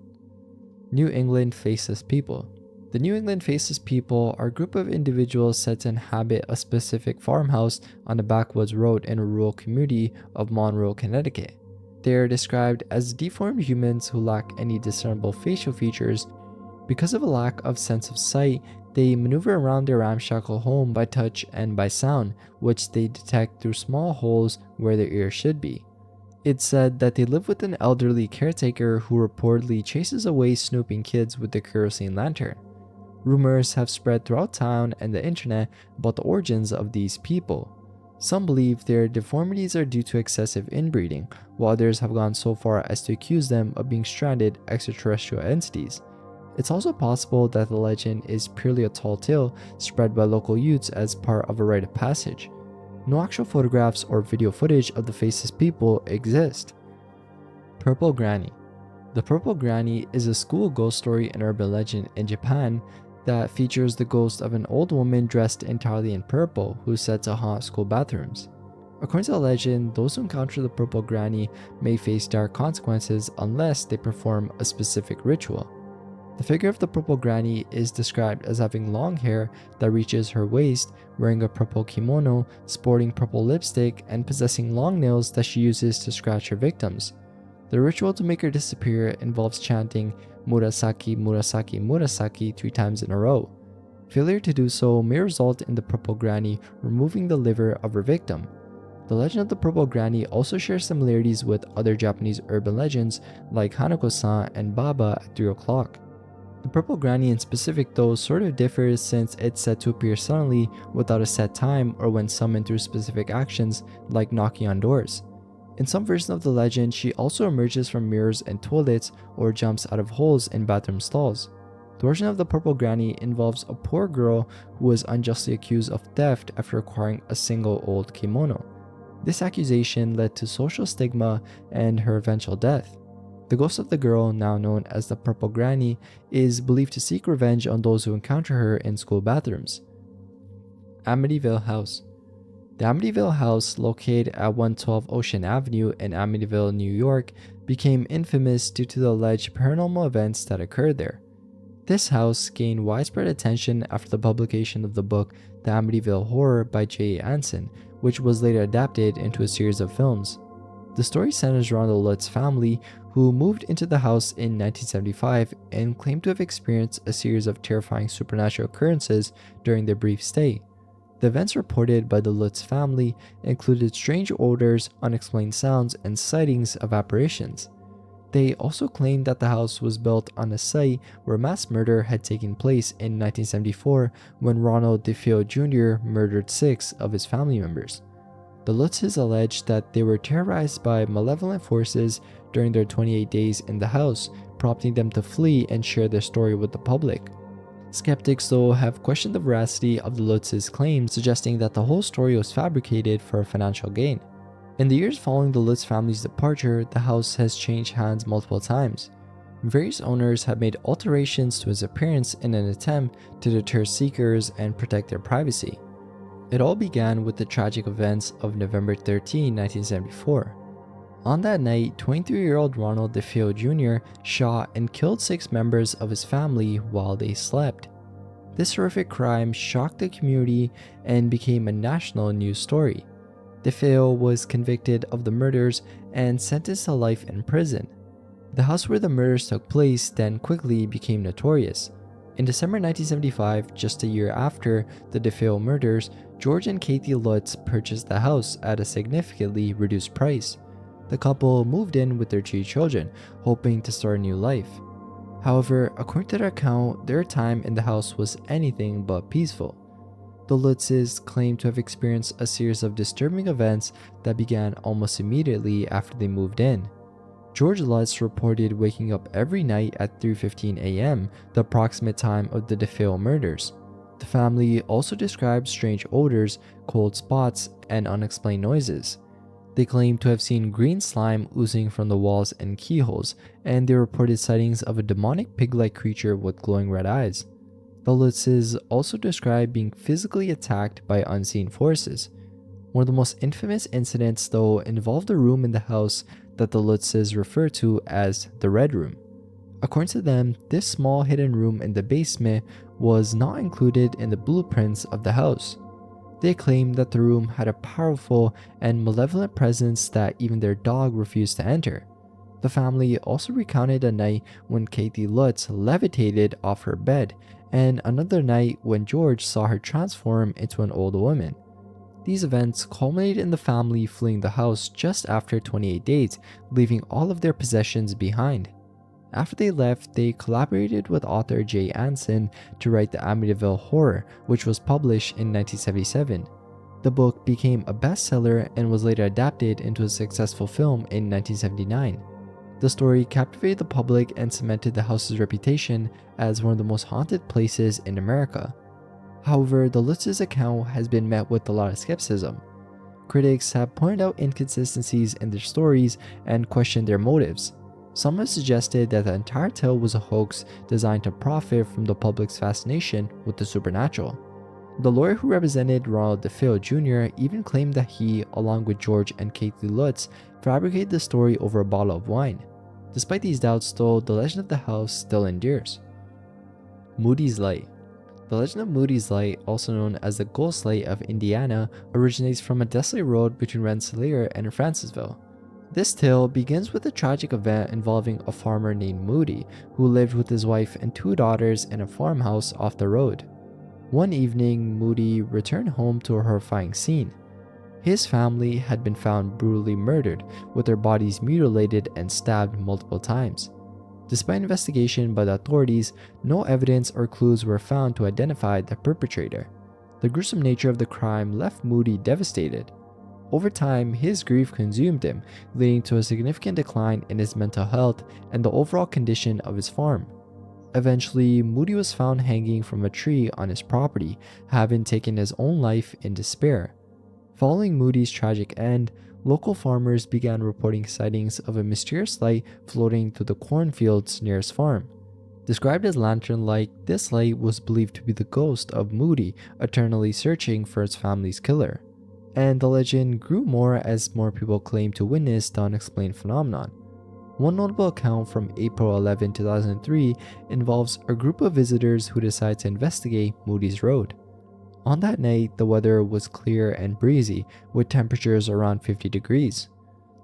New England Faceless People. The New England Faceless People are a group of individuals said to inhabit a specific farmhouse on a backwoods road in a rural community of Monroe, Connecticut. They are described as deformed humans who lack any discernible facial features. Because of a lack of sense of sight, they maneuver around their ramshackle home by touch and by sound, which they detect through small holes where their ears should be. It's said that they live with an elderly caretaker who reportedly chases away snooping kids with the kerosene lantern. Rumors have spread throughout town and the internet about the origins of these people. Some believe their deformities are due to excessive inbreeding, while others have gone so far as to accuse them of being stranded extraterrestrial entities. It's also possible that the legend is purely a tall tale spread by local youths as part of a rite of passage. No actual photographs or video footage of the faceless people exist. Purple Granny. The Purple Granny is a school ghost story and urban legend in Japan that features the ghost of an old woman dressed entirely in purple who is said to haunt school bathrooms. According to the legend, those who encounter the Purple Granny may face dire consequences unless they perform a specific ritual. The figure of the Purple Granny is described as having long hair that reaches her waist, wearing a purple kimono, sporting purple lipstick, and possessing long nails that she uses to scratch her victims. The ritual to make her disappear involves chanting Murasaki, Murasaki, Murasaki 3 times in a row. Failure to do so may result in the Purple Granny removing the liver of her victim. The legend of the Purple Granny also shares similarities with other Japanese urban legends like Hanako-san and Baba at 3 o'clock. The Purple Granny in specific though sort of differs since it's said to appear suddenly without a set time or when summoned through specific actions like knocking on doors. In some versions of the legend, she also emerges from mirrors and toilets or jumps out of holes in bathroom stalls. The version of the Purple Granny involves a poor girl who was unjustly accused of theft after acquiring a single old kimono. This accusation led to social stigma and her eventual death. The ghost of the girl, now known as the Purple Granny, is believed to seek revenge on those who encounter her in school bathrooms. Amityville House. The Amityville House, located at 112 Ocean Avenue in Amityville, New York, became infamous due to the alleged paranormal events that occurred there. This house gained widespread attention after the publication of the book The Amityville Horror by J. Anson, which was later adapted into a series of films. The story centers around the Lutz family, who moved into the house in 1975 and claimed to have experienced a series of terrifying supernatural occurrences during their brief stay. The events reported by the Lutz family included strange odors, unexplained sounds, and sightings of apparitions. They also claimed that the house was built on a site where mass murder had taken place in 1974 when Ronald DeFeo Jr. murdered 6 of his family members. The Lutzes alleged that they were terrorized by malevolent forces during their 28 days in the house, prompting them to flee and share their story with the public. Skeptics, though, have questioned the veracity of the Lutz's claims, suggesting that the whole story was fabricated for financial gain. In the years following the Lutz family's departure, the house has changed hands multiple times. Various owners have made alterations to its appearance in an attempt to deter seekers and protect their privacy. It all began with the tragic events of November 13, 1974. On that night, 23-year-old Ronald DeFeo Jr. shot and killed 6 members of his family while they slept. This horrific crime shocked the community and became a national news story. DeFeo was convicted of the murders and sentenced to life in prison. The house where the murders took place then quickly became notorious. In December 1975, just a year after the DeFeo murders, George and Kathy Lutz purchased the house at a significantly reduced price. The couple moved in with their 3 children, hoping to start a new life. However, according to their account, their time in the house was anything but peaceful. The Lutzes claimed to have experienced a series of disturbing events that began almost immediately after they moved in. George Lutz reported waking up every night at 3:15 a.m., the approximate time of the DeFeo murders. The family also described strange odors, cold spots, and unexplained noises. They claimed to have seen green slime oozing from the walls and keyholes, and they reported sightings of a demonic pig-like creature with glowing red eyes. The Lutzes also described being physically attacked by unseen forces. One of the most infamous incidents, though, involved a room in the house that the Lutzes refer to as the Red Room. According to them, this small hidden room in the basement was not included in the blueprints of the house. They claimed that the room had a powerful and malevolent presence that even their dog refused to enter. The family also recounted a night when Kathy Lutz levitated off her bed, and another night when George saw her transform into an old woman. These events culminated in the family fleeing the house just after 28 days, leaving all of their possessions behind. After they left, they collaborated with author J. Anson to write The Amityville Horror, which was published in 1977. The book became a bestseller and was later adapted into a successful film in 1979. The story captivated the public and cemented the house's reputation as one of the most haunted places in America. However, the Lutz's account has been met with a lot of skepticism. Critics have pointed out inconsistencies in their stories and questioned their motives. Some have suggested that the entire tale was a hoax designed to profit from the public's fascination with the supernatural. The lawyer who represented Ronald DeFeo Jr. even claimed that he, along with George and Kathy Lutz, fabricated the story over a bottle of wine. Despite these doubts, though, the legend of the house still endures. Moody's Light. The legend of Moody's Light, also known as the Ghost Light of Indiana, originates from a desolate road between Rensselaer and Francisville. This tale begins with a tragic event involving a farmer named Moody, who lived with his wife and 2 daughters in a farmhouse off the road. One evening, Moody returned home to a horrifying scene. His family had been found brutally murdered, with their bodies mutilated and stabbed multiple times. Despite investigation by the authorities, no evidence or clues were found to identify the perpetrator. The gruesome nature of the crime left Moody devastated. Over time, his grief consumed him, leading to a significant decline in his mental health and the overall condition of his farm. Eventually, Moody was found hanging from a tree on his property, having taken his own life in despair. Following Moody's tragic end, local farmers began reporting sightings of a mysterious light floating through the cornfields near his farm. Described as lantern-like, this light was believed to be the ghost of Moody, eternally searching for his family's killer. And the legend grew more as more people claimed to witness the unexplained phenomenon. One notable account from April 11, 2003 involves a group of visitors who decided to investigate Moody's Road. On that night, the weather was clear and breezy, with temperatures around 50 degrees.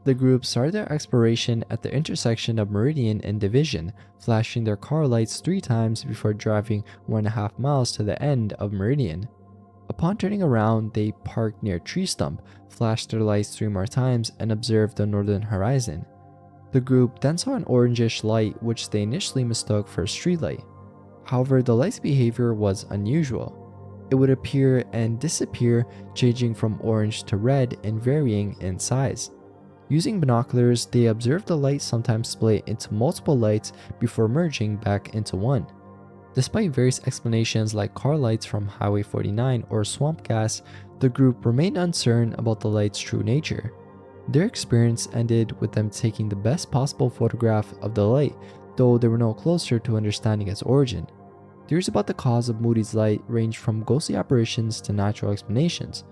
The group started their exploration at the intersection of Meridian and Division, flashing their car lights 3 times before driving 1.5 miles to the end of Meridian. Upon turning around, they parked near a tree stump, flashed their lights 3 more times, and observed the northern horizon. The group then saw an orangish light which they initially mistook for a streetlight. However, the light's behavior was unusual. It would appear and disappear, changing from orange to red and varying in size. Using binoculars, they observed the light sometimes split into multiple lights before merging back into one. Despite various explanations like car lights from Highway 49 or swamp gas, the group remained uncertain about the light's true nature. Their experience ended with them taking the best possible photograph of the light, though they were no closer to understanding its origin. Theories about the cause of Moody's light range from ghostly apparitions to natural explanations.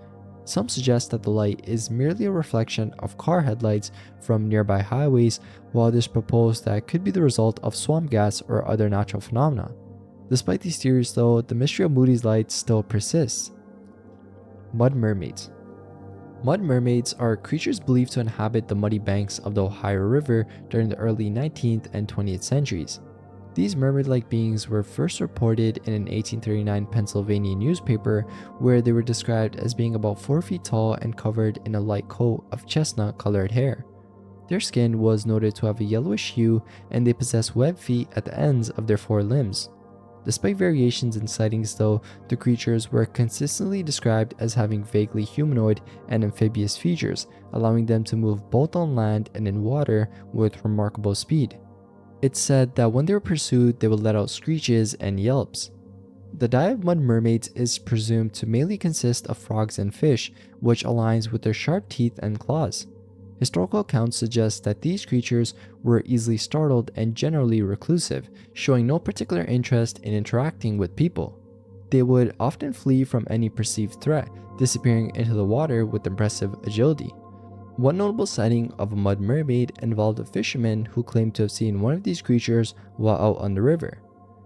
Some suggest that the light is merely a reflection of car headlights from nearby highways, while others propose that it could be the result of swamp gas or other natural phenomena. Despite these theories though, the mystery of Moody's light still persists. Mud mermaids. Mud mermaids are creatures believed to inhabit the muddy banks of the Ohio River during the early 19th and 20th centuries. These mermaid-like beings were first reported in an 1839 Pennsylvania newspaper, where they were described as being about 4 feet tall and covered in a light coat of chestnut-colored hair. Their skin was noted to have a yellowish hue, and they possessed webbed feet at the ends of their 4 limbs. Despite variations in sightings though, the creatures were consistently described as having vaguely humanoid and amphibious features, allowing them to move both on land and in water with remarkable speed. It's said that when they were pursued, they would let out screeches and yelps. The diet of mud mermaids is presumed to mainly consist of frogs and fish, which aligns with their sharp teeth and claws. Historical accounts suggest that these creatures were easily startled and generally reclusive, showing no particular interest in interacting with people. They would often flee from any perceived threat, disappearing into the water with impressive agility. One notable sighting of a mud mermaid involved a fisherman who claimed to have seen one of these creatures while out on the river.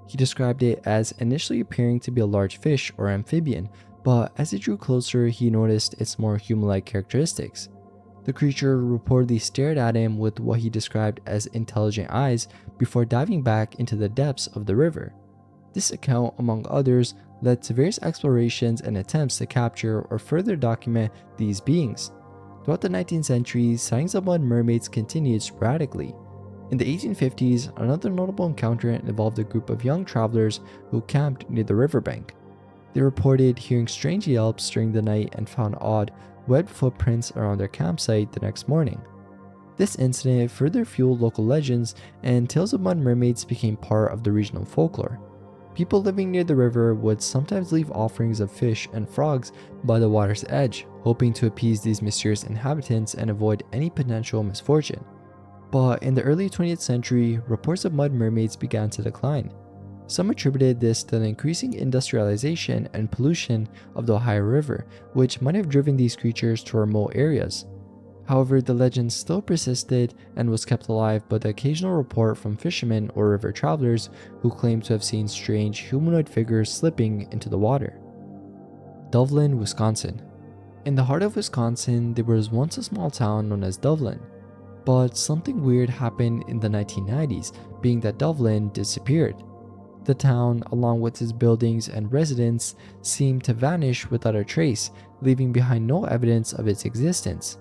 He described it as initially appearing to be a large fish or amphibian, but as it drew closer, he noticed its more human-like characteristics. The creature reportedly stared at him with what he described as intelligent eyes before diving back into the depths of the river. This account, among others, led to various explorations and attempts to capture or further document these beings. Throughout the 19th century, sightings of mud mermaids continued sporadically. In the 1850s, another notable encounter involved a group of young travelers who camped near the riverbank. They reported hearing strange yelps during the night and found odd, webbed footprints around their campsite the next morning. This incident further fueled local legends, and tales of mud mermaids became part of the regional folklore. People living near the river would sometimes leave offerings of fish and frogs by the water's edge, hoping to appease these mysterious inhabitants and avoid any potential misfortune. But in the early 20th century, reports of mud mermaids began to decline. Some attributed this to the increasing industrialization and pollution of the Ohio River, which might have driven these creatures to remote areas. However, the legend still persisted and was kept alive by the occasional report from fishermen or river travelers who claimed to have seen strange humanoid figures slipping into the water. Dublin, Wisconsin. In the heart of Wisconsin, there was once a small town known as Dublin. But something weird happened in the 1990s, being that Dublin disappeared. The town, along with its buildings and residents, seemed to vanish without a trace, leaving behind no evidence of its existence.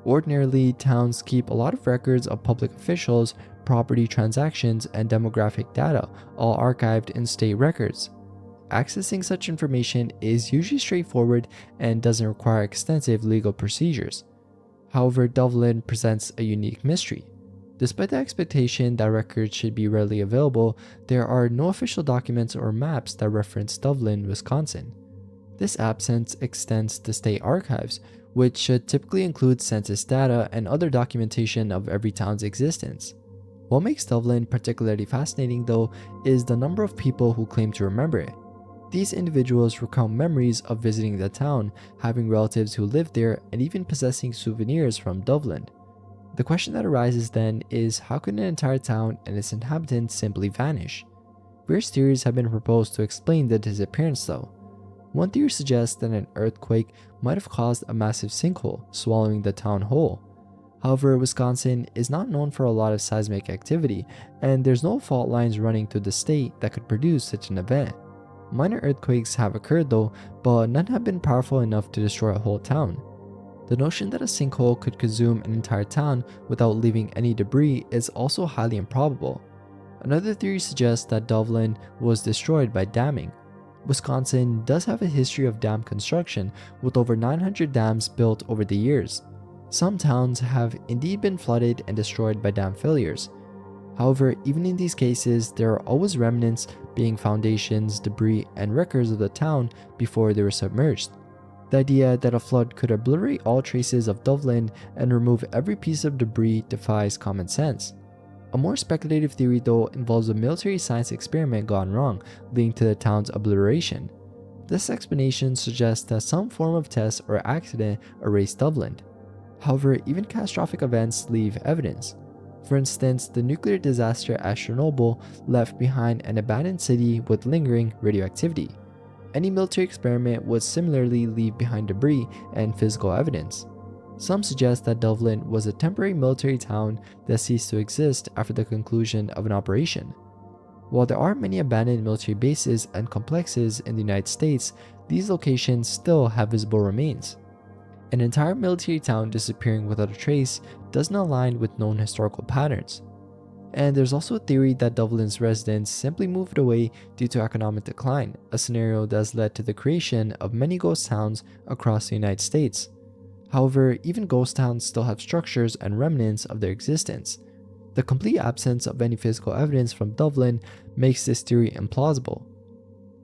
Ordinarily, towns keep a lot of records of public officials, property transactions, and demographic data, all archived in state records. Accessing such information is usually straightforward and doesn't require extensive legal procedures. However, Dublin presents a unique mystery. Despite the expectation that records should be readily available, there are no official documents or maps that reference Dublin, Wisconsin. This absence extends to state archives, which should typically include census data and other documentation of every town's existence. What makes Dublin particularly fascinating, though, is the number of people who claim to remember it. These individuals recount memories of visiting the town, having relatives who lived there, and even possessing souvenirs from Dublin. The question that arises then is, how could an entire town and its inhabitants simply vanish? Various theories have been proposed to explain the disappearance, though. One theory suggests that an earthquake might have caused a massive sinkhole, swallowing the town whole. However, Wisconsin is not known for a lot of seismic activity, and there's no fault lines running through the state that could produce such an event. Minor earthquakes have occurred though, but none have been powerful enough to destroy a whole town. The notion that a sinkhole could consume an entire town without leaving any debris is also highly improbable. Another theory suggests that Dublin was destroyed by damming. Wisconsin does have a history of dam construction, with over 900 dams built over the years. Some towns have indeed been flooded and destroyed by dam failures. However, even in these cases, there are always remnants, being foundations, debris, and records of the town before they were submerged. The idea that a flood could obliterate all traces of Dublin and remove every piece of debris defies common sense. A more speculative theory, though, involves a military science experiment gone wrong, leading to the town's obliteration. This explanation suggests that some form of test or accident erased Dublin. However, even catastrophic events leave evidence. For instance, the nuclear disaster at Chernobyl left behind an abandoned city with lingering radioactivity. Any military experiment would similarly leave behind debris and physical evidence. Some suggest that Dublin was a temporary military town that ceased to exist after the conclusion of an operation. While there are many abandoned military bases and complexes in the United States, these locations still have visible remains. An entire military town disappearing without a trace doesn't align with known historical patterns. And there's also a theory that Dublin's residents simply moved away due to economic decline, a scenario that has led to the creation of many ghost towns across the United States. However, even ghost towns still have structures and remnants of their existence. The complete absence of any physical evidence from Dublin makes this theory implausible.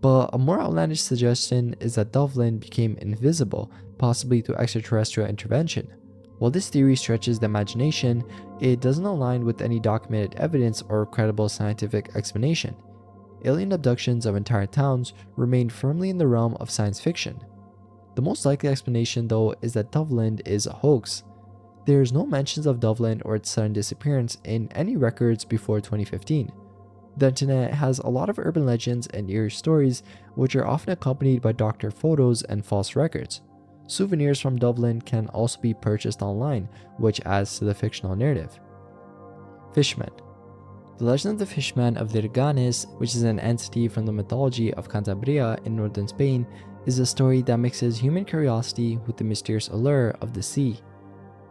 But a more outlandish suggestion is that Dublin became invisible, possibly through extraterrestrial intervention. While this theory stretches the imagination, it doesn't align with any documented evidence or credible scientific explanation. Alien abductions of entire towns remain firmly in the realm of science fiction. The most likely explanation, though, is that Dublin is a hoax. There is no mentions of Dublin or its sudden disappearance in any records before 2015. The internet has a lot of urban legends and eerie stories, which are often accompanied by doctored photos and false records. Souvenirs from Dublin can also be purchased online, which adds to the fictional narrative. Fishmen. The legend of the Fishman of Lirganes, which is an entity from the mythology of Cantabria in northern Spain, is a story that mixes human curiosity with the mysterious allure of the sea.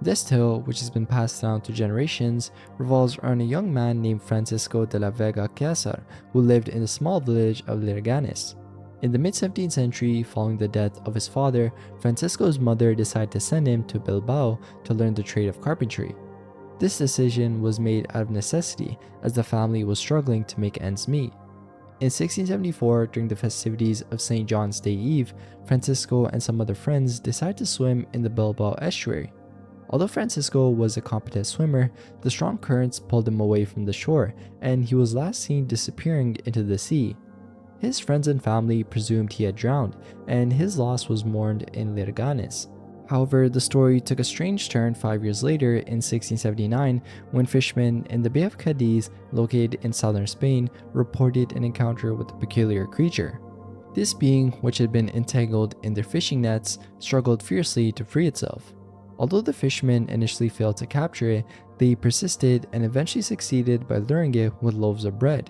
This tale, which has been passed down through generations, revolves around a young man named Francisco de la Vega Quezar, who lived in the small village of Lirganes. In the mid-17th century, following the death of his father, Francisco's mother decided to send him to Bilbao to learn the trade of carpentry. This decision was made out of necessity as the family was struggling to make ends meet. In 1674, during the festivities of St. John's Day Eve, Francisco and some other friends decided to swim in the Bilbao estuary. Although Francisco was a competent swimmer, the strong currents pulled him away from the shore, and he was last seen disappearing into the sea. His friends and family presumed he had drowned, and his loss was mourned in Leganes. However, the story took a strange turn 5 years later in 1679 when fishermen in the Bay of Cadiz, located in southern Spain, reported an encounter with a peculiar creature. This being, which had been entangled in their fishing nets, struggled fiercely to free itself. Although the fishermen initially failed to capture it, they persisted and eventually succeeded by luring it with loaves of bread.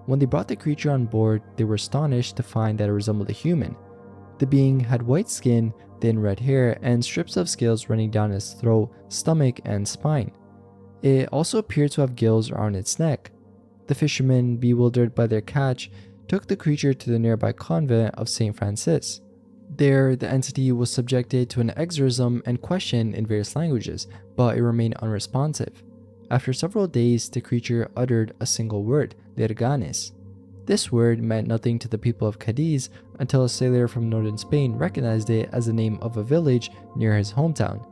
When they brought the creature on board, they were astonished to find that it resembled a human. The being had white skin, thin red hair, and strips of scales running down its throat, stomach, and spine. It also appeared to have gills around its neck. The fishermen, bewildered by their catch, took the creature to the nearby convent of St. Francis. There, the entity was subjected to an exorcism and questioned in various languages, but it remained unresponsive. After several days, the creature uttered a single word, Leganes. This word meant nothing to the people of Cadiz until a sailor from northern Spain recognized it as the name of a village near his hometown.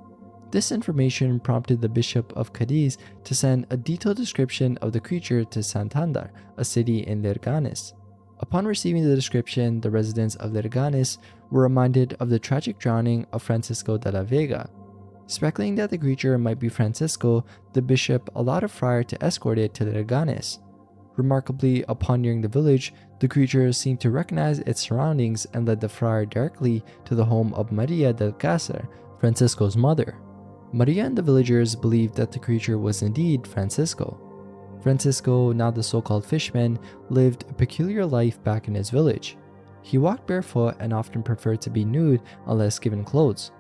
This information prompted the Bishop of Cadiz to send a detailed description of the creature to Santander, a city in Leganes. Upon receiving the description, the residents of Leganes were reminded of the tragic drowning of Francisco de la Vega. Speculating that the creature might be Francisco, the bishop allowed a friar to escort it to Leganes. Remarkably, upon nearing the village, the creature seemed to recognize its surroundings and led the friar directly to the home of Maria del Cácer, Francisco's mother. Maria and the villagers believed that the creature was indeed Francisco. Francisco, now the so-called fishman, lived a peculiar life back in his village. He walked barefoot and often preferred to be nude unless given clothes.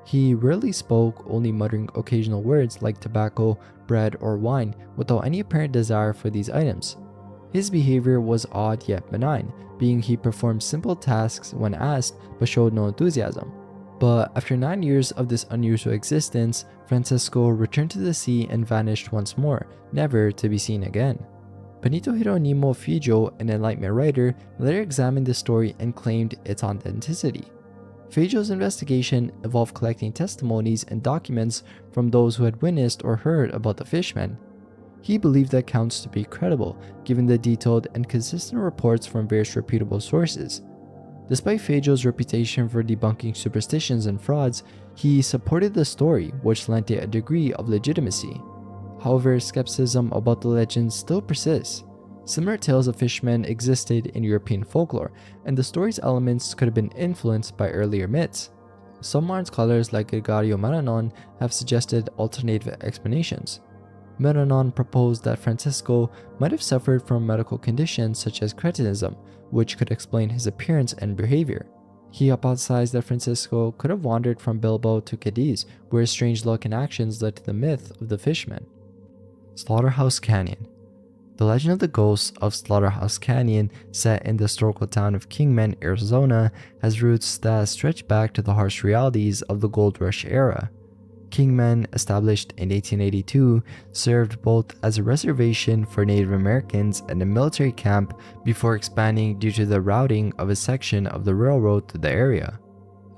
He rarely spoke, only muttering occasional words like tobacco, bread, or wine without any apparent desire for these items. His behavior was odd yet benign, being he performed simple tasks when asked but showed no enthusiasm. But after 9 years of this unusual existence, Francisco returned to the sea and vanished once more, never to be seen again. Benito Jeronimo Fijo, an Enlightenment writer, later examined the story and claimed its authenticity. Fijo's investigation involved collecting testimonies and documents from those who had witnessed or heard about the fishman. He believed the accounts to be credible, given the detailed and consistent reports from various reputable sources. Despite Fijo's reputation for debunking superstitions and frauds, he supported the story, which lent it a degree of legitimacy. However, skepticism about the legend still persists. Similar tales of fishermen existed in European folklore, and the story's elements could have been influenced by earlier myths. Some modern scholars like Gregorio Maranon have suggested alternative explanations. Maranon proposed that Francisco might have suffered from medical conditions such as cretinism, which could explain his appearance and behavior. He hypothesized that Francisco could have wandered from Bilbao to Cadiz, where his strange luck and actions led to the myth of the fishman. Slaughterhouse Canyon. The legend of the ghosts of Slaughterhouse Canyon, set in the historical town of Kingman, Arizona, has roots that stretch back to the harsh realities of the Gold Rush era. Kingman, established in 1882, served both as a reservation for Native Americans and a military camp before expanding due to the routing of a section of the railroad to the area.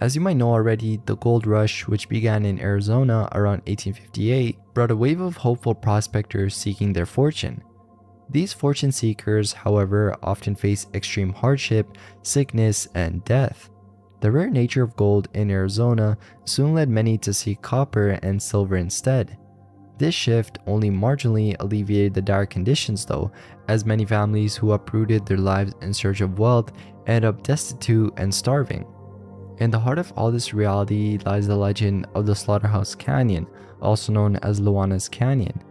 As you might know already, the Gold Rush, which began in Arizona around 1858, brought a wave of hopeful prospectors seeking their fortune. These fortune seekers, however, often face extreme hardship, sickness, and death. The rare nature of gold in Arizona soon led many to seek copper and silver instead. This shift only marginally alleviated the dire conditions though, as many families who uprooted their lives in search of wealth ended up destitute and starving. In the heart of all this reality lies the legend of the Slaughterhouse Canyon, also known as Luana's Canyon.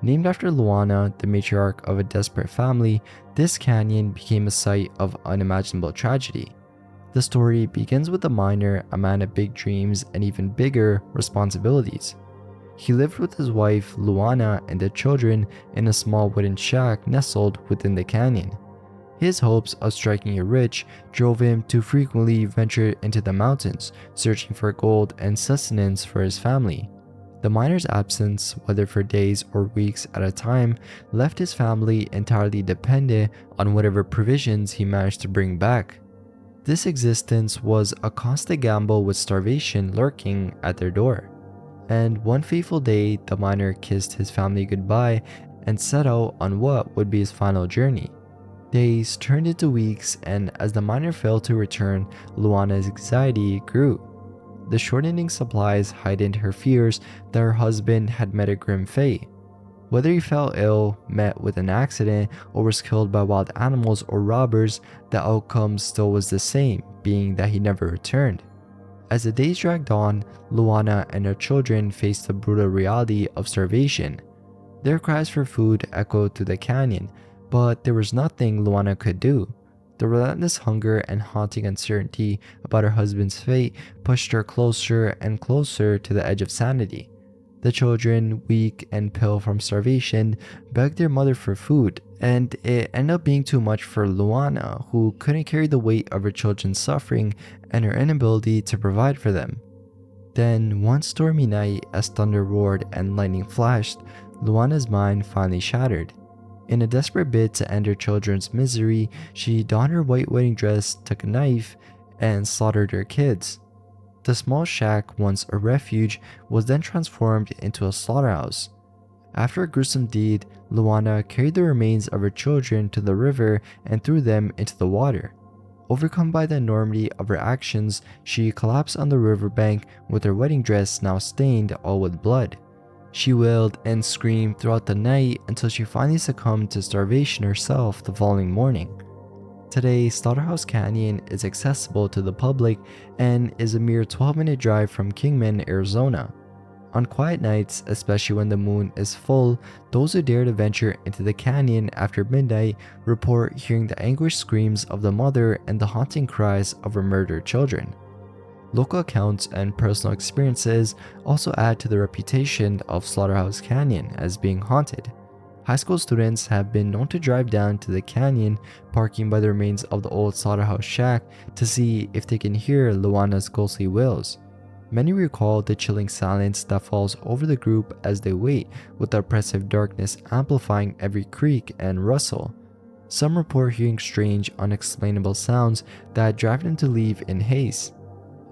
Named after Luana, the matriarch of a desperate family, this canyon became a site of unimaginable tragedy. The story begins with a miner, a man of big dreams and even bigger responsibilities. He lived with his wife, Luana, and their children in a small wooden shack nestled within the canyon. His hopes of striking it rich drove him to frequently venture into the mountains, searching for gold and sustenance for his family. The miner's absence, whether for days or weeks at a time, left his family entirely dependent on whatever provisions he managed to bring back. This existence was a constant gamble with starvation lurking at their door. And one fateful day, the miner kissed his family goodbye and set out on what would be his final journey. Days turned into weeks, and as the miner failed to return, Luana's anxiety grew. The shortening supplies heightened her fears that her husband had met a grim fate. Whether he fell ill, met with an accident, or was killed by wild animals or robbers, the outcome still was the same, being that he never returned. As the days dragged on, Luana and her children faced the brutal reality of starvation. Their cries for food echoed through the canyon, but there was nothing Luana could do. The relentless hunger and haunting uncertainty about her husband's fate pushed her closer and closer to the edge of sanity. The children, weak and pale from starvation, begged their mother for food, and it ended up being too much for Luana, who couldn't carry the weight of her children's suffering and her inability to provide for them. Then, one stormy night, as thunder roared and lightning flashed, Luana's mind finally shattered. In a desperate bid to end her children's misery, she donned her white wedding dress, took a knife, and slaughtered her kids. The small shack, once a refuge, was then transformed into a slaughterhouse. After a gruesome deed, Luana carried the remains of her children to the river and threw them into the water. Overcome by the enormity of her actions, she collapsed on the riverbank with her wedding dress now stained all with blood. She wailed and screamed throughout the night until she finally succumbed to starvation herself the following morning. Today, Slaughterhouse Canyon is accessible to the public and is a mere 12-minute drive from Kingman, Arizona. On quiet nights, especially when the moon is full, those who dare to venture into the canyon after midnight report hearing the anguished screams of the mother and the haunting cries of her murdered children. Local accounts and personal experiences also add to the reputation of Slaughterhouse Canyon as being haunted. High school students have been known to drive down to the canyon, parking by the remains of the old slaughterhouse shack to see if they can hear Luana's ghostly wails. Many recall the chilling silence that falls over the group as they wait, with the oppressive darkness amplifying every creak and rustle. Some report hearing strange, unexplainable sounds that drive them to leave in haste.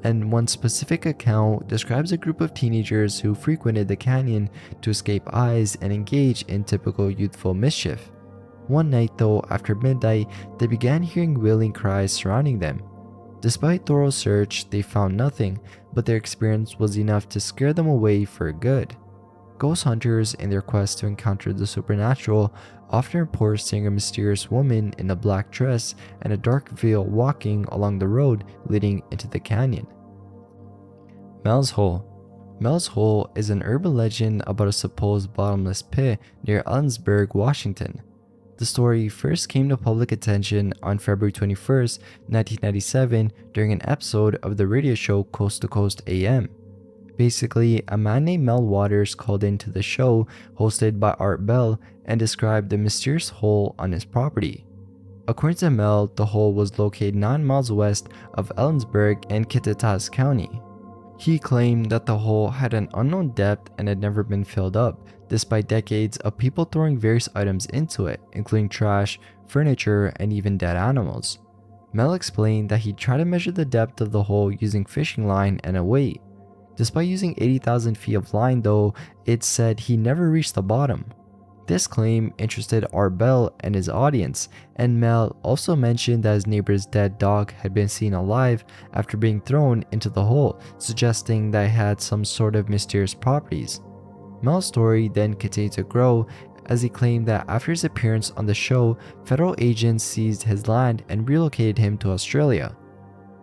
And one specific account describes a group of teenagers who frequented the canyon to escape eyes and engage in typical youthful mischief. One night though, after midnight, they began hearing wailing cries surrounding them. Despite thorough search, they found nothing, but their experience was enough to scare them away for good. Ghost hunters, in their quest to encounter the supernatural, often report seeing a mysterious woman in a black dress and a dark veil walking along the road leading into the canyon. Mel's Hole. Mel's Hole is an urban legend about a supposed bottomless pit near Ellensburg, Washington. The story first came to public attention on February 21st, 1997 during an episode of the radio show Coast to Coast AM. Basically, a man named Mel Waters called into the show, hosted by Art Bell, and described the mysterious hole on his property. According to Mel, the hole was located 9 miles west of Ellensburg in Kittitas County. He claimed that the hole had an unknown depth and had never been filled up, despite decades of people throwing various items into it, including trash, furniture, and even dead animals. Mel explained that he tried to measure the depth of the hole using fishing line and a weight. Despite using 80,000 feet of line though, it said he never reached the bottom. This claim interested Art Bell and his audience, and Mel also mentioned that his neighbor's dead dog had been seen alive after being thrown into the hole, suggesting that it had some sort of mysterious properties. Mel's story then continued to grow as he claimed that after his appearance on the show, federal agents seized his land and relocated him to Australia.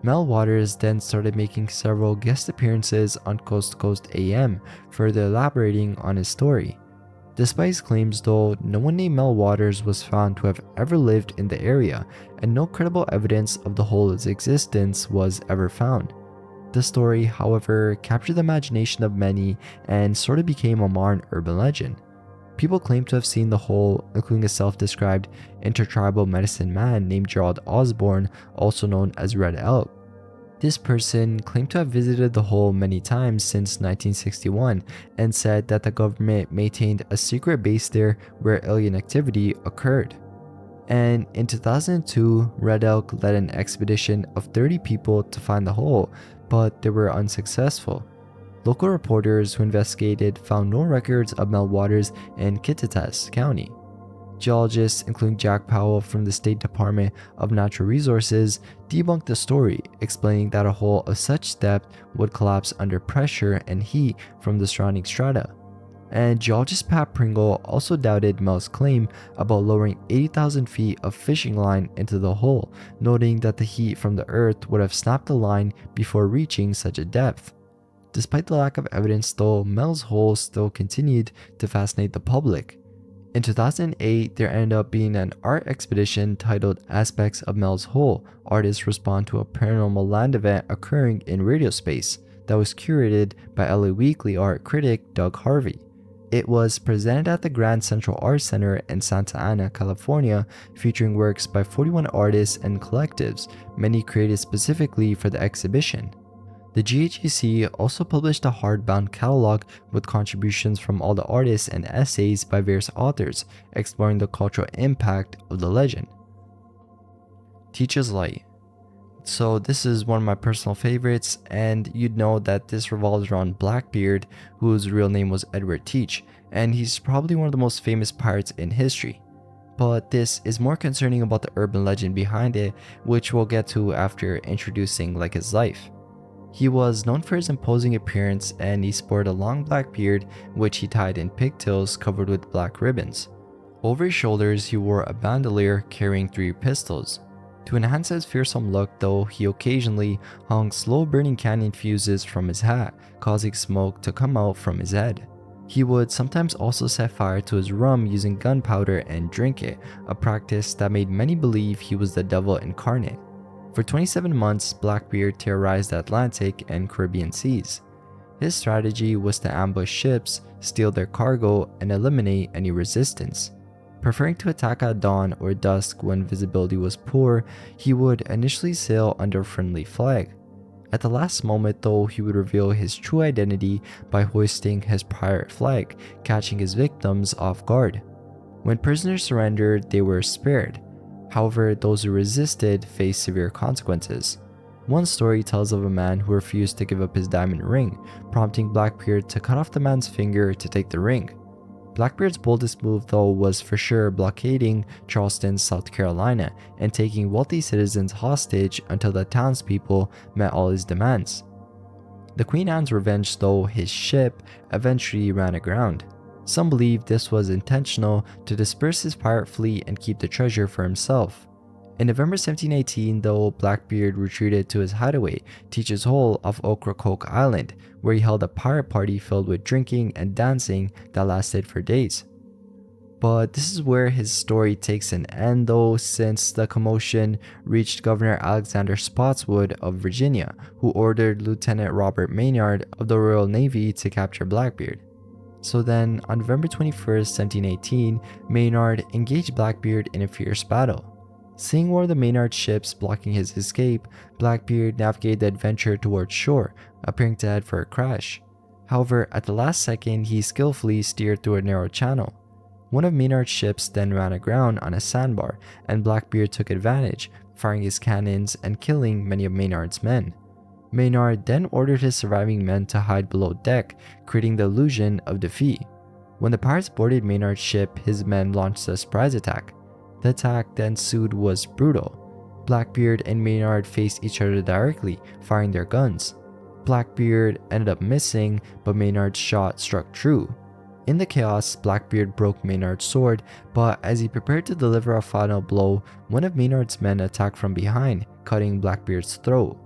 Mel Waters then started making several guest appearances on Coast to Coast AM, further elaborating on his story. Despite his claims though, no one named Mel Waters was found to have ever lived in the area, and no credible evidence of the hole's existence was ever found. The story, however, captured the imagination of many and sort of became a modern urban legend. People claim to have seen the hole, including a self-described intertribal medicine man named Gerald Osborne, also known as Red Elk. This person claimed to have visited the hole many times since 1961 and said that the government maintained a secret base there where alien activity occurred. And in 2002, Red Elk led an expedition of 30 people to find the hole, but they were unsuccessful. Local reporters who investigated found no records of meltwaters in Kittitas County. Geologists, including Jack Powell from the State Department of Natural Resources, debunked the story, explaining that a hole of such depth would collapse under pressure and heat from the surrounding strata. And geologist Pat Pringle also doubted Mel's claim about lowering 80,000 feet of fishing line into the hole, noting that the heat from the earth would have snapped the line before reaching such a depth. Despite the lack of evidence though, Mel's hole still continued to fascinate the public. In 2008, there ended up being an art expedition titled Aspects of Mel's Hole. Artists respond to a paranormal land event occurring in radio space that was curated by LA Weekly art critic Doug Harvey. It was presented at the Grand Central Art Center in Santa Ana, California, featuring works by 41 artists and collectives, many created specifically for the exhibition. The GHAC also published a hardbound catalog with contributions from all the artists and essays by various authors, exploring the cultural impact of the legend. Teaches Light. So this is one of my personal favorites, and you'd know that this revolves around Blackbeard, whose real name was Edward Teach, and he's probably one of the most famous pirates in history. But this is more concerning about the urban legend behind it, which we'll get to after introducing his life. He was known for his imposing appearance, and he sported a long black beard which he tied in pigtails covered with black ribbons. Over his shoulders he wore a bandolier carrying 3 pistols. To enhance his fearsome look though, he occasionally hung slow-burning canyon fuses from his hat, causing smoke to come out from his head. He would sometimes also set fire to his rum using gunpowder and drink it, a practice that made many believe he was the devil incarnate. For 27 months, Blackbeard terrorized the Atlantic and Caribbean seas. His strategy was to ambush ships, steal their cargo, and eliminate any resistance. Preferring to attack at dawn or dusk when visibility was poor, he would initially sail under a friendly flag. At the last moment though, he would reveal his true identity by hoisting his pirate flag, catching his victims off guard. When prisoners surrendered, they were spared. However, those who resisted faced severe consequences. One story tells of a man who refused to give up his diamond ring, prompting Blackbeard to cut off the man's finger to take the ring. Blackbeard's boldest move though was for sure blockading Charleston, South Carolina, and taking wealthy citizens hostage until the townspeople met all his demands. The Queen Anne's Revenge though, his ship, eventually ran aground. Some believe this was intentional to disperse his pirate fleet and keep the treasure for himself. In November 1718 though, Blackbeard retreated to his hideaway, Teach's Hole off Ocracoke Island, where he held a pirate party filled with drinking and dancing that lasted for days. But this is where his story takes an end though, since the commotion reached Governor Alexander Spotswood of Virginia, who ordered Lieutenant Robert Maynard of the Royal Navy to capture Blackbeard. So then, on November 21st, 1718, Maynard engaged Blackbeard in a fierce battle. Seeing one of the Maynard ships blocking his escape, Blackbeard navigated the adventure towards shore, appearing to head for a crash. However, at the last second, he skillfully steered through a narrow channel. One of Maynard's ships then ran aground on a sandbar, and Blackbeard took advantage, firing his cannons and killing many of Maynard's men. Maynard then ordered his surviving men to hide below deck, creating the illusion of defeat. When the pirates boarded Maynard's ship, his men launched a surprise attack. The attack that ensued was brutal. Blackbeard and Maynard faced each other directly, firing their guns. Blackbeard ended up missing, but Maynard's shot struck true. In the chaos, Blackbeard broke Maynard's sword, but as he prepared to deliver a final blow, one of Maynard's men attacked from behind, cutting Blackbeard's throat.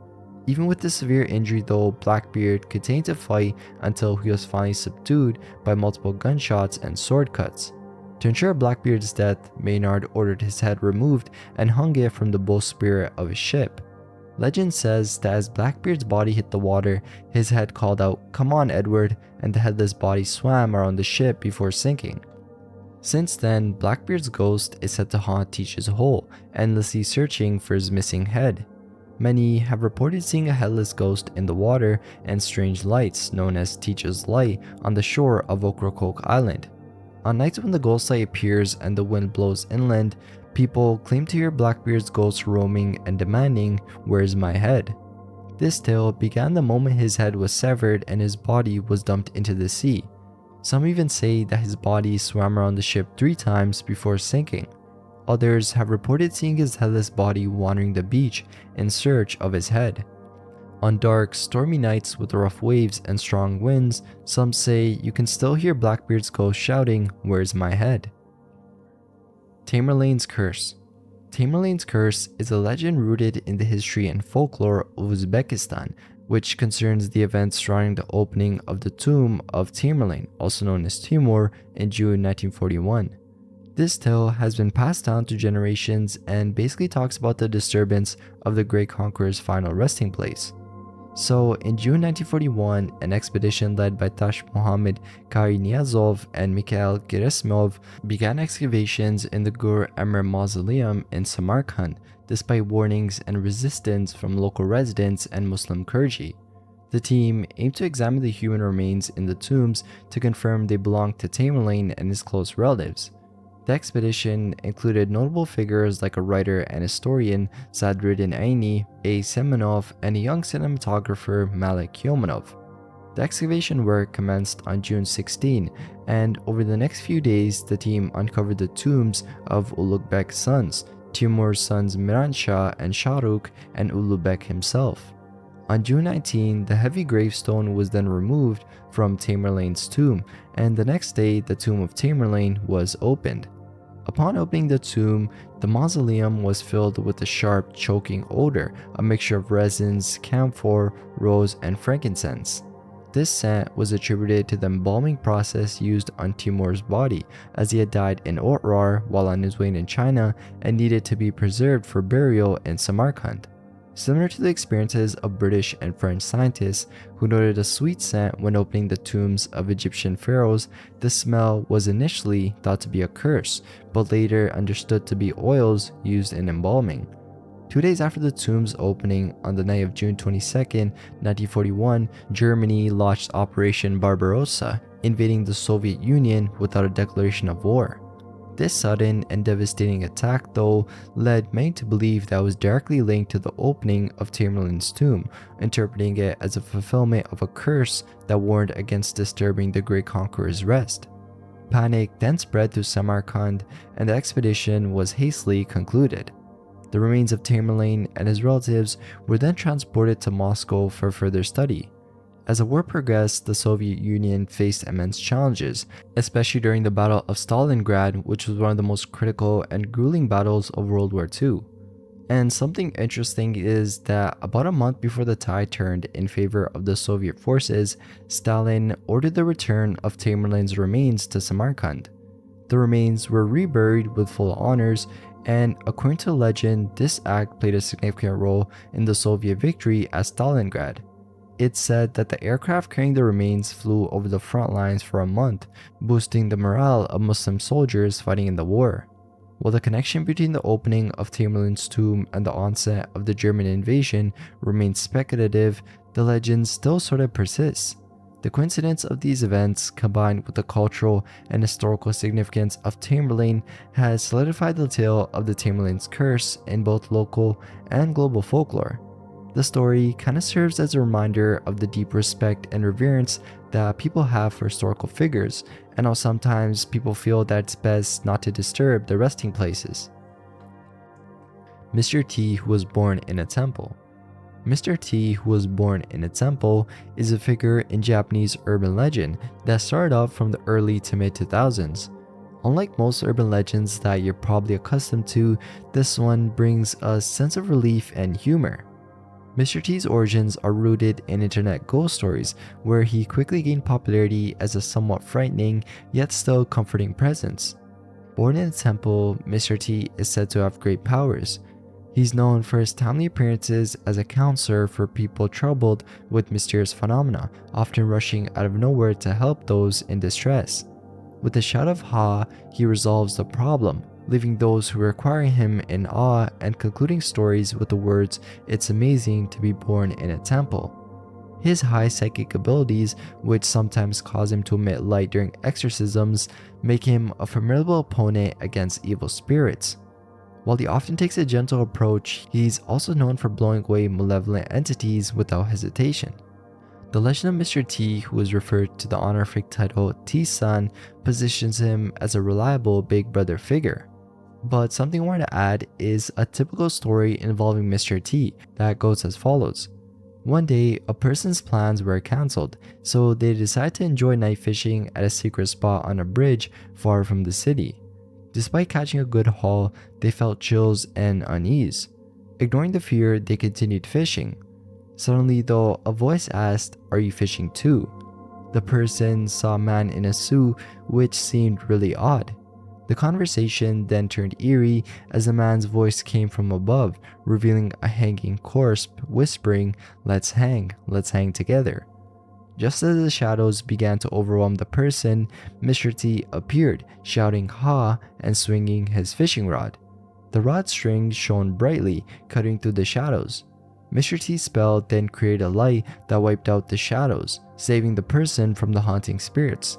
Even with the severe injury though, Blackbeard continued to fight until he was finally subdued by multiple gunshots and sword cuts. To ensure Blackbeard's death, Maynard ordered his head removed and hung it from the bowsprit of his ship. Legend says that as Blackbeard's body hit the water, his head called out, "Come on, Edward," and the headless body swam around the ship before sinking. Since then, Blackbeard's ghost is said to haunt Teach's Hole, endlessly searching for his missing head. Many have reported seeing a headless ghost in the water and strange lights known as Teacher's Light on the shore of Ocracoke Island. On nights when the ghost light appears and the wind blows inland, people claim to hear Blackbeard's ghost roaming and demanding, "Where's my head?" This tale began the moment his head was severed and his body was dumped into the sea. Some even say that his body swam around the ship 3 times before sinking. Others have reported seeing his headless body wandering the beach in search of his head. On dark, stormy nights with rough waves and strong winds, some say you can still hear Blackbeard's ghost shouting, "Where's my head?" Tamerlane's Curse. Tamerlane's Curse is a legend rooted in the history and folklore of Uzbekistan, which concerns the events surrounding the opening of the tomb of Tamerlane, also known as Timur, in June 1941. This tale has been passed down to generations and basically talks about the disturbance of the great conqueror's final resting place. So, in June 1941, an expedition led by Tash Mohammad Kari-Niyazov and Mikhail Gerasimov began excavations in the Gur Emir Mausoleum in Samarkand, despite warnings and resistance from local residents and Muslim clergy. The team aimed to examine the human remains in the tombs to confirm they belonged to Tamerlane and his close relatives. The expedition included notable figures like a writer and historian Sadruddin Aini, A. Semenov, and a young cinematographer Malik Yomanov. The excavation work commenced on June 16, and over the next few days, the team uncovered the tombs of Ulugh-Beg's sons, Timur's sons Miran Shah and Shahrukh, and Ulugh-Beg himself. On June 19, the heavy gravestone was then removed from Tamerlane's tomb, and the next day, the tomb of Tamerlane was opened. Upon opening the tomb, the mausoleum was filled with a sharp, choking odor, a mixture of resins, camphor, rose, and frankincense. This scent was attributed to the embalming process used on Timur's body, as he had died in Otrar while on his way in China and needed to be preserved for burial in Samarkand. Similar to the experiences of British and French scientists who noted a sweet scent when opening the tombs of Egyptian pharaohs, the smell was initially thought to be a curse, but later understood to be oils used in embalming. 2 days after the tomb's opening, on the night of June 22, 1941, Germany launched Operation Barbarossa, invading the Soviet Union without a declaration of war. This sudden and devastating attack, though, led many to believe that it was directly linked to the opening of Tamerlane's tomb, interpreting it as a fulfillment of a curse that warned against disturbing the great conqueror's rest. Panic then spread through Samarkand, and the expedition was hastily concluded. The remains of Tamerlane and his relatives were then transported to Moscow for further study. As the war progressed, the Soviet Union faced immense challenges, especially during the Battle of Stalingrad, which was one of the most critical and grueling battles of World War II. And something interesting is that about a month before the tide turned in favor of the Soviet forces, Stalin ordered the return of Tamerlane's remains to Samarkand. The remains were reburied with full honors, and according to legend, this act played a significant role in the Soviet victory at Stalingrad. It's said that the aircraft carrying the remains flew over the front lines for a month, boosting the morale of Muslim soldiers fighting in the war. While the connection between the opening of Tamerlane's tomb and the onset of the German invasion remains speculative, the legend still sort of persists. The coincidence of these events, combined with the cultural and historical significance of Tamerlane, has solidified the tale of the Tamerlane's curse in both local and global folklore. The story kind of serves as a reminder of the deep respect and reverence that people have for historical figures, and how sometimes people feel that it's best not to disturb their resting places. Mr. T, who was born in a temple. Mr. T, who was born in a temple, is a figure in Japanese urban legend that started off from the early to mid 2000s. Unlike most urban legends that you're probably accustomed to, this one brings a sense of relief and humor. Mr. T's origins are rooted in internet ghost stories, where he quickly gained popularity as a somewhat frightening yet still comforting presence. Born in a temple, Mr. T is said to have great powers. He's known for his timely appearances as a counselor for people troubled with mysterious phenomena, often rushing out of nowhere to help those in distress. With a shout of "Ha!", he resolves the problem. leaving those who were acquiring him in awe and concluding stories with the words, "It's amazing to be born in a temple." His high psychic abilities, which sometimes cause him to emit light during exorcisms, make him a formidable opponent against evil spirits. While he often takes a gentle approach, he's also known for blowing away malevolent entities without hesitation. The legend of Mr. T, who is referred to the honorific title T-san, positions him as a reliable big brother figure. But something I want to add is a typical story involving Mr. T that goes as follows. One day, a person's plans were cancelled, so they decided to enjoy night fishing at a secret spot on a bridge far from the city. Despite catching a good haul, they felt chills and unease. Ignoring the fear, they continued fishing. Suddenly though, a voice asked, "Are you fishing too?" The person saw a man in a suit, which seemed really odd. The conversation then turned eerie as the man's voice came from above, revealing a hanging corpse, whispering, let's hang together." Just as the shadows began to overwhelm the person, Mr. T appeared, shouting "Ha" and swinging his fishing rod. The rod string shone brightly, cutting through the shadows. Mr. T's spell then created a light that wiped out the shadows, saving the person from the haunting spirits.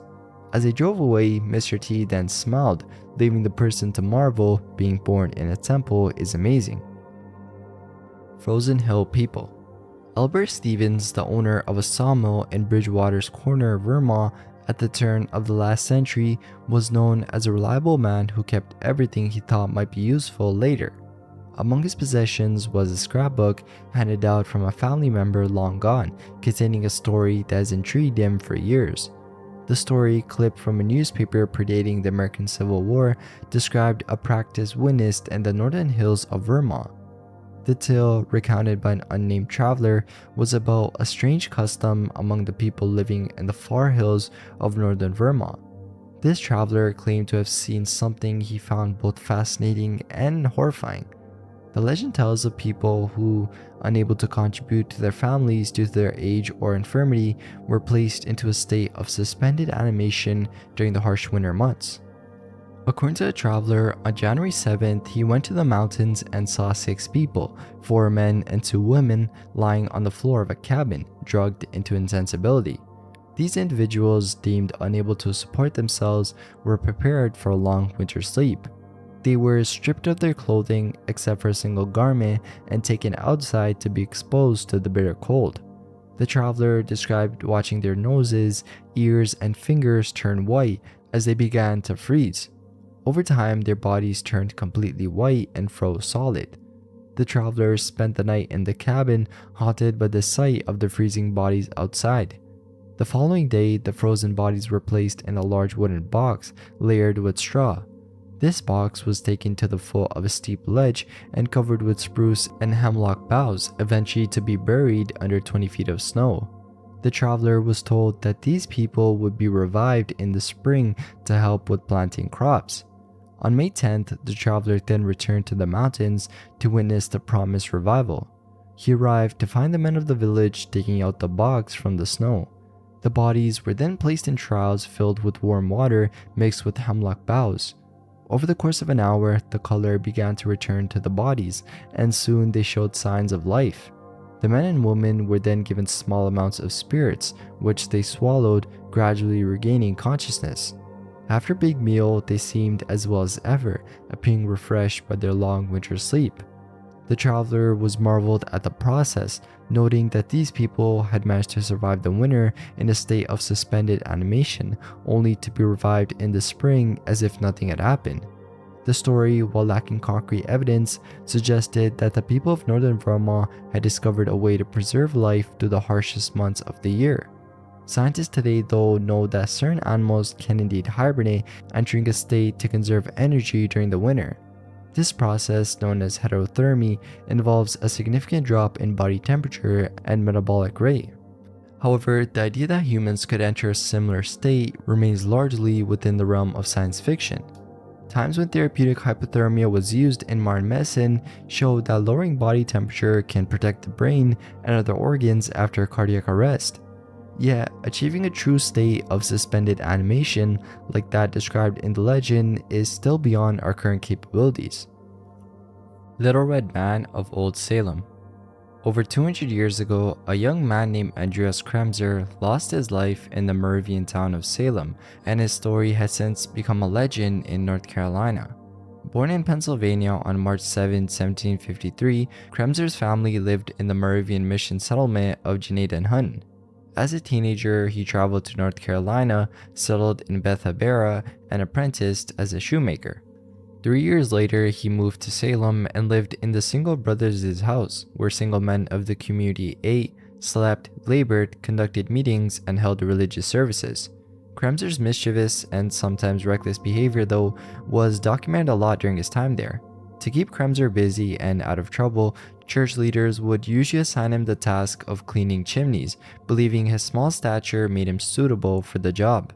As they drove away, Mr. T then smiled, leaving the person to marvel. Being born in a temple is amazing. Frozen Hill People. Albert Stevens, the owner of a sawmill in Bridgewater's corner, Vermont, at the turn of the last century, was known as a reliable man who kept everything he thought might be useful later. Among his possessions was a scrapbook handed out from a family member long gone, containing a story that has intrigued him for years. The story, clipped from a newspaper predating the American Civil War, described a practice witnessed in the northern hills of Vermont. The tale, recounted by an unnamed traveler, was about a strange custom among the people living in the far hills of northern Vermont. This traveler claimed to have seen something he found both fascinating and horrifying. The legend tells of people who, unable to contribute to their families due to their age or infirmity, were placed into a state of suspended animation during the harsh winter months. According to the traveler, on January 7th, he went to the mountains and saw 6 people, 4 men and 2 women, lying on the floor of a cabin, drugged into insensibility. These individuals, deemed unable to support themselves, were prepared for a long winter sleep. They were stripped of their clothing except for a single garment and taken outside to be exposed to the bitter cold. The traveler described watching their noses, ears, and fingers turn white as they began to freeze. Over time, their bodies turned completely white and froze solid. The travelers spent the night in the cabin, haunted by the sight of the freezing bodies outside. The following day, the frozen bodies were placed in a large wooden box layered with straw. This box was taken to the foot of a steep ledge and covered with spruce and hemlock boughs, eventually to be buried under 20 feet of snow. The traveler was told that these people would be revived in the spring to help with planting crops. On May 10th, the traveler then returned to the mountains to witness the promised revival. He arrived to find the men of the village taking out the box from the snow. The bodies were then placed in troughs filled with warm water mixed with hemlock boughs. Over the course of an hour, the color began to return to the bodies, and soon they showed signs of life. The men and women were then given small amounts of spirits, which they swallowed, gradually regaining consciousness. After a big meal, they seemed as well as ever, appearing refreshed by their long winter sleep. The traveler was marveled at the process, noting that these people had managed to survive the winter in a state of suspended animation, only to be revived in the spring as if nothing had happened. The story, while lacking concrete evidence, suggested that the people of northern Vermont had discovered a way to preserve life through the harshest months of the year. Scientists today, though, know that certain animals can indeed hibernate, entering a state to conserve energy during the winter. This process, known as heterothermy, involves a significant drop in body temperature and metabolic rate. However, the idea that humans could enter a similar state remains largely within the realm of science fiction. Times when therapeutic hypothermia was used in modern medicine showed that lowering body temperature can protect the brain and other organs after cardiac arrest. Yet, achieving a true state of suspended animation like that described in the legend is still beyond our current capabilities. Little Red Man of Old Salem. Over 200 years ago, a young man named Andreas Kremser lost his life in the Moravian town of Salem, and his story has since become a legend in North Carolina. Born in Pennsylvania on March 7, 1753, Kremser's family lived in the Moravian mission settlement of Janadenhutton. As a teenager, he traveled to North Carolina, settled in Bethabara, and apprenticed as a shoemaker. 3 years later, he moved to Salem and lived in the Single Brothers' house, where single men of the community ate, slept, labored, conducted meetings, and held religious services. Kremser's mischievous and sometimes reckless behavior, though, was documented a lot during his time there. To keep Kremser busy and out of trouble, church leaders would usually assign him the task of cleaning chimneys, believing his small stature made him suitable for the job.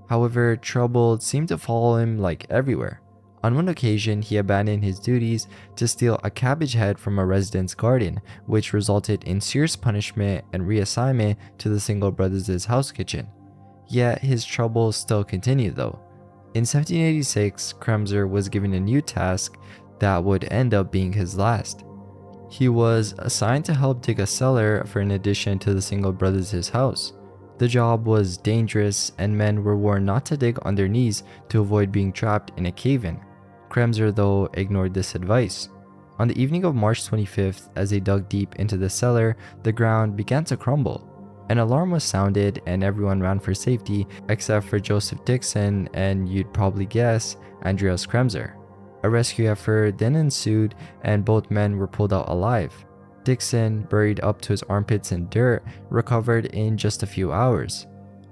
However, trouble seemed to follow him like everywhere. On one occasion, he abandoned his duties to steal a cabbage head from a resident's garden, which resulted in serious punishment and reassignment to the Single Brothers' house kitchen. Yet his troubles still continued though. In 1786, Kremser was given a new task that would end up being his last. He was assigned to help dig a cellar for an addition to the Single Brothers' house. The job was dangerous and men were warned not to dig on their knees to avoid being trapped in a cave-in. Kremser, though, ignored this advice. On the evening of March 25th, as they dug deep into the cellar, the ground began to crumble. An alarm was sounded and everyone ran for safety except for Joseph Dixon and, you'd probably guess, Andreas Kremser. A rescue effort then ensued and both men were pulled out alive. Dixon, buried up to his armpits in dirt, recovered in just a few hours.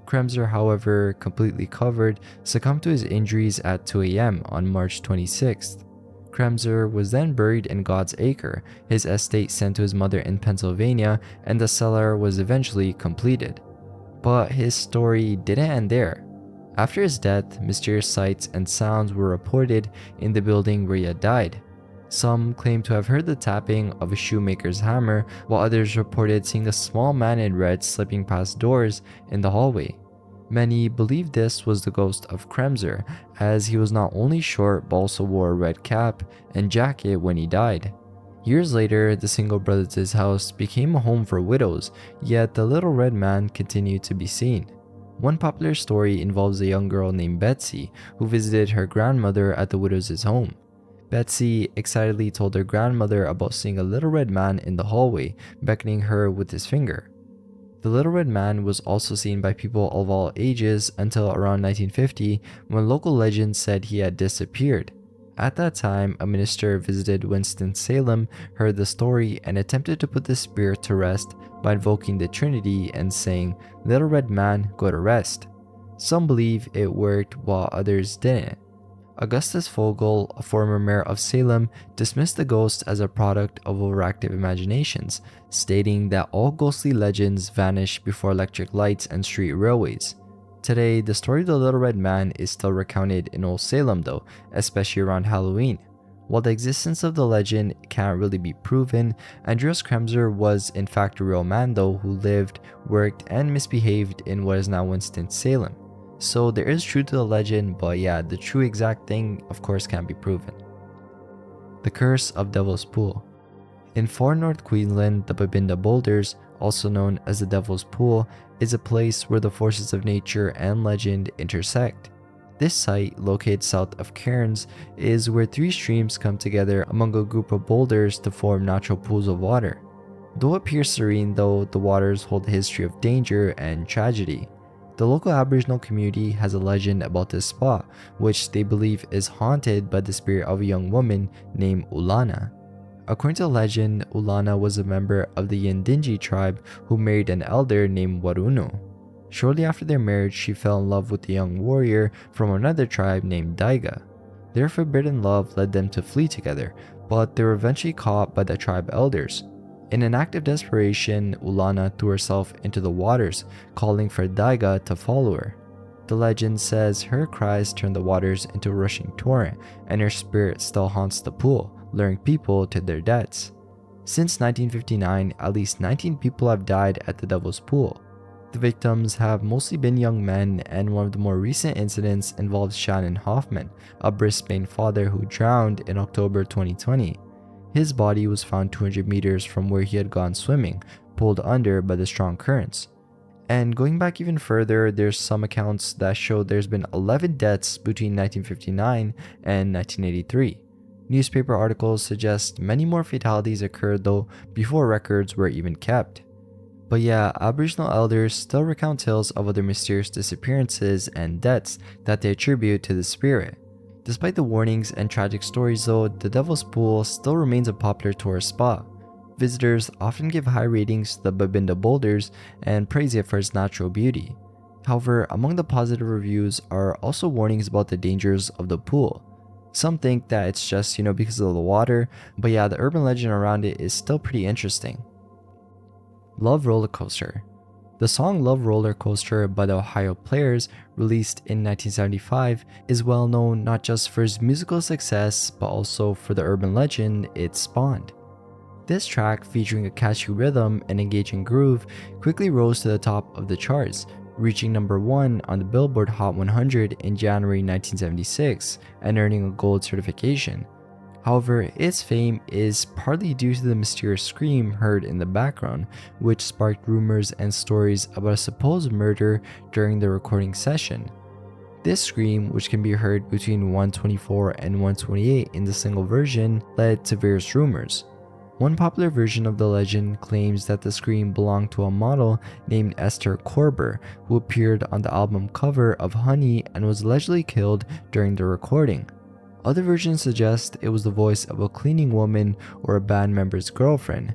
Kremser, however, completely covered, succumbed to his injuries at 2 a.m. on March 26th. Kremser was then buried in God's Acre, his estate sent to his mother in Pennsylvania, and the cellar was eventually completed. But his story didn't end there. After his death, mysterious sights and sounds were reported in the building where he had died. Some claimed to have heard the tapping of a shoemaker's hammer, while others reported seeing a small man in red slipping past doors in the hallway. Many believed this was the ghost of Kremser, as he was not only short but also wore a red cap and jacket when he died. Years later, the Single Brothers' house became a home for widows, yet the Little Red Man continued to be seen. One popular story involves a young girl named Betsy who visited her grandmother at the widow's home. Betsy excitedly told her grandmother about seeing a little red man in the hallway, beckoning her with his finger. The Little Red Man was also seen by people of all ages until around 1950, when local legends said he had disappeared. At that time, a minister visited Winston-Salem, heard the story, and attempted to put the spirit to rest by invoking the Trinity and saying, "Little Red Man, go to rest." Some believe it worked while others didn't. Augustus Vogel, a former mayor of Salem, dismissed the ghost as a product of overactive imaginations, stating that all ghostly legends vanish before electric lights and street railways. Today, the story of the Little Red Man is still recounted in Old Salem though, especially around Halloween. While the existence of the legend can't really be proven, Andreas Kremser was in fact a real man though who lived, worked, and misbehaved in what is now Winston-Salem. So there is truth to the legend, but yeah, the true exact thing of course can't be proven. The Curse of Devil's Pool. In far north Queensland, the Babinda Boulders, also known as the Devil's Pool, is a place where the forces of nature and legend intersect. This site, located south of Cairns, is where three streams come together among a group of boulders to form natural pools of water. Though it appears serene though, the waters hold a history of danger and tragedy. The local Aboriginal community has a legend about this spot, which they believe is haunted by the spirit of a young woman named Ulana. According to the legend, Ulana was a member of the Yindinji tribe who married an elder named Warunu. Shortly after their marriage, she fell in love with a young warrior from another tribe named Daiga. Their forbidden love led them to flee together, but they were eventually caught by the tribe elders. In an act of desperation, Ulana threw herself into the waters, calling for Daiga to follow her. The legend says her cries turned the waters into a rushing torrent, and her spirit still haunts the pool, luring people to their deaths. Since 1959, at least 19 people have died at the Devil's Pool. The victims have mostly been young men, and one of the more recent incidents involves Shannon Hoffman, a Brisbane father who drowned in October 2020. His body was found 200 meters from where he had gone swimming, pulled under by the strong currents. And going back even further, there's some accounts that show there's been 11 deaths between 1959 and 1983. Newspaper articles suggest many more fatalities occurred though before records were even kept. But yeah, Aboriginal elders still recount tales of other mysterious disappearances and deaths that they attribute to the spirit. Despite the warnings and tragic stories though, the Devil's Pool still remains a popular tourist spot. Visitors often give high ratings to the Babinda boulders and praise it for its natural beauty. However, among the positive reviews are also warnings about the dangers of the pool. Some think that it's just, because of the water, but yeah, the urban legend around it is still pretty interesting. Love Roller Coaster. The song Love Roller Coaster by the Ohio Players, released in 1975, is well known not just for its musical success, but also for the urban legend it spawned. This track, featuring a catchy rhythm and engaging groove, quickly rose to the top of the charts, reaching number 1 on the Billboard Hot 100 in January 1976 and earning a gold certification. However, its fame is partly due to the mysterious scream heard in the background, which sparked rumors and stories about a supposed murder during the recording session. This scream, which can be heard between 124 and 128 in the single version, led to various rumors. One popular version of the legend claims that the scream belonged to a model named Esther Korber, who appeared on the album cover of Honey and was allegedly killed during the recording. Other versions suggest it was the voice of a cleaning woman or a band member's girlfriend.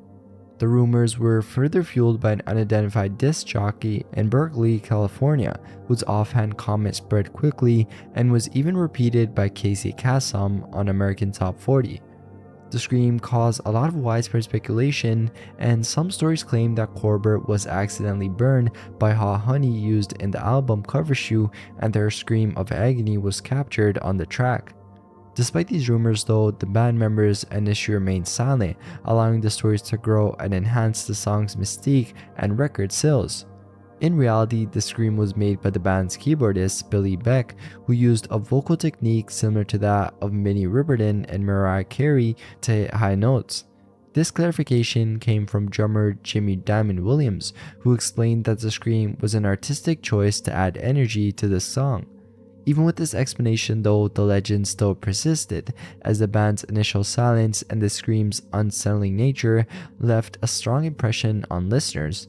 The rumors were further fueled by an unidentified disc jockey in Berkeley, California, whose offhand comment spread quickly and was even repeated by Casey Kasem on American Top 40. The scream caused a lot of widespread speculation, and some stories claim that Korber was accidentally burned by hot honey used in the album cover shoe, and their scream of agony was captured on the track. Despite these rumors though, the band members initially remained silent, allowing the stories to grow and enhance the song's mystique and record sales. In reality, the scream was made by the band's keyboardist Billy Beck, who used a vocal technique similar to that of Minnie Riperton and Mariah Carey to hit high notes. This clarification came from drummer Jimmy Diamond Williams, who explained that the scream was an artistic choice to add energy to the song. Even with this explanation though, the legend still persisted, as the band's initial silence and the scream's unsettling nature left a strong impression on listeners.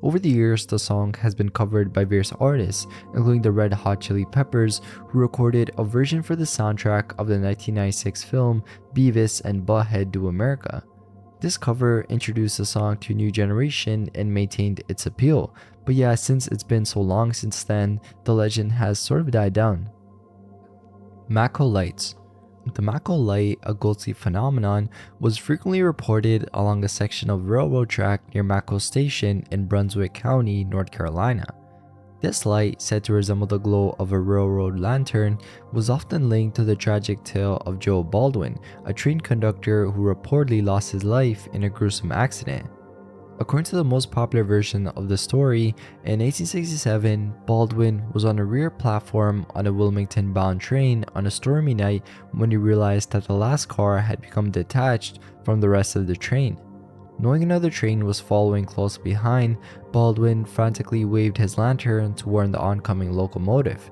Over the years, the song has been covered by various artists, including the Red Hot Chili Peppers, who recorded a version for the soundtrack of the 1996 film Beavis and Butthead Do America. This cover introduced the song to a new generation and maintained its appeal, but yeah, since it's been so long since then, the legend has sort of died down. Mako Lights. The Mako Light, a ghostly phenomenon, was frequently reported along a section of railroad track near Mako Station in Brunswick County, North Carolina. This light, said to resemble the glow of a railroad lantern, was often linked to the tragic tale of Joe Baldwin, a train conductor who reportedly lost his life in a gruesome accident. According to the most popular version of the story, in 1867, Baldwin was on a rear platform on a Wilmington-bound train on a stormy night when he realized that the last car had become detached from the rest of the train. Knowing another train was following close behind, Baldwin frantically waved his lantern to warn the oncoming locomotive.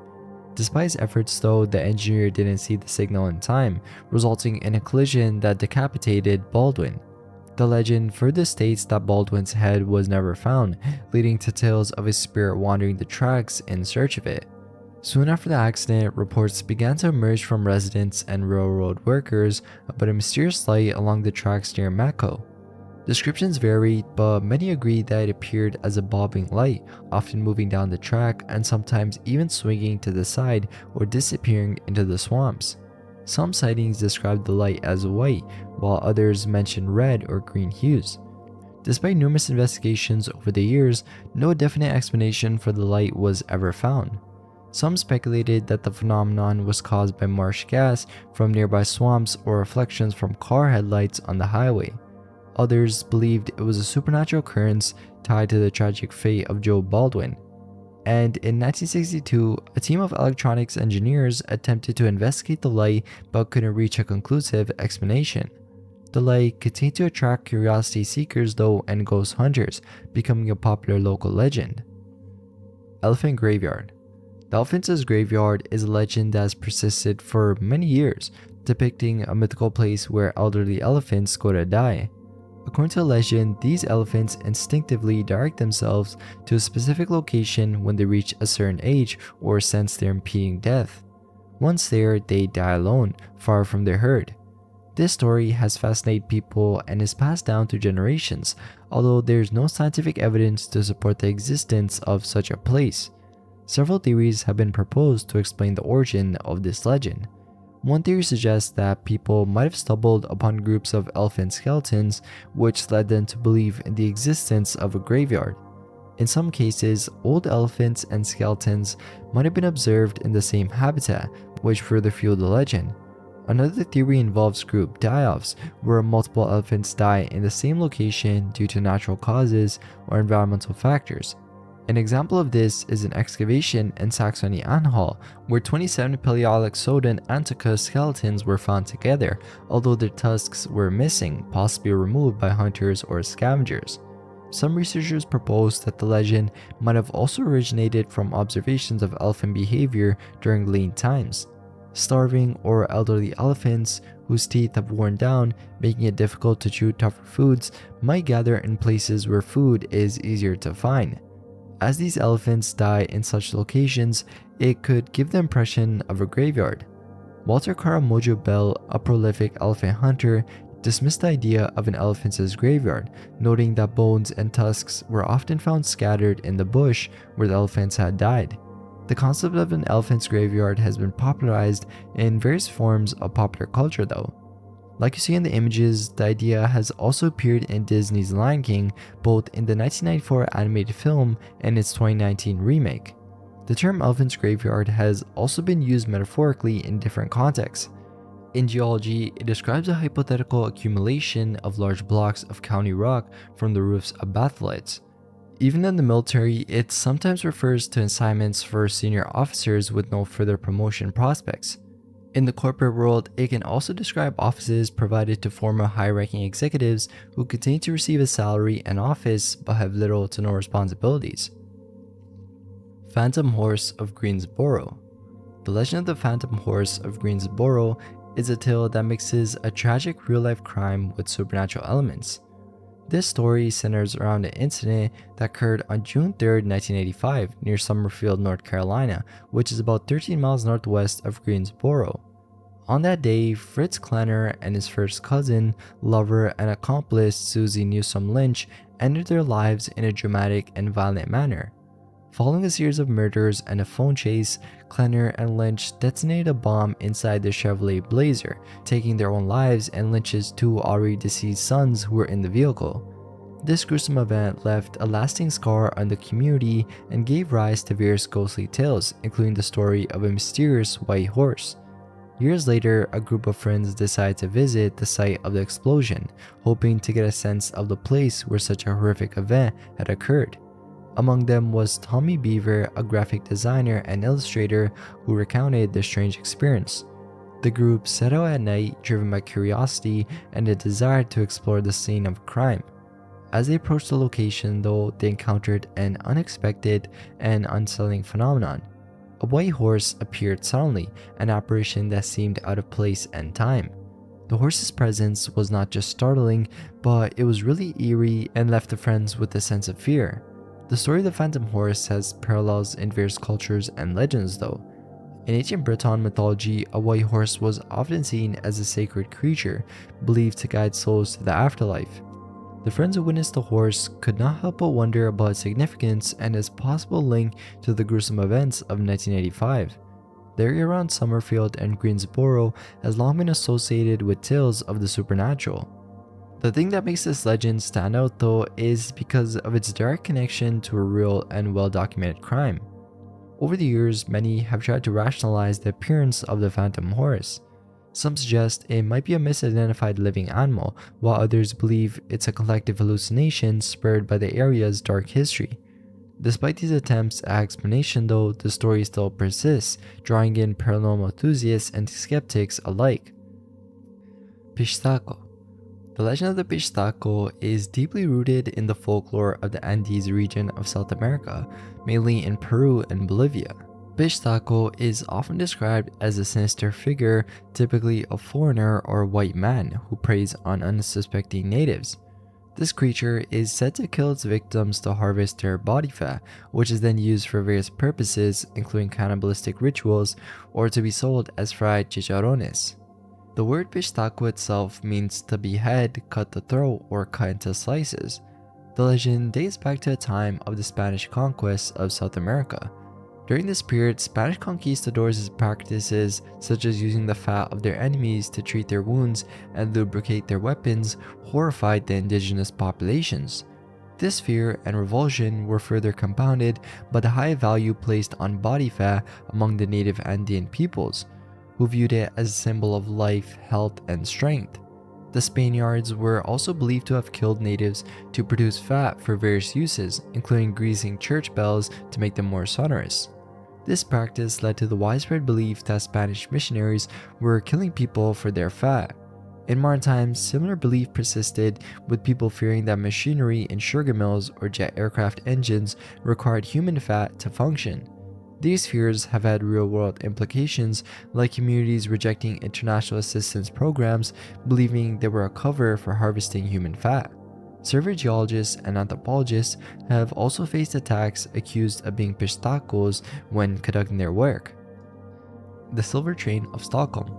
Despite his efforts though, the engineer didn't see the signal in time, resulting in a collision that decapitated Baldwin. The legend further states that Baldwin's head was never found, leading to tales of his spirit wandering the tracks in search of it. Soon after the accident, reports began to emerge from residents and railroad workers about a mysterious light along the tracks near Mako. Descriptions varied, but many agreed that it appeared as a bobbing light, often moving down the track and sometimes even swinging to the side or disappearing into the swamps. Some sightings described the light as white, while others mentioned red or green hues. Despite numerous investigations over the years, no definite explanation for the light was ever found. Some speculated that the phenomenon was caused by marsh gas from nearby swamps or reflections from car headlights on the highway. Others believed it was a supernatural occurrence tied to the tragic fate of Joe Baldwin. And in 1962, a team of electronics engineers attempted to investigate the light but couldn't reach a conclusive explanation. The light continued to attract curiosity seekers though and ghost hunters, becoming a popular local legend. Elephant Graveyard. The Elephant's Graveyard is a legend that has persisted for many years, depicting a mythical place where elderly elephants go to die. According to the legend, these elephants instinctively direct themselves to a specific location when they reach a certain age or sense their impending death. Once there, they die alone, far from their herd. This story has fascinated people and is passed down through generations, although there is no scientific evidence to support the existence of such a place. Several theories have been proposed to explain the origin of this legend. One theory suggests that people might have stumbled upon groups of elephant skeletons, which led them to believe in the existence of a graveyard. In some cases, old elephants and skeletons might have been observed in the same habitat, which further fueled the legend. Another theory involves group die-offs, where multiple elephants die in the same location due to natural causes or environmental factors. An example of this is an excavation in Saxony-Anhalt, where 27 Paleolithic Soden Antica skeletons were found together, although their tusks were missing, possibly removed by hunters or scavengers. Some researchers propose that the legend might have also originated from observations of elephant behavior during lean times. Starving or elderly elephants, whose teeth have worn down, making it difficult to chew tougher foods, might gather in places where food is easier to find. As these elephants die in such locations, it could give the impression of a graveyard. Walter Karamojo Bell, a prolific elephant hunter, dismissed the idea of an elephant's graveyard, noting that bones and tusks were often found scattered in the bush where the elephants had died. The concept of an elephant's graveyard has been popularized in various forms of popular culture though. Like you see in the images, the idea has also appeared in Disney's Lion King, both in the 1994 animated film and its 2019 remake. The term elephant's graveyard has also been used metaphorically in different contexts. In geology, it describes a hypothetical accumulation of large blocks of county rock from the roofs of bathlights. Even in the military, it sometimes refers to assignments for senior officers with no further promotion prospects. In the corporate world, it can also describe offices provided to former high-ranking executives who continue to receive a salary and office but have little to no responsibilities. Phantom Horse of Greensboro. The legend of the Phantom Horse of Greensboro is a tale that mixes a tragic real-life crime with supernatural elements. This story centers around an incident that occurred on June 3, 1985 near Summerfield, North Carolina, which is about 13 miles northwest of Greensboro. On that day, Fritz Klenner and his first cousin, lover, and accomplice Susie Newsom Lynch ended their lives in a dramatic and violent manner. Following a series of murders and a phone chase, Klenner and Lynch detonated a bomb inside their Chevrolet Blazer, taking their own lives and Lynch's two already deceased sons who were in the vehicle. This gruesome event left a lasting scar on the community and gave rise to various ghostly tales, including the story of a mysterious white horse. Years later, a group of friends decided to visit the site of the explosion, hoping to get a sense of the place where such a horrific event had occurred. Among them was Tommy Beaver, a graphic designer and illustrator who recounted the strange experience. The group set out at night, driven by curiosity and a desire to explore the scene of a crime. As they approached the location, though, they encountered an unexpected and unsettling phenomenon. A white horse appeared suddenly, an apparition that seemed out of place and time. The horse's presence was not just startling, but it was really eerie and left the friends with a sense of fear. The story of the Phantom Horse has parallels in various cultures and legends though. In ancient Breton mythology, a white horse was often seen as a sacred creature, believed to guide souls to the afterlife. The friends who witnessed the horse could not help but wonder about its significance and its possible link to the gruesome events of 1985. The area around Summerfield and Greensboro has long been associated with tales of the supernatural. The thing that makes this legend stand out though is because of its direct connection to a real and well-documented crime. Over the years, many have tried to rationalize the appearance of the Phantom Horse. Some suggest it might be a misidentified living animal, while others believe it's a collective hallucination spurred by the area's dark history. Despite these attempts at explanation though, the story still persists, drawing in paranormal enthusiasts and skeptics alike. Pistaco. The legend of the Pistaco is deeply rooted in the folklore of the Andes region of South America, mainly in Peru and Bolivia. Pistaco is often described as a sinister figure, typically a foreigner or a white man who preys on unsuspecting natives. This creature is said to kill its victims to harvest their body fat, which is then used for various purposes, including cannibalistic rituals, or to be sold as fried chicharrones. The word pistaco itself means to behead, cut the throat, or cut into slices. The legend dates back to the time of the Spanish conquest of South America. During this period, Spanish conquistadors' practices such as using the fat of their enemies to treat their wounds and lubricate their weapons horrified the indigenous populations. This fear and revulsion were further compounded by the high value placed on body fat among the native Andean peoples, who viewed it as a symbol of life, health, and strength. The Spaniards were also believed to have killed natives to produce fat for various uses, including greasing church bells to make them more sonorous. This practice led to the widespread belief that Spanish missionaries were killing people for their fat. In modern times, similar belief persisted, with people fearing that machinery in sugar mills or jet aircraft engines required human fat to function. These fears have had real-world implications, like communities rejecting international assistance programs, believing they were a cover for harvesting human fat. Survey geologists and anthropologists have also faced attacks accused of being pistacos when conducting their work. The Silver Train of Stockholm.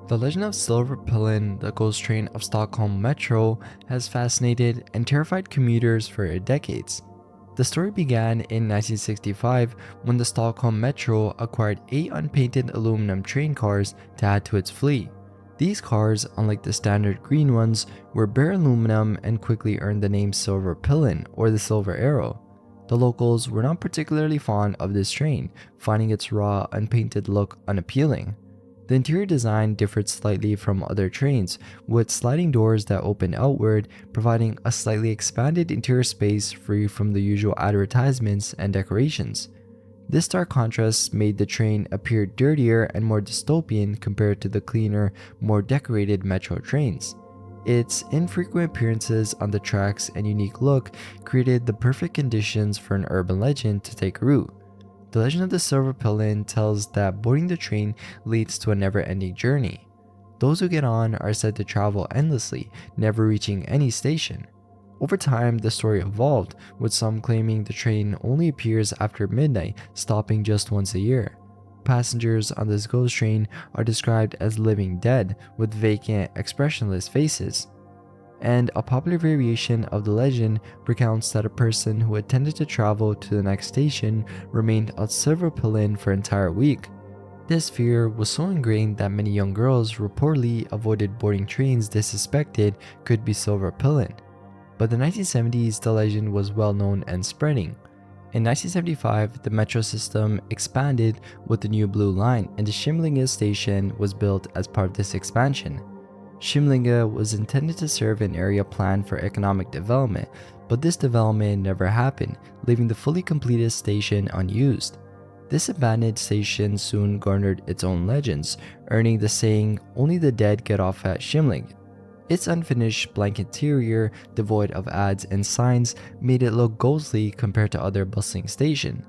The legend of Silverpillen, the ghost train of Stockholm Metro, has fascinated and terrified commuters for decades. The story began in 1965 when the Stockholm Metro acquired 8 unpainted aluminum train cars to add to its fleet. These cars, unlike the standard green ones, were bare aluminum and quickly earned the name Silverpillen or the Silver Arrow. The locals were not particularly fond of this train, finding its raw, unpainted look unappealing. The interior design differed slightly from other trains, with sliding doors that opened outward, providing a slightly expanded interior space free from the usual advertisements and decorations. This stark contrast made the train appear dirtier and more dystopian compared to the cleaner, more decorated metro trains. Its infrequent appearances on the tracks and unique look created the perfect conditions for an urban legend to take root. The legend of the Silverpillen tells that boarding the train leads to a never-ending journey. Those who get on are said to travel endlessly, never reaching any station. Over time, the story evolved, with some claiming the train only appears after midnight, stopping just once a year. Passengers on this ghost train are described as living dead, with vacant, expressionless faces. And a popular variation of the legend recounts that a person who intended to travel to the next station remained at Silverpillen for an entire week. This fear was so ingrained that many young girls reportedly avoided boarding trains they suspected could be Silverpillen. By the 1970s, the legend was well known and spreading. In 1975, the metro system expanded with the new Blue Line, and the Skimlinge station was built as part of this expansion. Skimlinge was intended to serve an area planned for economic development, but this development never happened, leaving the fully completed station unused. This abandoned station soon garnered its own legends, earning the saying, "Only the dead get off at Skimlinge." Its unfinished blank interior, devoid of ads and signs, made it look ghostly compared to other bustling stations.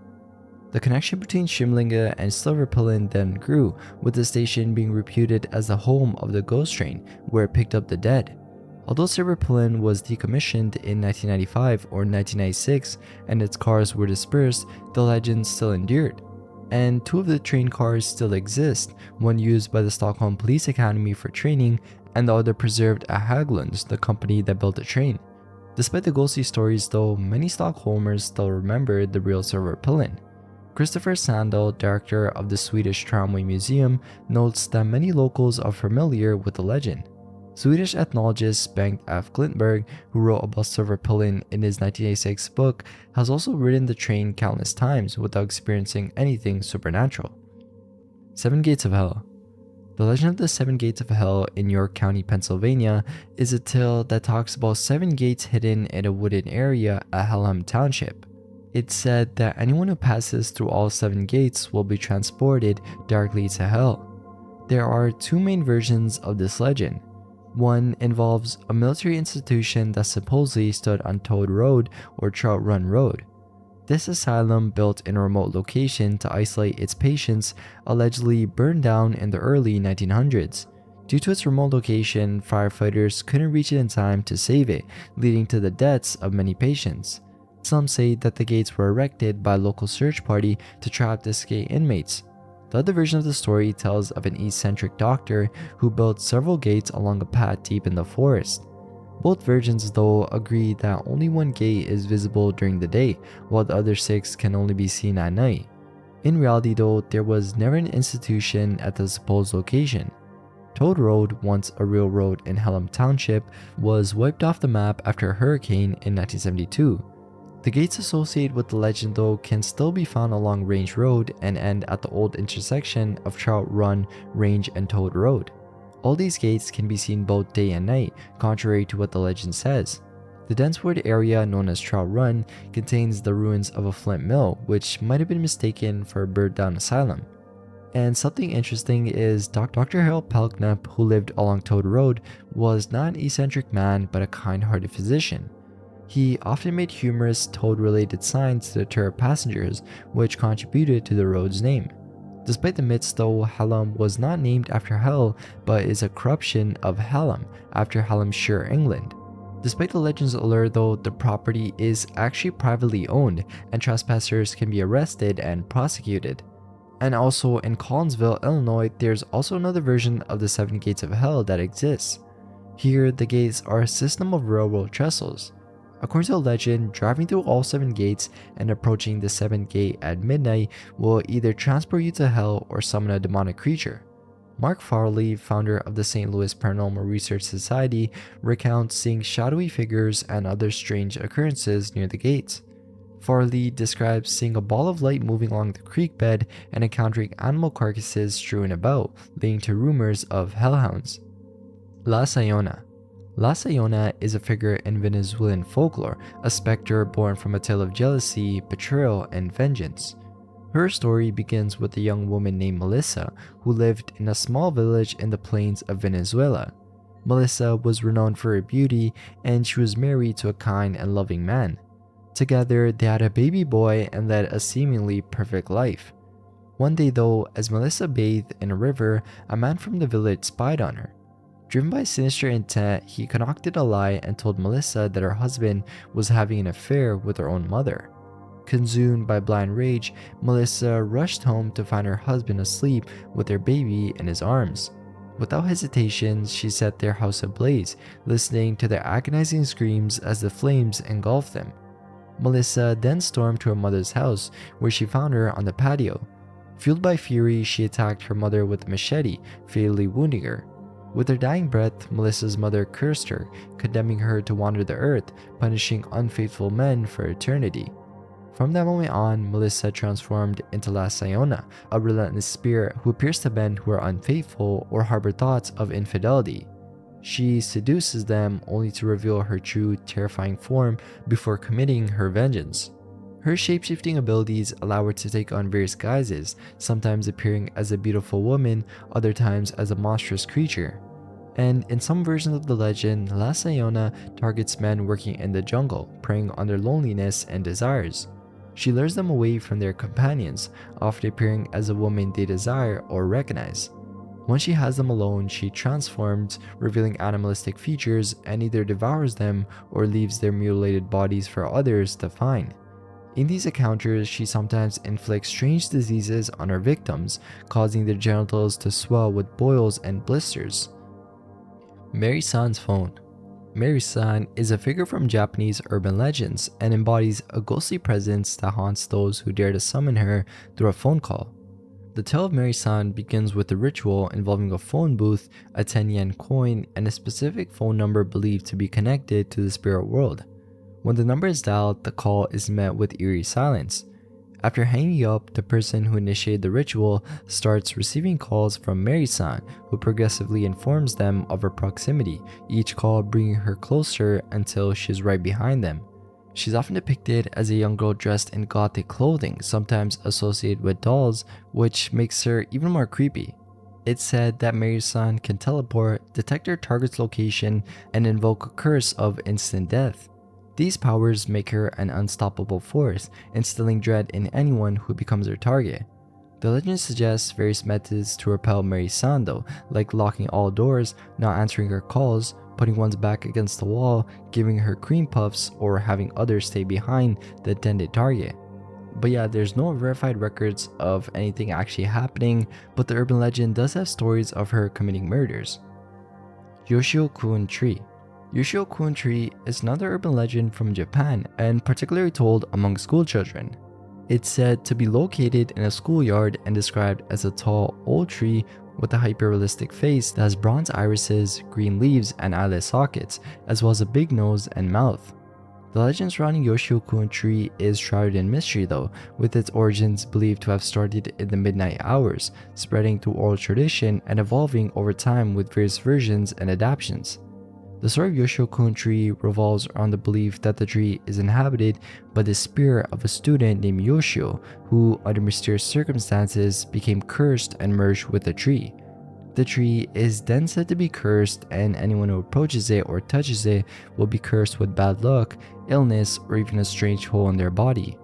The connection between Skimlinge and Silverpillen then grew, with the station being reputed as the home of the ghost train, where it picked up the dead. Although Silverpillen was decommissioned in 1995 or 1996 and its cars were dispersed, the legend still endured. And 2 of the train cars still exist, one used by the Stockholm Police Academy for training, and the other preserved at Hägglunds, the company that built the train. Despite the ghostly stories though, many Stockholmers still remember the real Silverpillen. Christopher Sandel, director of the Swedish Tramway Museum, notes that many locals are familiar with the legend. Swedish ethnologist Bengt F. Klintberg, who wrote about Silverpillen in his 1986 book, has also ridden the train countless times without experiencing anything supernatural. 7 Gates of Hell. The Legend of the Seven Gates of Hell in York County, Pennsylvania is a tale that talks about 7 gates hidden in a wooded area at Hellham Township. It's said that anyone who passes through all 7 gates will be transported directly to hell. There are 2 main versions of this legend. One involves a military institution that supposedly stood on Toad Road or Trout Run Road. This asylum, built in a remote location to isolate its patients, allegedly burned down in the early 1900s. Due to its remote location, firefighters couldn't reach it in time to save it, leading to the deaths of many patients. Some say that the gates were erected by a local search party to trap the escaped inmates. The other version of the story tells of an eccentric doctor who built several gates along a path deep in the forest. Both versions, though, agree that only 1 gate is visible during the day, while the other 6 can only be seen at night. In reality, though, there was never an institution at the supposed location. Toad Road, once a real road in Hellham Township, was wiped off the map after a hurricane in 1972. The gates associated with the legend, though, can still be found along Range Road and end at the old intersection of Trout Run, Range, and Toad Road. All these gates can be seen both day and night, contrary to what the legend says. The dense wood area known as Trout Run contains the ruins of a flint mill, which might have been mistaken for a burned-down asylum. And something interesting is Dr. Harold Pelknap, who lived along Toad Road, was not an eccentric man but a kind-hearted physician. He often made humorous toad-related signs to deter passengers, which contributed to the road's name. Despite the myths, though, Hellham was not named after hell, but is a corruption of Hallam, after Hallamshire, England. Despite the legend's allure, though, the property is actually privately owned, and trespassers can be arrested and prosecuted. And also in Collinsville, Illinois, there's also another version of the 7 gates of hell that exists. Here, the gates are a system of railroad trestles. According to the legend, driving through all 7 gates and approaching the 7th gate at midnight will either transport you to hell or summon a demonic creature. Mark Farley, founder of the St. Louis Paranormal Research Society, recounts seeing shadowy figures and other strange occurrences near the gates. Farley describes seeing a ball of light moving along the creek bed and encountering animal carcasses strewn about, leading to rumors of hellhounds. La Sayona. La Sayona is a figure in Venezuelan folklore, a specter born from a tale of jealousy, betrayal, and vengeance. Her story begins with a young woman named Melissa, who lived in a small village in the plains of Venezuela. Melissa was renowned for her beauty, and she was married to a kind and loving man. Together, they had a baby boy and led a seemingly perfect life. One day, though, as Melissa bathed in a river, a man from the village spied on her. Driven by sinister intent, he concocted a lie and told Melissa that her husband was having an affair with her own mother. Consumed by blind rage, Melissa rushed home to find her husband asleep with their baby in his arms. Without hesitation, she set their house ablaze, listening to their agonizing screams as the flames engulfed them. Melissa then stormed to her mother's house, where she found her on the patio. Fueled by fury, she attacked her mother with a machete, fatally wounding her. With her dying breath, Melissa's mother cursed her, condemning her to wander the earth, punishing unfaithful men for eternity. From that moment on, Melissa transformed into La Sayona, a relentless spirit who appears to men who are unfaithful or harbor thoughts of infidelity. She seduces them only to reveal her true, terrifying form before committing her vengeance. Her shape-shifting abilities allow her to take on various guises, sometimes appearing as a beautiful woman, other times as a monstrous creature. And in some versions of the legend, La Sayona targets men working in the jungle, preying on their loneliness and desires. She lures them away from their companions, often appearing as a woman they desire or recognize. Once she has them alone, she transforms, revealing animalistic features, and either devours them or leaves their mutilated bodies for others to find. In these encounters, she sometimes inflicts strange diseases on her victims, causing their genitals to swell with boils and blisters. Mary-san's phone. Mary-san is a figure from Japanese urban legends and embodies a ghostly presence that haunts those who dare to summon her through a phone call. The tale of Mary-san begins with a ritual involving a phone booth, a 10-yen coin, and a specific phone number believed to be connected to the spirit world. When the number is dialed, the call is met with eerie silence. After hanging up, the person who initiated the ritual starts receiving calls from Mary-san, who progressively informs them of her proximity, each call bringing her closer until she's right behind them. She's often depicted as a young girl dressed in gothic clothing, sometimes associated with dolls, which makes her even more creepy. It's said that Mary-san can teleport, detect her target's location, and invoke a curse of instant death. These powers make her an unstoppable force, instilling dread in anyone who becomes her target. The legend suggests various methods to repel Mary-san though, like locking all doors, not answering her calls, putting one's back against the wall, giving her cream puffs, or having others stay behind the intended target. But yeah, there's no verified records of anything actually happening, but the urban legend does have stories of her committing murders. Yoshio-kun Tree. Yoshio-kun Tree is another urban legend from Japan and particularly told among school children. It's said to be located in a schoolyard and described as a tall, old tree with a hyper-realistic face that has bronze irises, green leaves, and eyelid sockets, as well as a big nose and mouth. The legend surrounding Yoshio-kun Tree is shrouded in mystery though, with its origins believed to have started in the midnight hours, spreading through oral tradition and evolving over time with various versions and adaptations. The story of Yoshio-kun Tree revolves around the belief that the tree is inhabited by the spirit of a student named Yoshio, who, under mysterious circumstances, became cursed and merged with the tree. The tree is then said to be cursed, and anyone who approaches it or touches it will be cursed with bad luck, illness, or even a strange hole in their body.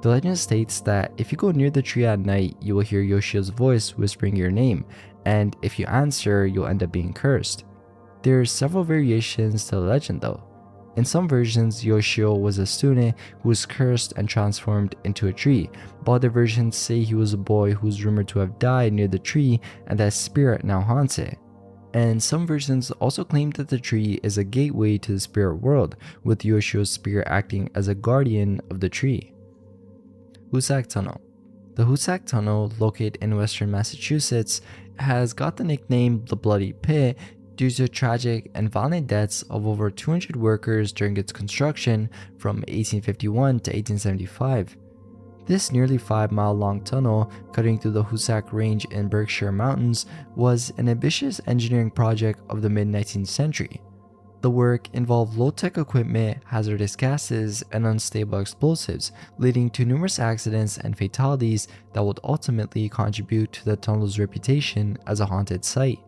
The legend states that if you go near the tree at night, you will hear Yoshio's voice whispering your name, and if you answer, you'll end up being cursed. There are several variations to the legend though. In some versions, Yoshio was a student who was cursed and transformed into a tree, but other versions say he was a boy who was rumored to have died near the tree and that spirit now haunts it. And some versions also claim that the tree is a gateway to the spirit world, with Yoshio's spirit acting as a guardian of the tree. Hoosac Tunnel. The Hoosac Tunnel, located in western Massachusetts, has got the nickname the Bloody Pit due to tragic and violent deaths of over 200 workers during its construction from 1851 to 1875. This nearly 5-mile long tunnel cutting through the Hoosac Range in Berkshire Mountains was an ambitious engineering project of the mid-19th century. The work involved low-tech equipment, hazardous gases, and unstable explosives, leading to numerous accidents and fatalities that would ultimately contribute to the tunnel's reputation as a haunted site.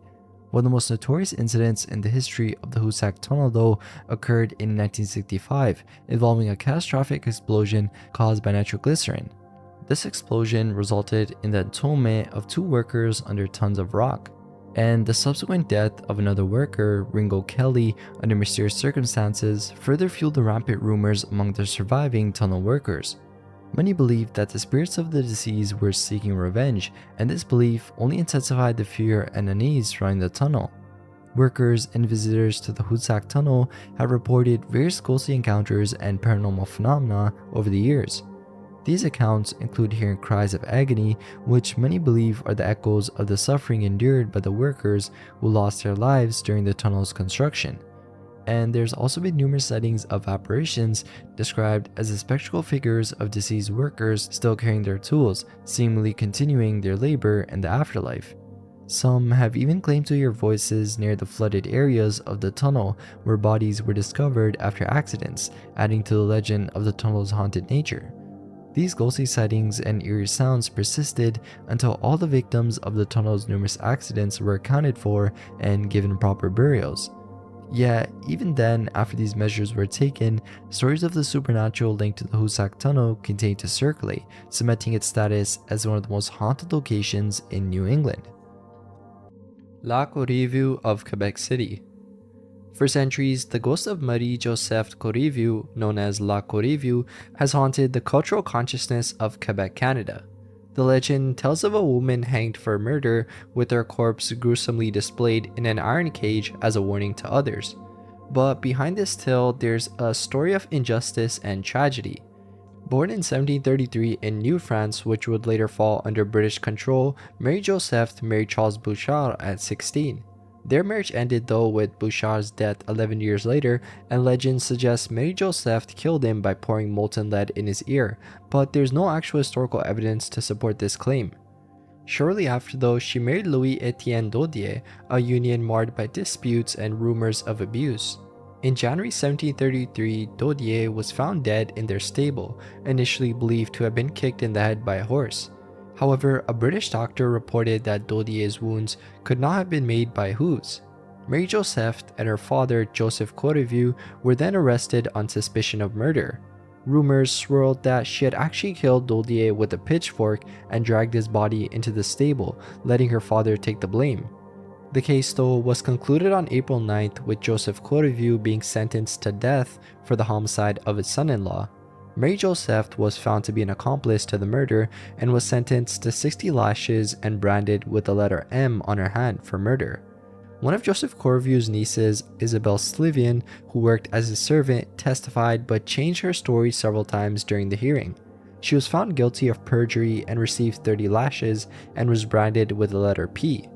One of the most notorious incidents in the history of the Hoosac Tunnel, though, occurred in 1965, involving a catastrophic explosion caused by nitroglycerin. This explosion resulted in the entombment of 2 workers under tons of rock, and the subsequent death of another worker, Ringo Kelly, under mysterious circumstances, further fueled the rampant rumors among the surviving tunnel workers. Many believed that the spirits of the deceased were seeking revenge, and this belief only intensified the fear and unease surrounding the tunnel. Workers and visitors to the Hoosac Tunnel have reported various ghostly encounters and paranormal phenomena over the years. These accounts include hearing cries of agony, which many believe are the echoes of the suffering endured by the workers who lost their lives during the tunnel's construction. And there's also been numerous sightings of apparitions described as the spectral figures of deceased workers still carrying their tools, seemingly continuing their labor in the afterlife. Some have even claimed to hear voices near the flooded areas of the tunnel where bodies were discovered after accidents, adding to the legend of the tunnel's haunted nature. These ghostly sightings and eerie sounds persisted until all the victims of the tunnel's numerous accidents were accounted for and given proper burials. Yet, even then, after these measures were taken, stories of the supernatural linked to the Hoosac Tunnel continued to circulate, cementing its status as one of the most haunted locations in New England. Lac Orivu of Quebec City. For centuries, the ghost of Marie-Joseph Corriveau, known as Lac Orivu, has haunted the cultural consciousness of Quebec, Canada. The legend tells of a woman hanged for murder, with her corpse gruesomely displayed in an iron cage as a warning to others. But behind this tale, there's a story of injustice and tragedy. Born in 1733 in New France, which would later fall under British control, Marie-Joseph married Charles Bouchard at 16. Their marriage ended though with Bouchard's death 11 years later, and legends suggest Mary Joseph killed him by pouring molten lead in his ear, but there's no actual historical evidence to support this claim. Shortly after though, she married Louis Etienne Dodier, a union marred by disputes and rumors of abuse. In January 1733, Dodier was found dead in their stable, initially believed to have been kicked in the head by a horse. However, a British doctor reported that Dodier's wounds could not have been made by hooves. Mary Joseph and her father, Joseph Cordevieux, were then arrested on suspicion of murder. Rumors swirled that she had actually killed Dodier with a pitchfork and dragged his body into the stable, letting her father take the blame. The case, though, was concluded on April 9th, with Joseph Cordevieux being sentenced to death for the homicide of his son-in-law. Mary Joseph was found to be an accomplice to the murder and was sentenced to 60 lashes and branded with the letter M on her hand for murder. One of Joseph Cordevieux's nieces, Isabelle Slivian, who worked as a servant, testified but changed her story several times during the hearing. She was found guilty of perjury and received 30 lashes and was branded with the letter P.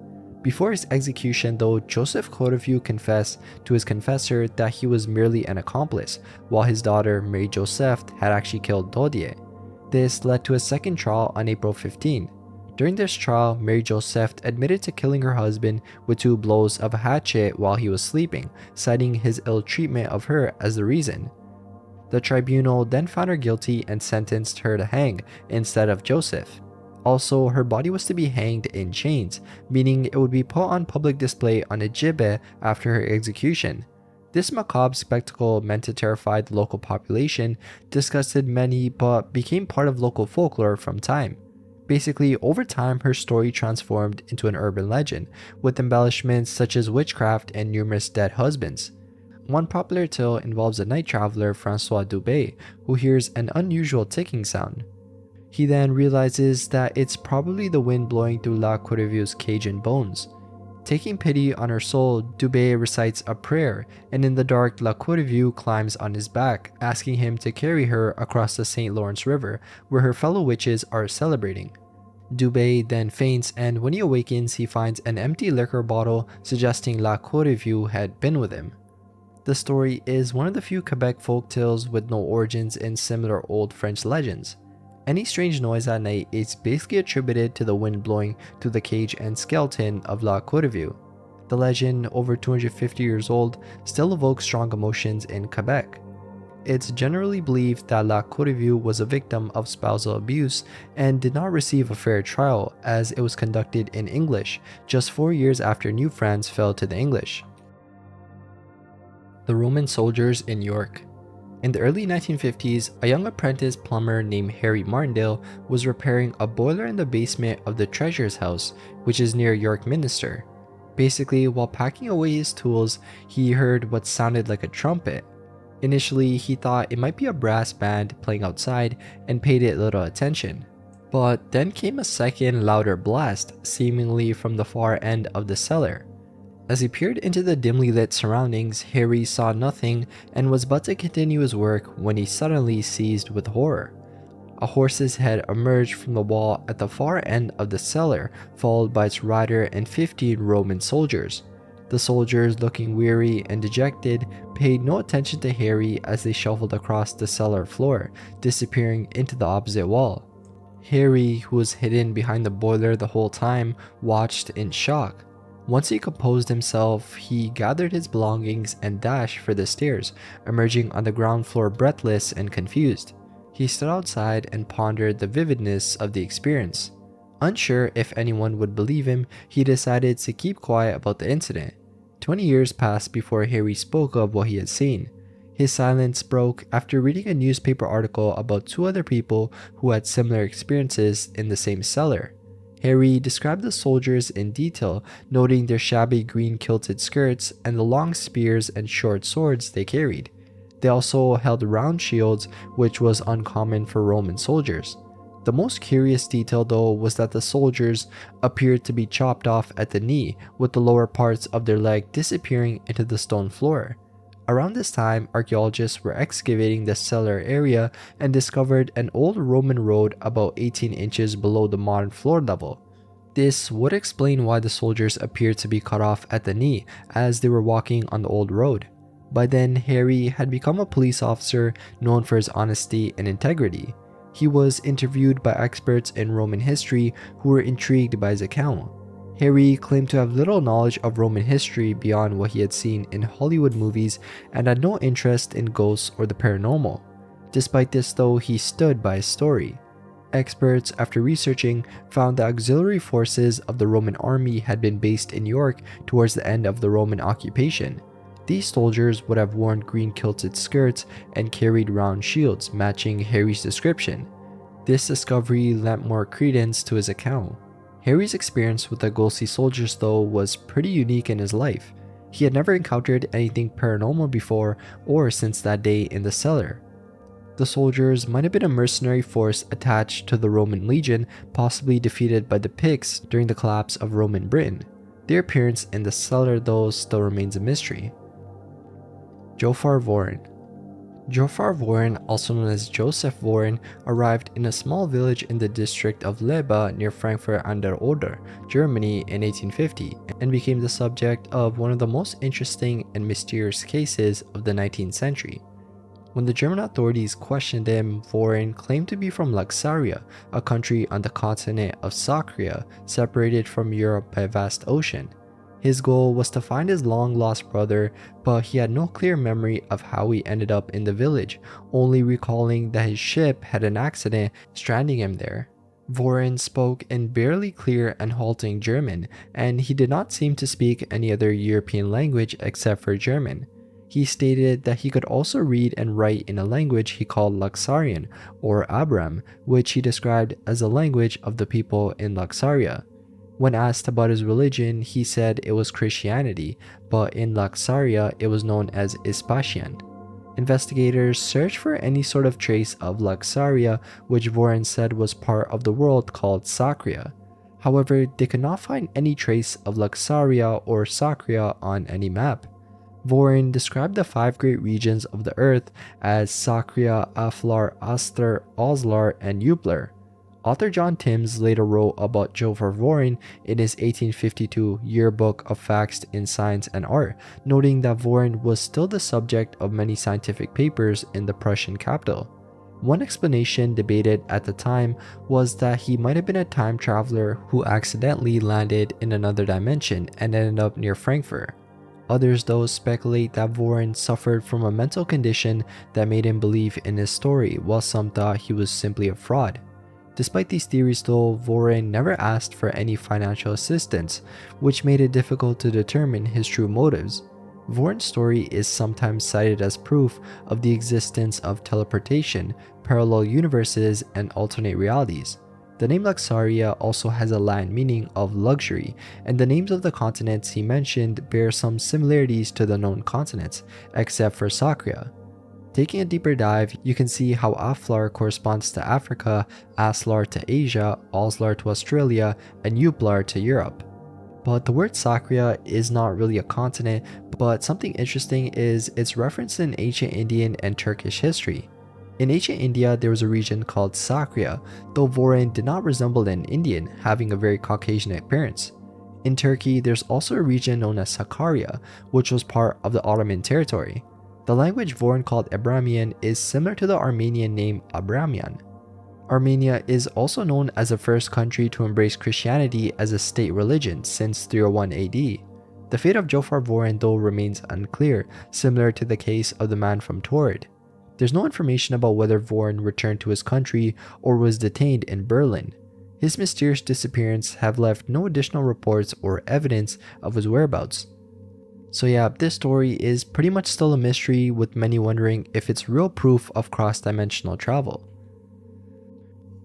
Before his execution though, Joseph Cordevieux confessed to his confessor that he was merely an accomplice, while his daughter Mary Joseph had actually killed Dodier. This led to a second trial on April 15. During this trial, Mary Joseph admitted to killing her husband with 2 blows of a hatchet while he was sleeping, citing his ill treatment of her as the reason. The tribunal then found her guilty and sentenced her to hang instead of Joseph. Also, her body was to be hanged in chains, meaning it would be put on public display on a gibbet after her execution. This macabre spectacle, meant to terrify the local population, disgusted many but became part of local folklore from time. Basically, over time, her story transformed into an urban legend, with embellishments such as witchcraft and numerous dead husbands. One popular tale involves a night traveler, Francois Dubé, who hears an unusual ticking sound. He then realizes that it's probably the wind blowing through La Cordevieux's Cajun bones. Taking pity on her soul, Dubé recites a prayer, and in the dark, La Cordevieux climbs on his back, asking him to carry her across the St. Lawrence River, where her fellow witches are celebrating. Dubé then faints, and when he awakens, he finds an empty liquor bottle, suggesting La Cordevieux had been with him. The story is one of the few Quebec folk tales with no origins in similar old French legends. Any strange noise at night is basically attributed to the wind blowing through the cage and skeleton of La Cordevieux. The legend, over 250 years old, still evokes strong emotions in Quebec. It's generally believed that La Cordevieux was a victim of spousal abuse and did not receive a fair trial, as it was conducted in English, just 4 years after New France fell to the English. The Roman soldiers in York. In the early 1950s, a young apprentice plumber named Harry Martindale was repairing a boiler in the basement of the Treasurer's house, which is near York Minster. Basically, while packing away his tools, he heard what sounded like a trumpet. Initially, he thought it might be a brass band playing outside and paid it little attention. But then came a second, louder blast, seemingly from the far end of the cellar. As he peered into the dimly lit surroundings, Harry saw nothing and was about to continue his work when he suddenly seized with horror. A horse's head emerged from the wall at the far end of the cellar, followed by its rider and 15 Roman soldiers. The soldiers, looking weary and dejected, paid no attention to Harry as they shuffled across the cellar floor, disappearing into the opposite wall. Harry, who was hidden behind the boiler the whole time, watched in shock. Once he composed himself, he gathered his belongings and dashed for the stairs, emerging on the ground floor breathless and confused. He stood outside and pondered the vividness of the experience. Unsure if anyone would believe him, he decided to keep quiet about the incident. 20 years passed before Harry spoke of what he had seen. His silence broke after reading a newspaper article about 2 other people who had similar experiences in the same cellar. Harry described the soldiers in detail, noting their shabby green kilted skirts and the long spears and short swords they carried. They also held round shields, which was uncommon for Roman soldiers. The most curious detail, though, was that the soldiers appeared to be chopped off at the knee, with the lower parts of their leg disappearing into the stone floor. Around this time, archaeologists were excavating the cellar area and discovered an old Roman road about 18 inches below the modern floor level. This would explain why the soldiers appeared to be cut off at the knee as they were walking on the old road. By then, Harry had become a police officer known for his honesty and integrity. He was interviewed by experts in Roman history who were intrigued by his account. Harry claimed to have little knowledge of Roman history beyond what he had seen in Hollywood movies and had no interest in ghosts or the paranormal. Despite this though, he stood by his story. Experts, after researching, found the auxiliary forces of the Roman army had been based in New York towards the end of the Roman occupation. These soldiers would have worn green kilted skirts and carried round shields matching Harry's description. This discovery lent more credence to his account. Harry's experience with the ghostly soldiers though was pretty unique in his life. He had never encountered anything paranormal before or since that day in the cellar. The soldiers might have been a mercenary force attached to the Roman legion, possibly defeated by the Picts during the collapse of Roman Britain. Their appearance in the cellar though still remains a mystery. Jofar Voren. Jofar Voren, also known as Joseph Voren, arrived in a small village in the district of Leba near Frankfurt an der Oder, Germany in 1850, and became the subject of one of the most interesting and mysterious cases of the 19th century. When the German authorities questioned him, Voren claimed to be from Laxaria, a country on the continent of Sakria, separated from Europe by a vast ocean. His goal was to find his long-lost brother, but he had no clear memory of how he ended up in the village, only recalling that his ship had an accident, stranding him there. Voren spoke in barely clear and halting German, and he did not seem to speak any other European language except for German. He stated that he could also read and write in a language he called Laxarian, or Abram, which he described as the language of the people in Laxaria. When asked about his religion, he said it was Christianity, but in Laxaria it was known as Ispasian. Investigators searched for any sort of trace of Laxaria, which Voren said was part of the world called Sakria. However, they could not find any trace of Laxaria or Sakria on any map. Voren described the 5 great regions of the earth as Sakria, Aflar, Astar, Oslar, and Eubler. Author John Timms later wrote about Jofar Voren in his 1852 Yearbook of Facts in Science and Art, noting that Voren was still the subject of many scientific papers in the Prussian capital. One explanation debated at the time was that he might have been a time traveler who accidentally landed in another dimension and ended up near Frankfurt. Others though speculate that Voren suffered from a mental condition that made him believe in his story, while some thought he was simply a fraud. Despite these theories though, Voren never asked for any financial assistance, which made it difficult to determine his true motives. Voren's story is sometimes cited as proof of the existence of teleportation, parallel universes, and alternate realities. The name Laxaria also has a Latin meaning of luxury, and the names of the continents he mentioned bear some similarities to the known continents, except for Sakria. Taking a deeper dive, you can see how Aflar corresponds to Africa, Aslar to Asia, Oslar to Australia, and Eublar to Europe. But the word Sakria is not really a continent, but something interesting is its referenced in ancient Indian and Turkish history. In ancient India, there was a region called Sakria, though Voren did not resemble an Indian, having a very Caucasian appearance. In Turkey, there's also a region known as Sakarya, which was part of the Ottoman territory. The language Voren called Abramian is similar to the Armenian name Abramian. Armenia is also known as the first country to embrace Christianity as a state religion since 301 AD. The fate of Jofar Voren though remains unclear, similar to the case of the man from Tord. There's no information about whether Voren returned to his country or was detained in Berlin. His mysterious disappearance have left no additional reports or evidence of his whereabouts. So yeah, this story is pretty much still a mystery, with many wondering if it's real proof of cross-dimensional travel.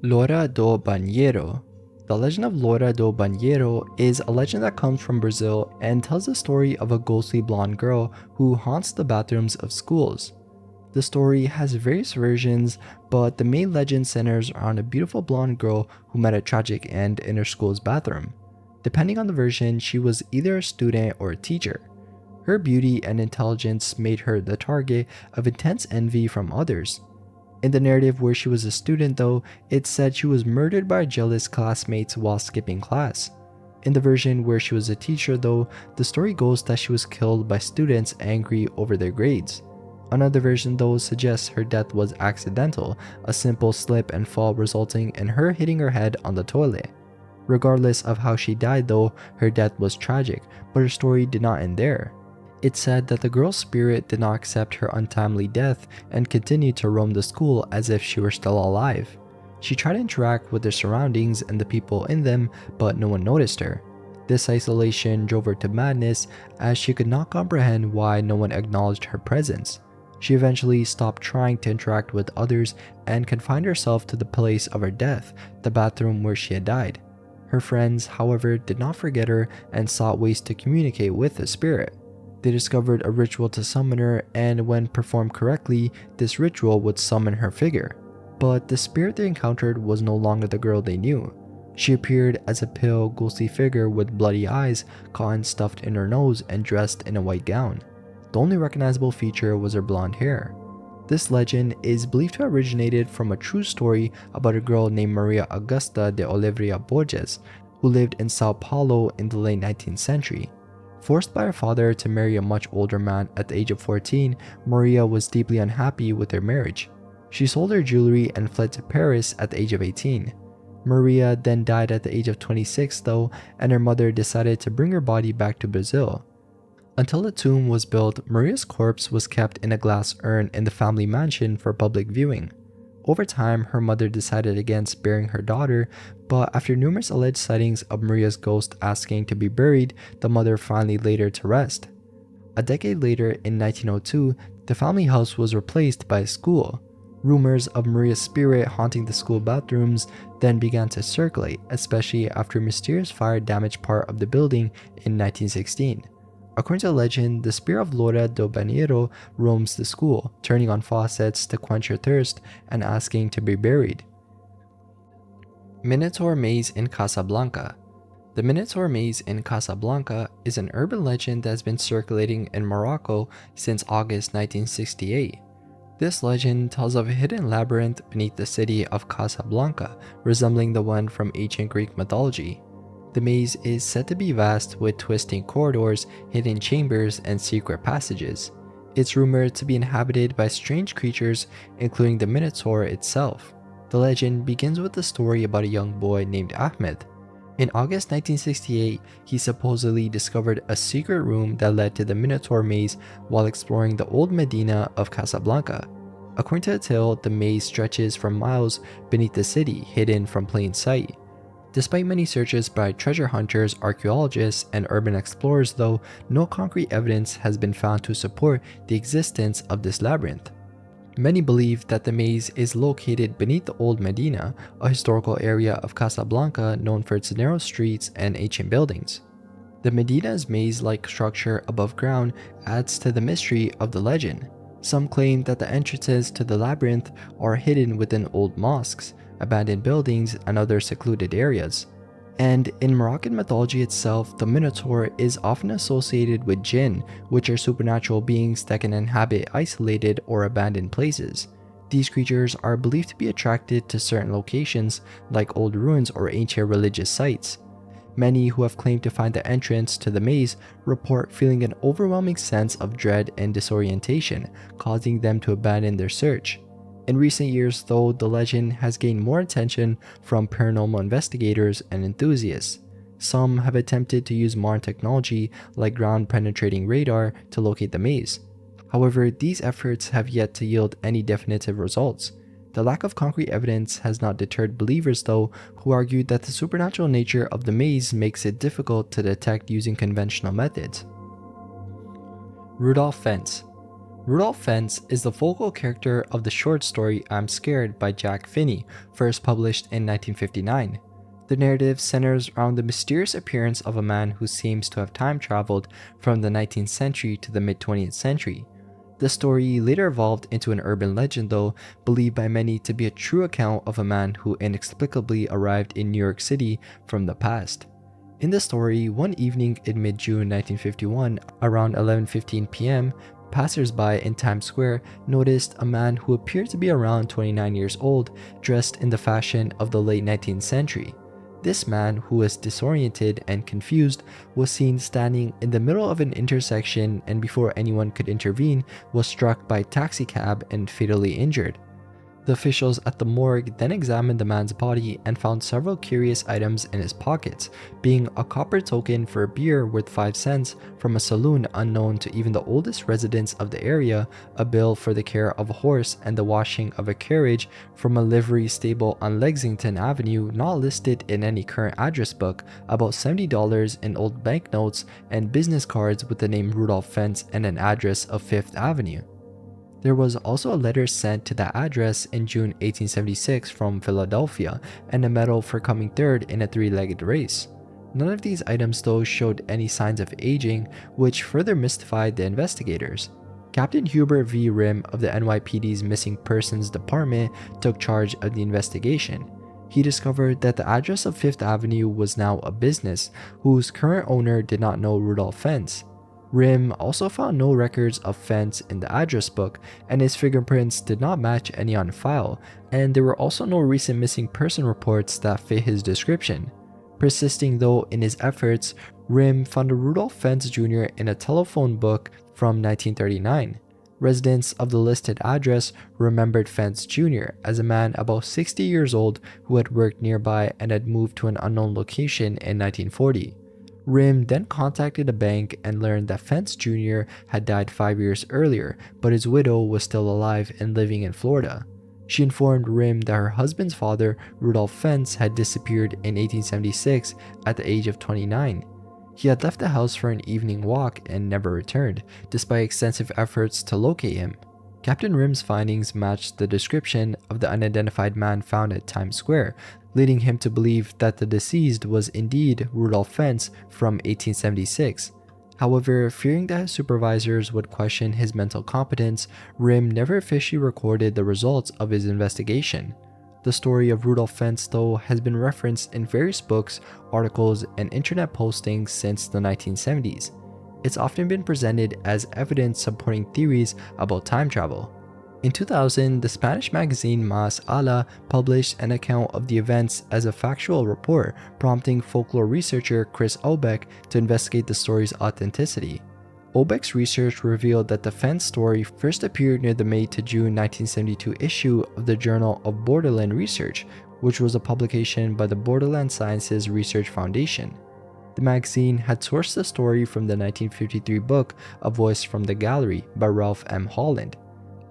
Loura do Banheiro. The legend of Loura do Banheiro is a legend that comes from Brazil and tells the story of a ghostly blonde girl who haunts the bathrooms of schools. The story has various versions, but the main legend centers around a beautiful blonde girl who met a tragic end in her school's bathroom. Depending on the version, she was either a student or a teacher. Her beauty and intelligence made her the target of intense envy from others. In the narrative where she was a student though, it said she was murdered by jealous classmates while skipping class. In the version where she was a teacher though, the story goes that she was killed by students angry over their grades. Another version though suggests her death was accidental, a simple slip and fall resulting in her hitting her head on the toilet. Regardless of how she died though, her death was tragic, but her story did not end there. It's said that the girl's spirit did not accept her untimely death and continued to roam the school as if she were still alive. She tried to interact with the surroundings and the people in them, but no one noticed her. This isolation drove her to madness as she could not comprehend why no one acknowledged her presence. She eventually stopped trying to interact with others and confined herself to the place of her death, the bathroom where she had died. Her friends, however, did not forget her and sought ways to communicate with the spirit. They discovered a ritual to summon her, and when performed correctly, this ritual would summon her figure. But the spirit they encountered was no longer the girl they knew. She appeared as a pale, ghostly figure with bloody eyes, cotton stuffed in her nose, and dressed in a white gown. The only recognizable feature was her blonde hair. This legend is believed to have originated from a true story about a girl named Maria Augusta de Oliveira Borges, who lived in Sao Paulo in the late 19th century. Forced by her father to marry a much older man at the age of 14, Maria was deeply unhappy with their marriage. She sold her jewelry and fled to Paris at the age of 18. Maria then died at the age of 26 though, and her mother decided to bring her body back to Brazil. Until the tomb was built, Maria's corpse was kept in a glass urn in the family mansion for public viewing. Over time, her mother decided against burying her daughter, but after numerous alleged sightings of Maria's ghost asking to be buried, the mother finally laid her to rest. A decade later, in 1902, the family house was replaced by a school. Rumors of Maria's spirit haunting the school bathrooms then began to circulate, especially after a mysterious fire damaged part of the building in 1916. According to legend, the spirit of Loura do Banheiro roams the school, turning on faucets to quench her thirst and asking to be buried. Minotaur Maze in Casablanca. The Minotaur Maze in Casablanca is an urban legend that has been circulating in Morocco since August 1968. This legend tells of a hidden labyrinth beneath the city of Casablanca, resembling the one from ancient Greek mythology. The maze is said to be vast with twisting corridors, hidden chambers, and secret passages. It's rumored to be inhabited by strange creatures, including the Minotaur itself. The legend begins with a story about a young boy named Ahmed. In August 1968, he supposedly discovered a secret room that led to the Minotaur maze while exploring the old Medina of Casablanca. According to the tale, the maze stretches for miles beneath the city, hidden from plain sight. Despite many searches by treasure hunters, archaeologists, and urban explorers though, no concrete evidence has been found to support the existence of this labyrinth. Many believe that the maze is located beneath the Old Medina, a historical area of Casablanca known for its narrow streets and ancient buildings. The Medina's maze-like structure above ground adds to the mystery of the legend. Some claim that the entrances to the labyrinth are hidden within old mosques, abandoned buildings, and other secluded areas. And in Moroccan mythology itself, the Minotaur is often associated with jinn, which are supernatural beings that can inhabit isolated or abandoned places. These creatures are believed to be attracted to certain locations like old ruins or ancient religious sites. Many who have claimed to find the entrance to the maze report feeling an overwhelming sense of dread and disorientation, causing them to abandon their search. In recent years, though, the legend has gained more attention from paranormal investigators and enthusiasts. Some have attempted to use modern technology like ground-penetrating radar to locate the maze. However, these efforts have yet to yield any definitive results. The lack of concrete evidence has not deterred believers, though, who argue that the supernatural nature of the maze makes it difficult to detect using conventional methods. Rudolph Fentz. Rudolph Fentz is the focal character of the short story I'm Scared by Jack Finney, first published in 1959. The narrative centers around the mysterious appearance of a man who seems to have time traveled from the 19th century to the mid-20th century. The story later evolved into an urban legend, though, believed by many to be a true account of a man who inexplicably arrived in New York City from the past. In the story, one evening in mid-June 1951, around 11:15 p.m., passers-by in Times Square noticed a man who appeared to be around 29 years old, dressed in the fashion of the late 19th century. This man, who was disoriented and confused, was seen standing in the middle of an intersection and before anyone could intervene, was struck by a taxicab and fatally injured. The officials at the morgue then examined the man's body and found several curious items in his pockets, being a copper token for a beer worth 5 cents from a saloon unknown to even the oldest residents of the area, a bill for the care of a horse and the washing of a carriage from a livery stable on Lexington Avenue not listed in any current address book, about $70 in old banknotes, and business cards with the name Rudolph Fentz and an address of 5th Avenue. There was also a letter sent to that address in June 1876 from Philadelphia and a medal for coming third in a 3-legged race. None of these items though showed any signs of aging, which further mystified the investigators. Captain Hubert V. Rim of the NYPD's Missing Persons Department took charge of the investigation. He discovered that the address of 5th Avenue was now a business whose current owner did not know Rudolph Fentz. Rim also found no records of Fentz in the address book, and his fingerprints did not match any on file, and there were also no recent missing person reports that fit his description. Persisting though in his efforts, Rim found a Rudolph Fentz Jr. in a telephone book from 1939. Residents of the listed address remembered Fentz Jr. as a man about 60 years old who had worked nearby and had moved to an unknown location in 1940. Rim then contacted a bank and learned that Fentz Jr. had died 5 years earlier, but his widow was still alive and living in Florida. She informed Rim that her husband's father, Rudolph Fentz, had disappeared in 1876 at the age of 29. He had left the house for an evening walk and never returned, despite extensive efforts to locate him. Captain Rim's findings matched the description of the unidentified man found at Times Square, leading him to believe that the deceased was indeed Rudolph Fentz from 1876. However, fearing that his supervisors would question his mental competence, Rim never officially recorded the results of his investigation. The story of Rudolph Fentz, though, has been referenced in various books, articles, and internet postings since the 1970s. It's often been presented as evidence supporting theories about time travel. In 2000, the Spanish magazine Más Allá published an account of the events as a factual report, prompting folklore researcher Chris Obeck to investigate the story's authenticity. Obeck's research revealed that the Fentz story first appeared near the May to June 1972 issue of the Journal of Borderland Research, which was a publication by the Borderland Sciences Research Foundation. The magazine had sourced the story from the 1953 book A Voice from the Gallery by Ralph M. Holland.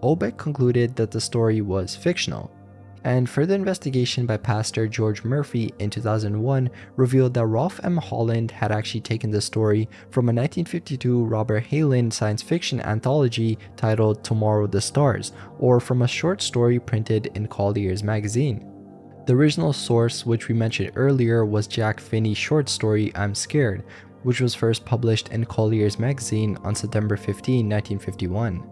Obeck concluded that the story was fictional, and further investigation by Pastor George Murphy in 2001 revealed that Ralph M. Holland had actually taken the story from a 1952 Robert Heinlein science fiction anthology titled Tomorrow the Stars, or from a short story printed in Collier's magazine. The original source, which we mentioned earlier, was Jack Finney's short story I'm Scared, which was first published in Collier's magazine on September 15, 1951.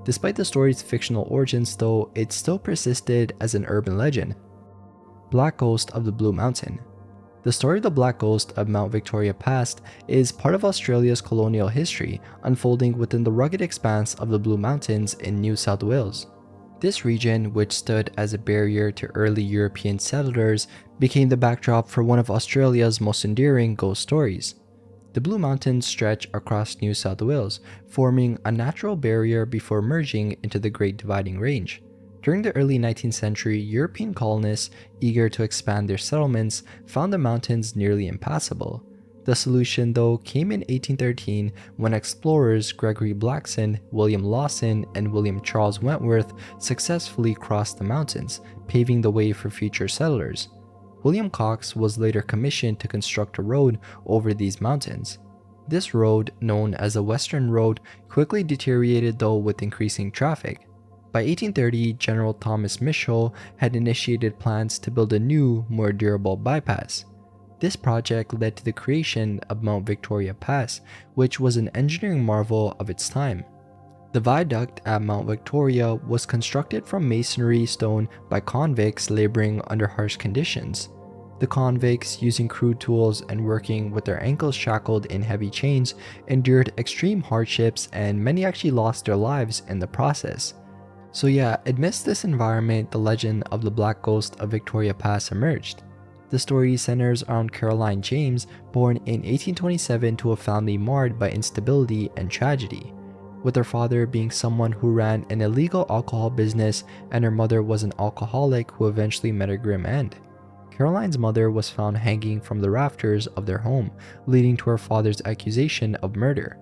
Despite the story's fictional origins though, it still persisted as an urban legend. Black Ghost of the Blue Mountain. The story of the Black Ghost of Mount Victoria Pass is part of Australia's colonial history, unfolding within the rugged expanse of the Blue Mountains in New South Wales. This region, which stood as a barrier to early European settlers, became the backdrop for one of Australia's most enduring ghost stories. The Blue Mountains stretch across New South Wales, forming a natural barrier before merging into the Great Dividing Range. During the early 19th century, European colonists, eager to expand their settlements, found the mountains nearly impassable. The solution, though, came in 1813 when explorers Gregory Blackson, William Lawson, and William Charles Wentworth successfully crossed the mountains, paving the way for future settlers. William Cox was later commissioned to construct a road over these mountains. This road, known as the Western Road, quickly deteriorated though with increasing traffic. By 1830, General Thomas Mitchell had initiated plans to build a new, more durable bypass. This project led to the creation of Mount Victoria Pass, which was an engineering marvel of its time. The viaduct at Mount Victoria was constructed from masonry stone by convicts laboring under harsh conditions. The convicts, using crude tools and working with their ankles shackled in heavy chains, endured extreme hardships, and many actually lost their lives in the process. So yeah, amidst this environment, the legend of the Black Ghost of Victoria Pass emerged. The story centers around Caroline James, born in 1827 to a family marred by instability and tragedy, with her father being someone who ran an illegal alcohol business and her mother was an alcoholic who eventually met her grim end. Caroline's mother was found hanging from the rafters of their home, leading to her father's accusation of murder.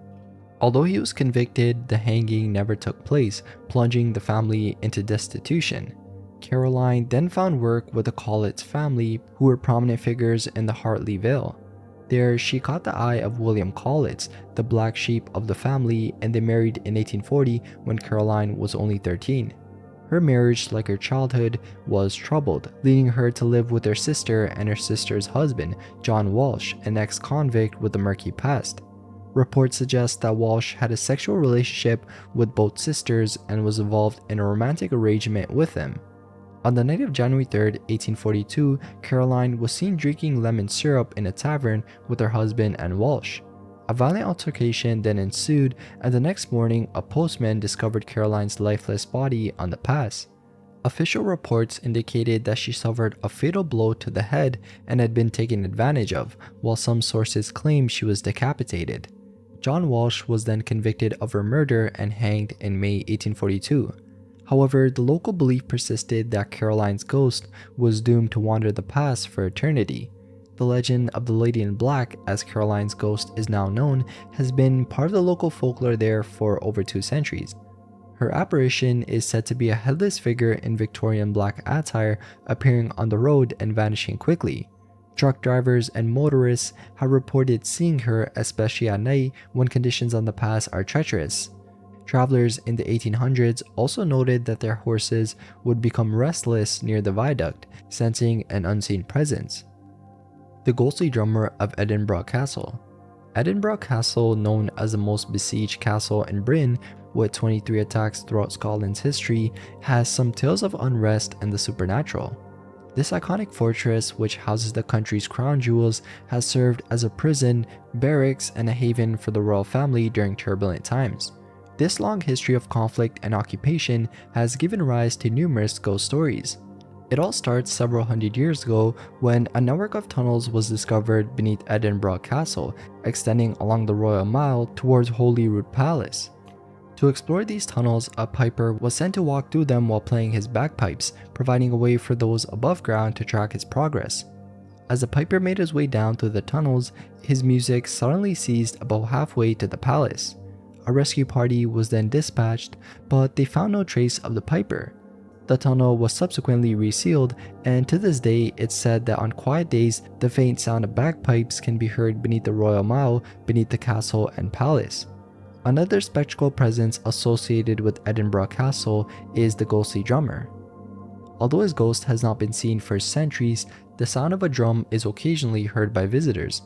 Although he was convicted, the hanging never took place, plunging the family into destitution. Caroline then found work with the Collett's family, who were prominent figures in the Hartley Vale. There, she caught the eye of William Collett, the black sheep of the family, and they married in 1840 when Caroline was only 13. Her marriage, like her childhood, was troubled, leading her to live with her sister and her sister's husband, John Walsh, an ex-convict with a murky past. Reports suggest that Walsh had a sexual relationship with both sisters and was involved in a romantic arrangement with them. On the night of January 3, 1842, Caroline was seen drinking lemon syrup in a tavern with her husband and Walsh. A violent altercation then ensued, and the next morning, a postman discovered Caroline's lifeless body on the pass. Official reports indicated that she suffered a fatal blow to the head and had been taken advantage of, while some sources claim she was decapitated. John Walsh was then convicted of her murder and hanged in May 1842. However, the local belief persisted that Caroline's ghost was doomed to wander the pass for eternity. The legend of the Lady in Black, as Caroline's ghost is now known, has been part of the local folklore there for over 2 centuries. Her apparition is said to be a headless figure in Victorian black attire appearing on the road and vanishing quickly. Truck drivers and motorists have reported seeing her, especially at night when conditions on the pass are treacherous. Travelers in the 1800s also noted that their horses would become restless near the viaduct, sensing an unseen presence. The ghostly drummer of Edinburgh Castle. Edinburgh Castle, known as the most besieged castle in Britain with 23 attacks throughout Scotland's history, has some tales of unrest and the supernatural. This iconic fortress, which houses the country's crown jewels, has served as a prison, barracks, and a haven for the royal family during turbulent times. This long history of conflict and occupation has given rise to numerous ghost stories. It all starts several hundred years ago when a network of tunnels was discovered beneath Edinburgh Castle, extending along the Royal Mile towards Holyrood Palace. To explore these tunnels, a piper was sent to walk through them while playing his bagpipes, providing a way for those above ground to track his progress. As the piper made his way down through the tunnels, his music suddenly ceased about halfway to the palace. A rescue party was then dispatched, but they found no trace of the piper. The tunnel was subsequently resealed, and to this day it's said that on quiet days the faint sound of bagpipes can be heard beneath the Royal Mile, beneath the castle and palace. Another spectral presence associated with Edinburgh Castle is the ghostly drummer. Although his ghost has not been seen for centuries, the sound of a drum is occasionally heard by visitors.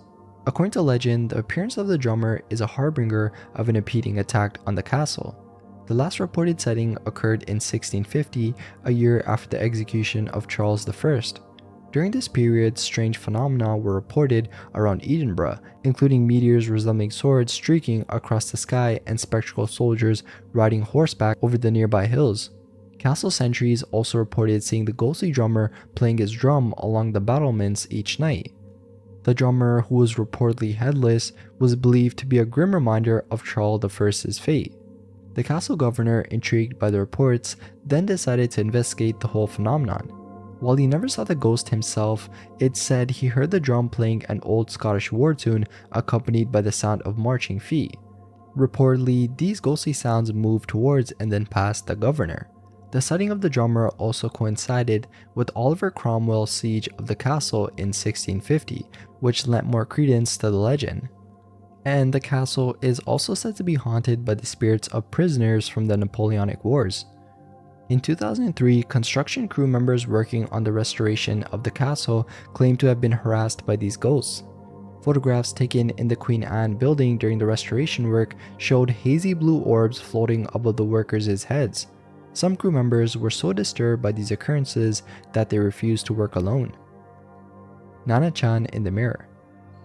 According to legend, the appearance of the drummer is a harbinger of an impending attack on the castle. The last reported sighting occurred in 1650, a year after the execution of Charles I. During this period, strange phenomena were reported around Edinburgh, including meteors resembling swords streaking across the sky and spectral soldiers riding horseback over the nearby hills. Castle sentries also reported seeing the ghostly drummer playing his drum along the battlements each night. The drummer, who was reportedly headless, was believed to be a grim reminder of Charles I's fate. The castle governor, intrigued by the reports, then decided to investigate the whole phenomenon. While he never saw the ghost himself, it's said he heard the drum playing an old Scottish war tune accompanied by the sound of marching feet. Reportedly, these ghostly sounds moved towards and then past the governor. The sighting of the drummer also coincided with Oliver Cromwell's siege of the castle in 1650, which lent more credence to the legend. And the castle is also said to be haunted by the spirits of prisoners from the Napoleonic Wars. In 2003, construction crew members working on the restoration of the castle claimed to have been harassed by these ghosts. Photographs taken in the Queen Anne building during the restoration work showed hazy blue orbs floating above the workers' heads. Some crew members were so disturbed by these occurrences that they refused to work alone. Nana-chan in the Mirror.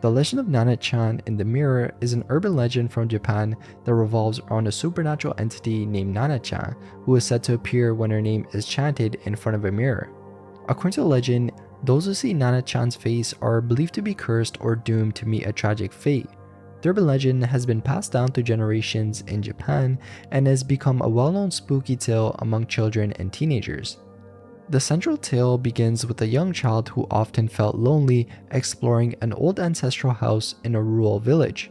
The legend of Nana-chan in the Mirror is an urban legend from Japan that revolves around a supernatural entity named Nana-chan, who is said to appear when her name is chanted in front of a mirror. According to the legend, Those who see Nana-chan's face are believed to be cursed or doomed to meet a tragic fate. The urban legend has been passed down through generations in Japan and has become a well-known spooky tale among children and teenagers. The central tale begins with a young child who often felt lonely exploring an old ancestral house in a rural village.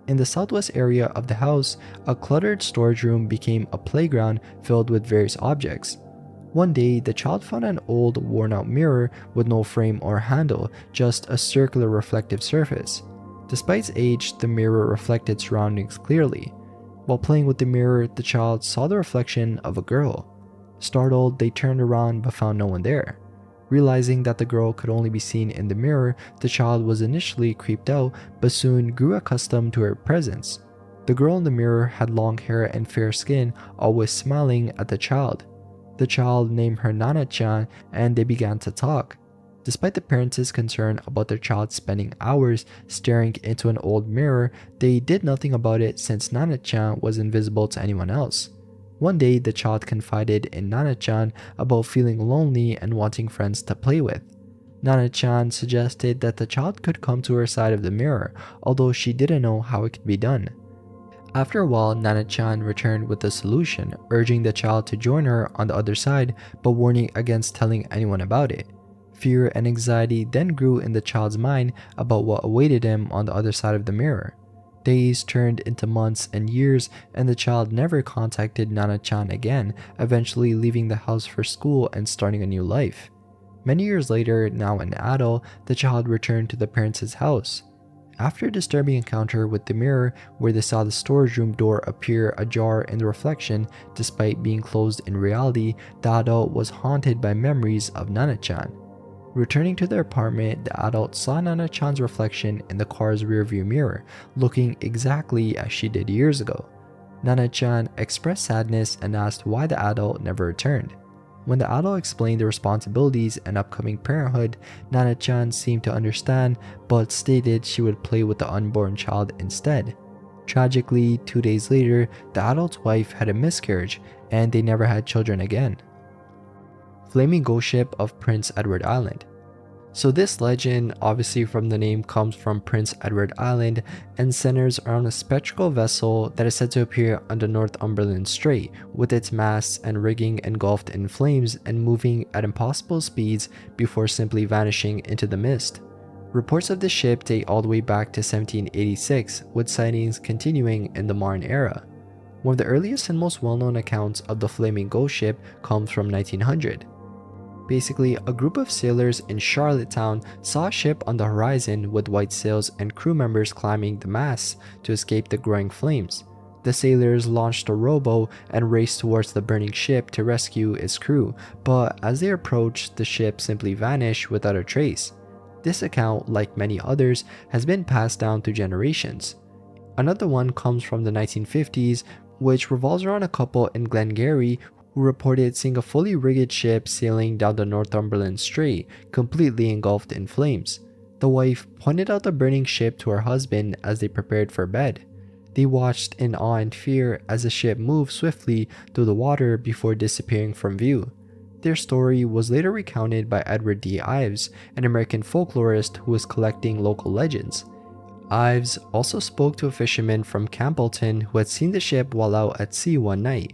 In the southwest area of the house, a cluttered storage room became a playground filled with various objects. One day, the child found an old, worn-out mirror with no frame or handle, just a circular reflective surface. Despite its age, the mirror reflected surroundings clearly. While playing with the mirror, the child saw the reflection of a girl. Startled, they turned around but found no one there. Realizing that the girl could only be seen in the mirror, the child was initially creeped out but soon grew accustomed to her presence. The girl in the mirror had long hair and fair skin, always smiling at the child. The child named her Nana-chan and they began to talk. Despite the parents' concern about their child spending hours staring into an old mirror, they did nothing about it since Nana-chan was invisible to anyone else. One day, the child confided in Nana-chan about feeling lonely and wanting friends to play with. Nana-chan suggested that the child could come to her side of the mirror, although she didn't know how it could be done. After a while, Nana-chan returned with a solution, urging the child to join her on the other side, but warning against telling anyone about it. Fear and anxiety then grew in the child's mind about what awaited him on the other side of the mirror. Days turned into months and years, and the child never contacted Nana-chan again, eventually leaving the house for school and starting a new life. Many years later, now an adult, the child returned to the parents' house. After a disturbing encounter with the mirror, where they saw the storage room door appear ajar in the reflection despite being closed in reality, the adult was haunted by memories of Nana-chan. Returning to their apartment, the adult saw Nana-chan's reflection in the car's rearview mirror, looking exactly as she did years ago. Nana-chan expressed sadness and asked why the adult never returned. When the adult explained the responsibilities and upcoming parenthood, Nana-chan seemed to understand, but stated she would play with the unborn child instead. Tragically, 2 days later, the adult's wife had a miscarriage, and they never had children again. Flaming Ghost Ship of Prince Edward Island. So this legend, obviously from the name, comes from Prince Edward Island and centers around a spectral vessel that is said to appear on the Northumberland Strait, with its masts and rigging engulfed in flames and moving at impossible speeds before simply vanishing into the mist. Reports of the ship date all the way back to 1786, with sightings continuing in the modern era. One of the earliest and most well-known accounts of the Flaming Ghost Ship comes from 1900. Basically, a group of sailors in Charlottetown saw a ship on the horizon with white sails and crew members climbing the masts to escape the growing flames. The sailors launched a rowboat and raced towards the burning ship to rescue its crew, but as they approached, the ship simply vanished without a trace. This account, like many others, has been passed down through generations. Another one comes from the 1950s, which revolves around a couple in Glengarry who reported seeing a fully rigged ship sailing down the Northumberland Strait, completely engulfed in flames. The wife pointed out the burning ship to her husband as they prepared for bed. They watched in awe and fear as the ship moved swiftly through the water before disappearing from view. Their story was later recounted by Edward D. Ives, an American folklorist who was collecting local legends. Ives also spoke to a fisherman from Campbellton who had seen the ship while out at sea one night.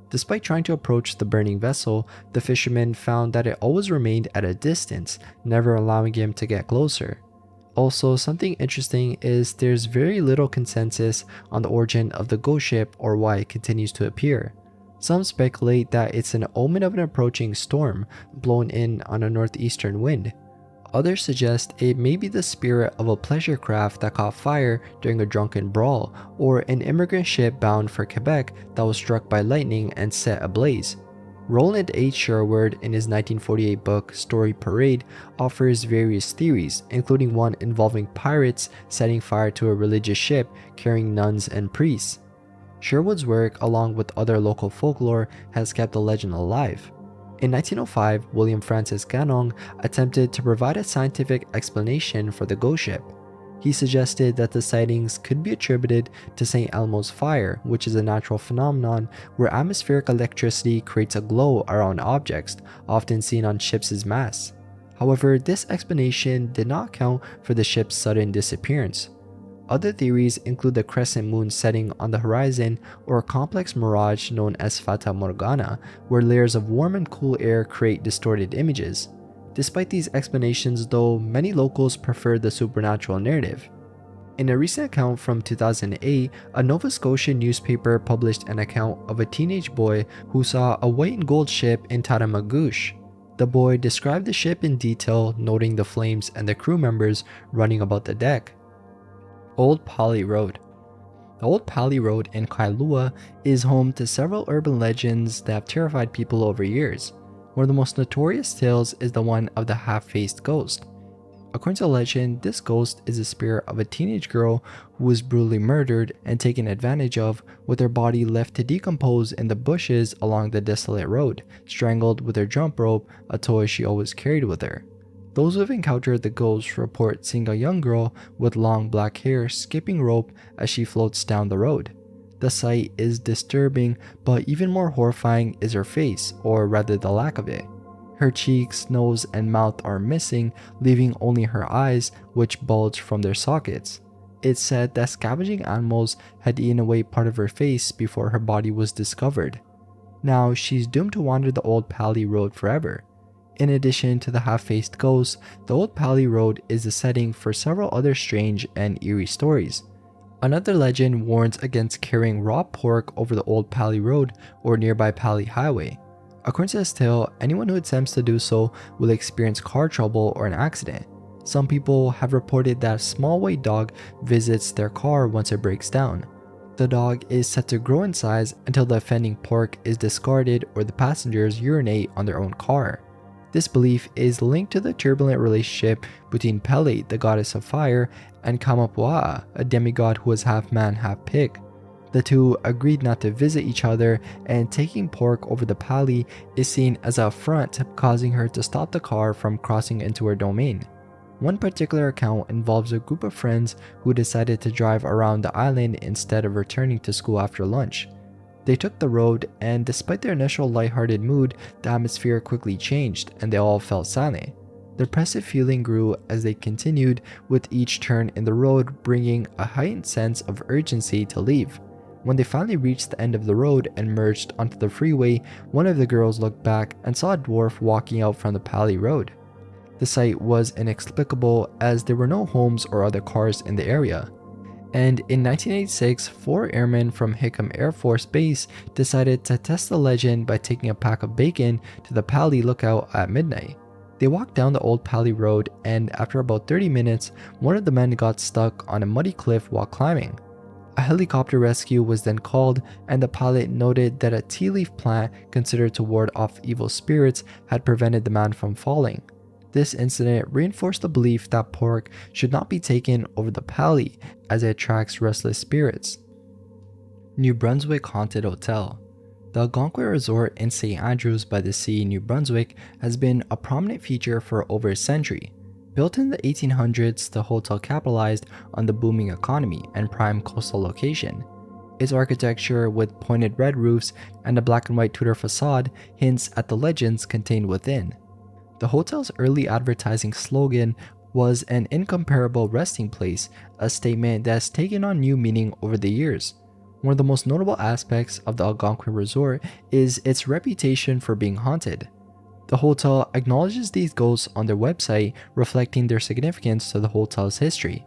Despite trying to approach the burning vessel, the fisherman found that it always remained at a distance, never allowing him to get closer. Also, something interesting is there's very little consensus on the origin of the ghost ship or why it continues to appear. Some speculate that it's an omen of an approaching storm, blown in on a northeastern wind. Others suggest it may be the spirit of a pleasure craft that caught fire during a drunken brawl, or an immigrant ship bound for Quebec that was struck by lightning and set ablaze. Roland H. Sherwood, in his 1948 book Story Parade, offers various theories, including one involving pirates setting fire to a religious ship carrying nuns and priests. Sherwood's work, along with other local folklore, has kept the legend alive. In 1905, William Francis Ganong attempted to provide a scientific explanation for the ghost ship. He suggested that the sightings could be attributed to St. Elmo's fire, which is a natural phenomenon where atmospheric electricity creates a glow around objects, often seen on ships' masts. However, this explanation did not account for the ship's sudden disappearance. Other theories include the crescent moon setting on the horizon or a complex mirage known as Fata Morgana, where layers of warm and cool air create distorted images. Despite these explanations though, many locals prefer the supernatural narrative. In a recent account from 2008, a Nova Scotia newspaper published an account of a teenage boy who saw a white and gold ship in Tatamagouche. The boy described the ship in detail, noting the flames and the crew members running about the deck. Old Pali Road. The Old Pali Road in Kailua is home to several urban legends that have terrified people over years. One of the most notorious tales is the one of the half-faced ghost. According to the legend, this ghost is the spirit of a teenage girl who was brutally murdered and taken advantage of, with her body left to decompose in the bushes along the desolate road, strangled with her jump rope, a toy she always carried with her. Those who have encountered the ghost report seeing a young girl with long black hair skipping rope as she floats down the road. The sight is disturbing, but even more horrifying is her face, or rather the lack of it. Her cheeks, nose, and mouth are missing, leaving only her eyes, which bulge from their sockets. It's said that scavenging animals had eaten away part of her face before her body was discovered. Now, she's doomed to wander the Old Pali Road forever. In addition to the half-faced ghost, the Old Pali Road is the setting for several other strange and eerie stories. Another legend warns against carrying raw pork over the Old Pali Road or nearby Pali Highway. According to this tale, anyone who attempts to do so will experience car trouble or an accident. Some people have reported that a small white dog visits their car once it breaks down. The dog is said to grow in size until the offending pork is discarded or the passengers urinate on their own car. This belief is linked to the turbulent relationship between Pele, the goddess of fire, and Kamapuaa, a demigod who was half man, half pig. The two agreed not to visit each other, and taking pork over the Pali is seen as an affront, causing her to stop the car from crossing into her domain. One particular account involves a group of friends who decided to drive around the island instead of returning to school after lunch. They took the road, and despite their initial lighthearted mood, the atmosphere quickly changed and they all felt silent. The oppressive feeling grew as they continued, with each turn in the road bringing a heightened sense of urgency to leave. When they finally reached the end of the road and merged onto the freeway, one of the girls looked back and saw a dwarf walking out from the Pali Road. The sight was inexplicable as there were no homes or other cars in the area. And in 1986, 4 airmen from Hickam Air Force Base decided to test the legend by taking a pack of bacon to the Pali lookout at midnight. They walked down the Old Pali Road, and after about 30 minutes, one of the men got stuck on a muddy cliff while climbing. A helicopter rescue was then called, and the pilot noted that a tea leaf plant considered to ward off evil spirits had prevented the man from falling. This incident reinforced the belief that pork should not be taken over the Pali as it attracts restless spirits. New Brunswick Haunted Hotel. The Algonquin Resort in St. Andrews by the Sea, New Brunswick, has been a prominent feature for over a century. Built in the 1800s, the hotel capitalized on the booming economy and prime coastal location. Its architecture, with pointed red roofs and a black and white Tudor facade, hints at the legends contained within. The hotel's early advertising slogan was an incomparable resting place, a statement that has taken on new meaning over the years. One of the most notable aspects of the Algonquin Resort is its reputation for being haunted. The hotel acknowledges these ghosts on their website, reflecting their significance to the hotel's history.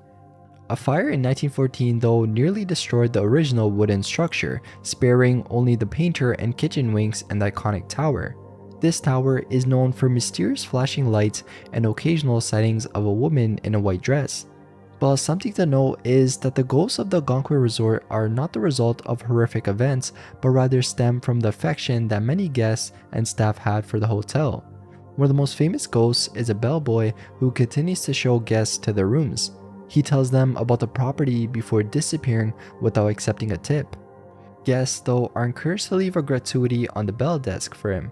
A fire in 1914 though nearly destroyed the original wooden structure, sparing only the painter and kitchen winks and the iconic tower. This tower is known for mysterious flashing lights and occasional sightings of a woman in a white dress. But something to note is that the ghosts of the Algonquin Resort are not the result of horrific events, but rather stem from the affection that many guests and staff had for the hotel. One of the most famous ghosts is a bellboy who continues to show guests to their rooms. He tells them about the property before disappearing without accepting a tip. Guests, though, are encouraged to leave a gratuity on the bell desk for him.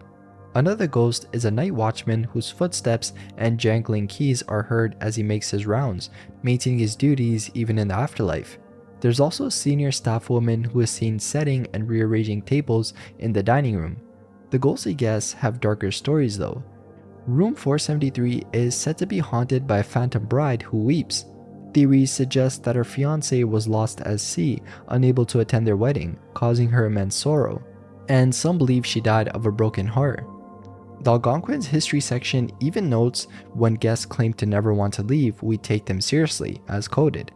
Another ghost is a night watchman whose footsteps and jangling keys are heard as he makes his rounds, maintaining his duties even in the afterlife. There's also a senior staff woman who is seen setting and rearranging tables in the dining room. The ghostly guests have darker stories though. Room 473 is said to be haunted by a phantom bride who weeps. Theories suggest that her fiancé was lost at sea, unable to attend their wedding, causing her immense sorrow, and some believe she died of a broken heart. The Algonquin's history section even notes, when guests claim to never want to leave, we take them seriously, as quoted.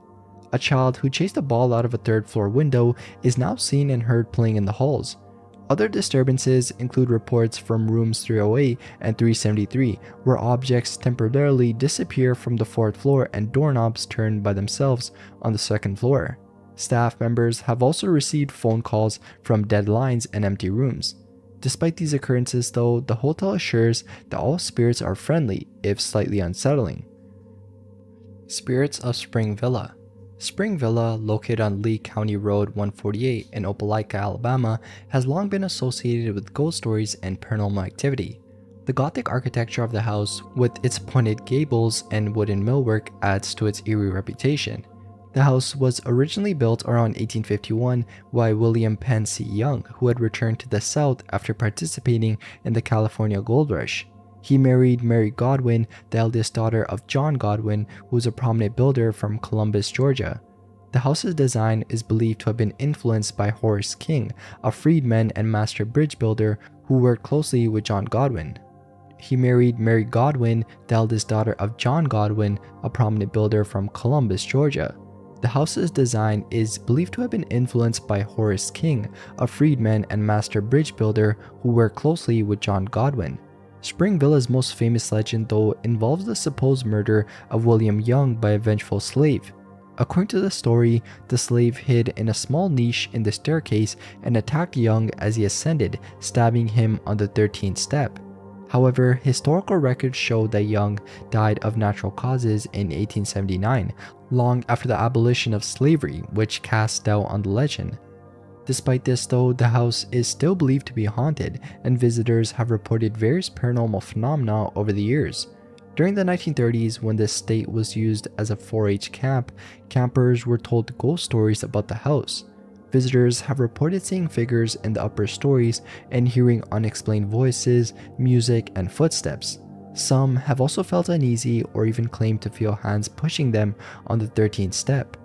A child who chased a ball out of a third-floor window is now seen and heard playing in the halls. Other disturbances include reports from rooms 308 and 373, where objects temporarily disappear from the fourth floor and doorknobs turn by themselves on the second floor. Staff members have also received phone calls from dead lines and empty rooms. Despite these occurrences though, the hotel assures that all spirits are friendly, if slightly unsettling. Spirits of Spring Villa. Spring Villa, located on Lee County Road 148 in Opelika, Alabama, has long been associated with ghost stories and paranormal activity. The Gothic architecture of the house, with its pointed gables and wooden millwork, adds to its eerie reputation. The house was originally built around 1851 by William Penn C. Young, who had returned to the South after participating in the California Gold Rush. He married Mary Godwin, the eldest daughter of John Godwin, who was a prominent builder from Columbus, Georgia. The house's design is believed to have been influenced by Horace King, a freedman and master bridge builder who worked closely with John Godwin. He married Mary Godwin, the eldest daughter of John Godwin, a prominent builder from Columbus, Georgia. The house's design is believed to have been influenced by Horace King, a freedman and master bridge builder who worked closely with John Godwin. Spring Villa's most famous legend, though, involves the supposed murder of William Young by a vengeful slave. According to the story, the slave hid in a small niche in the staircase and attacked Young as he ascended, stabbing him on the 13th step. However, historical records show that Young died of natural causes in 1879, long after the abolition of slavery, which cast doubt on the legend. Despite this though, the house is still believed to be haunted, and visitors have reported various paranormal phenomena over the years. During the 1930s, when the estate was used as a 4-H camp, campers were told ghost stories about the house. Visitors have reported seeing figures in the upper stories and hearing unexplained voices, music, and footsteps. Some have also felt uneasy or even claimed to feel hands pushing them on the 13th step.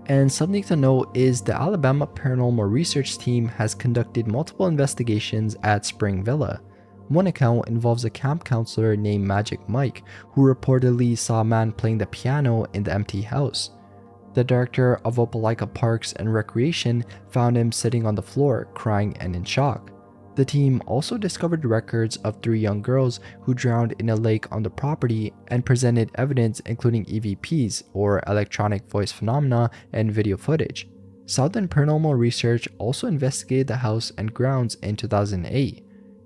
And something to note is the Alabama Paranormal Research Team has conducted multiple investigations at Spring Villa. One account involves a camp counselor named Magic Mike, who reportedly saw a man playing the piano in the empty house. The director of Opelika Parks and Recreation found him sitting on the floor, crying and in shock. The team also discovered records of 3 young girls who drowned in a lake on the property and presented evidence including EVPs, or electronic voice phenomena, and video footage. Southern Paranormal Research also investigated the house and grounds in 2008.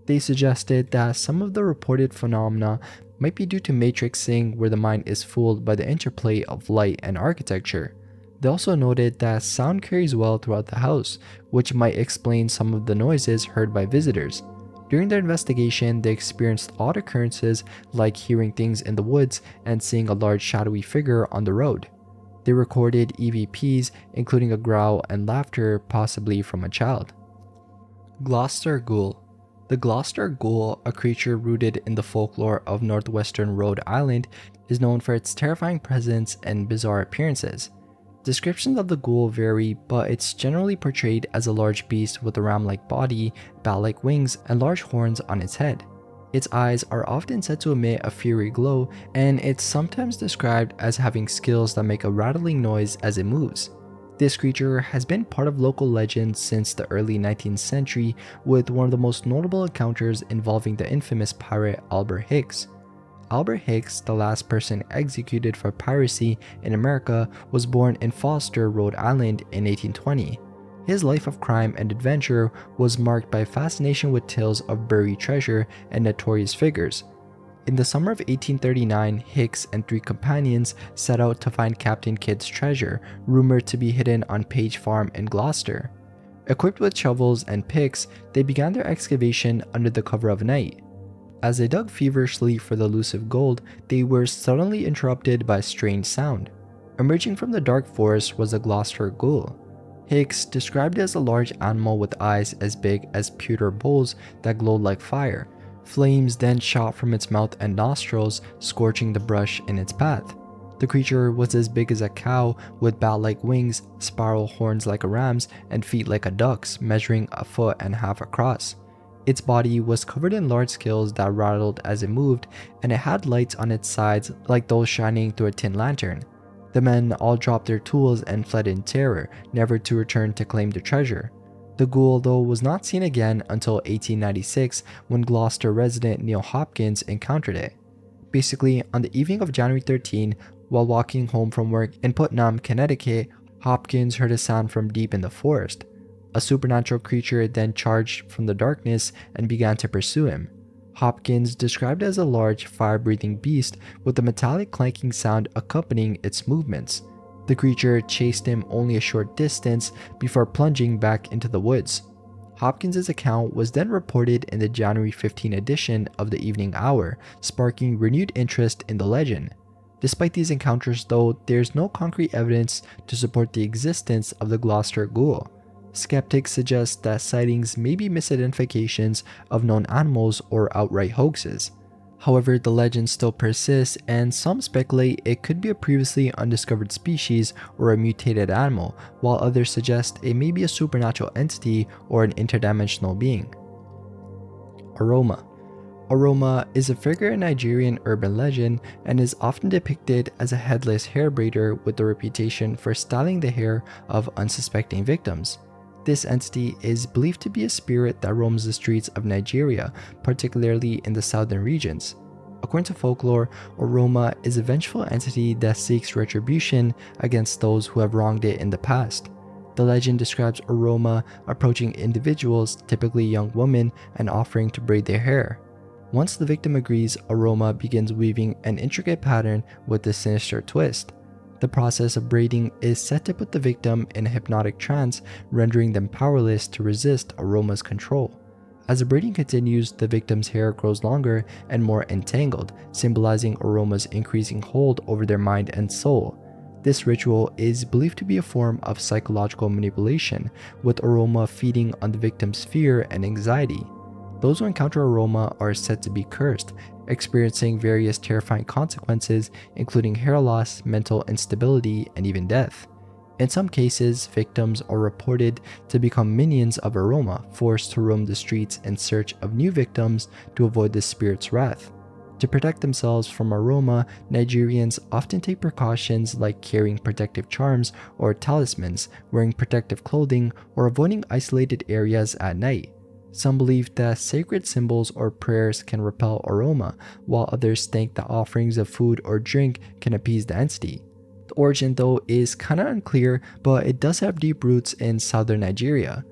They suggested that some of the reported phenomena might be due to matrixing, where the mind is fooled by the interplay of light and architecture. They also noted that sound carries well throughout the house, which might explain some of the noises heard by visitors. During their investigation, they experienced odd occurrences like hearing things in the woods and seeing a large shadowy figure on the road. They recorded EVPs, including a growl and laughter, possibly from a child. Gloucester Ghoul. The Gloucester Ghoul, a creature rooted in the folklore of northwestern Rhode Island, is known for its terrifying presence and bizarre appearances. Descriptions of the ghoul vary, but it's generally portrayed as a large beast with a ram-like body, bat-like wings, and large horns on its head. Its eyes are often said to emit a fiery glow, and it's sometimes described as having skills that make a rattling noise as it moves. This creature has been part of local legends since the early 19th century, with one of the most notable encounters involving the infamous pirate Albert Hicks. Albert Hicks, the last person executed for piracy in America, was born in Foster, Rhode Island in 1820. His life of crime and adventure was marked by a fascination with tales of buried treasure and notorious figures. In the summer of 1839, Hicks and 3 companions set out to find Captain Kidd's treasure, rumored to be hidden on Page Farm in Gloucester. Equipped with shovels and picks, they began their excavation under the cover of night. As they dug feverishly for the elusive gold, they were suddenly interrupted by a strange sound. Emerging from the dark forest was a Gloucester Ghoul. Hicks described it as a large animal with eyes as big as pewter bowls that glowed like fire. Flames then shot from its mouth and nostrils, scorching the brush in its path. The creature was as big as a cow with bat-like wings, spiral horns like a ram's, and feet like a duck's, measuring a foot and a half across. Its body was covered in large scales that rattled as it moved, and it had lights on its sides like those shining through a tin lantern. The men all dropped their tools and fled in terror, never to return to claim their treasure. The ghoul, though, was not seen again until 1896 when Gloucester resident Neil Hopkins encountered it. Basically, on the evening of January 13, while walking home from work in Putnam, Connecticut, Hopkins heard a sound from deep in the forest. A supernatural creature then charged from the darkness and began to pursue him. Hopkins described it as a large, fire-breathing beast with a metallic clanking sound accompanying its movements. The creature chased him only a short distance before plunging back into the woods. Hopkins' account was then reported in the January 15 edition of the Evening Hour, sparking renewed interest in the legend. Despite these encounters, though, there's no concrete evidence to support the existence of the Gloucester ghoul. Skeptics suggest that sightings may be misidentifications of known animals or outright hoaxes. However, the legend still persists, and some speculate it could be a previously undiscovered species or a mutated animal, while others suggest it may be a supernatural entity or an interdimensional being. Oroma. Oroma is a figure in Nigerian urban legend and is often depicted as a headless hair braider with a reputation for styling the hair of unsuspecting victims. This entity is believed to be a spirit that roams the streets of Nigeria, particularly in the southern regions. According to folklore, Oroma is a vengeful entity that seeks retribution against those who have wronged it in the past. The legend describes Oroma approaching individuals, typically young women, and offering to braid their hair. Once the victim agrees, Oroma begins weaving an intricate pattern with a sinister twist. The process of braiding is said to put the victim in a hypnotic trance, rendering them powerless to resist Oroma's control. As the braiding continues, the victim's hair grows longer and more entangled, symbolizing Oroma's increasing hold over their mind and soul. This ritual is believed to be a form of psychological manipulation, with Oroma feeding on the victim's fear and anxiety. Those who encounter Oroma are said to be cursed, experiencing various terrifying consequences, including hair loss, mental instability, and even death. In some cases, victims are reported to become minions of Oroma, forced to roam the streets in search of new victims to avoid the spirit's wrath. To protect themselves from Oroma, Nigerians often take precautions like carrying protective charms or talismans, wearing protective clothing, or avoiding isolated areas at night. Some believe that sacred symbols or prayers can repel Oroma, while others think that offerings of food or drink can appease the entity. The origin, though, is kinda unclear, but it does have deep roots in southern Nigeria.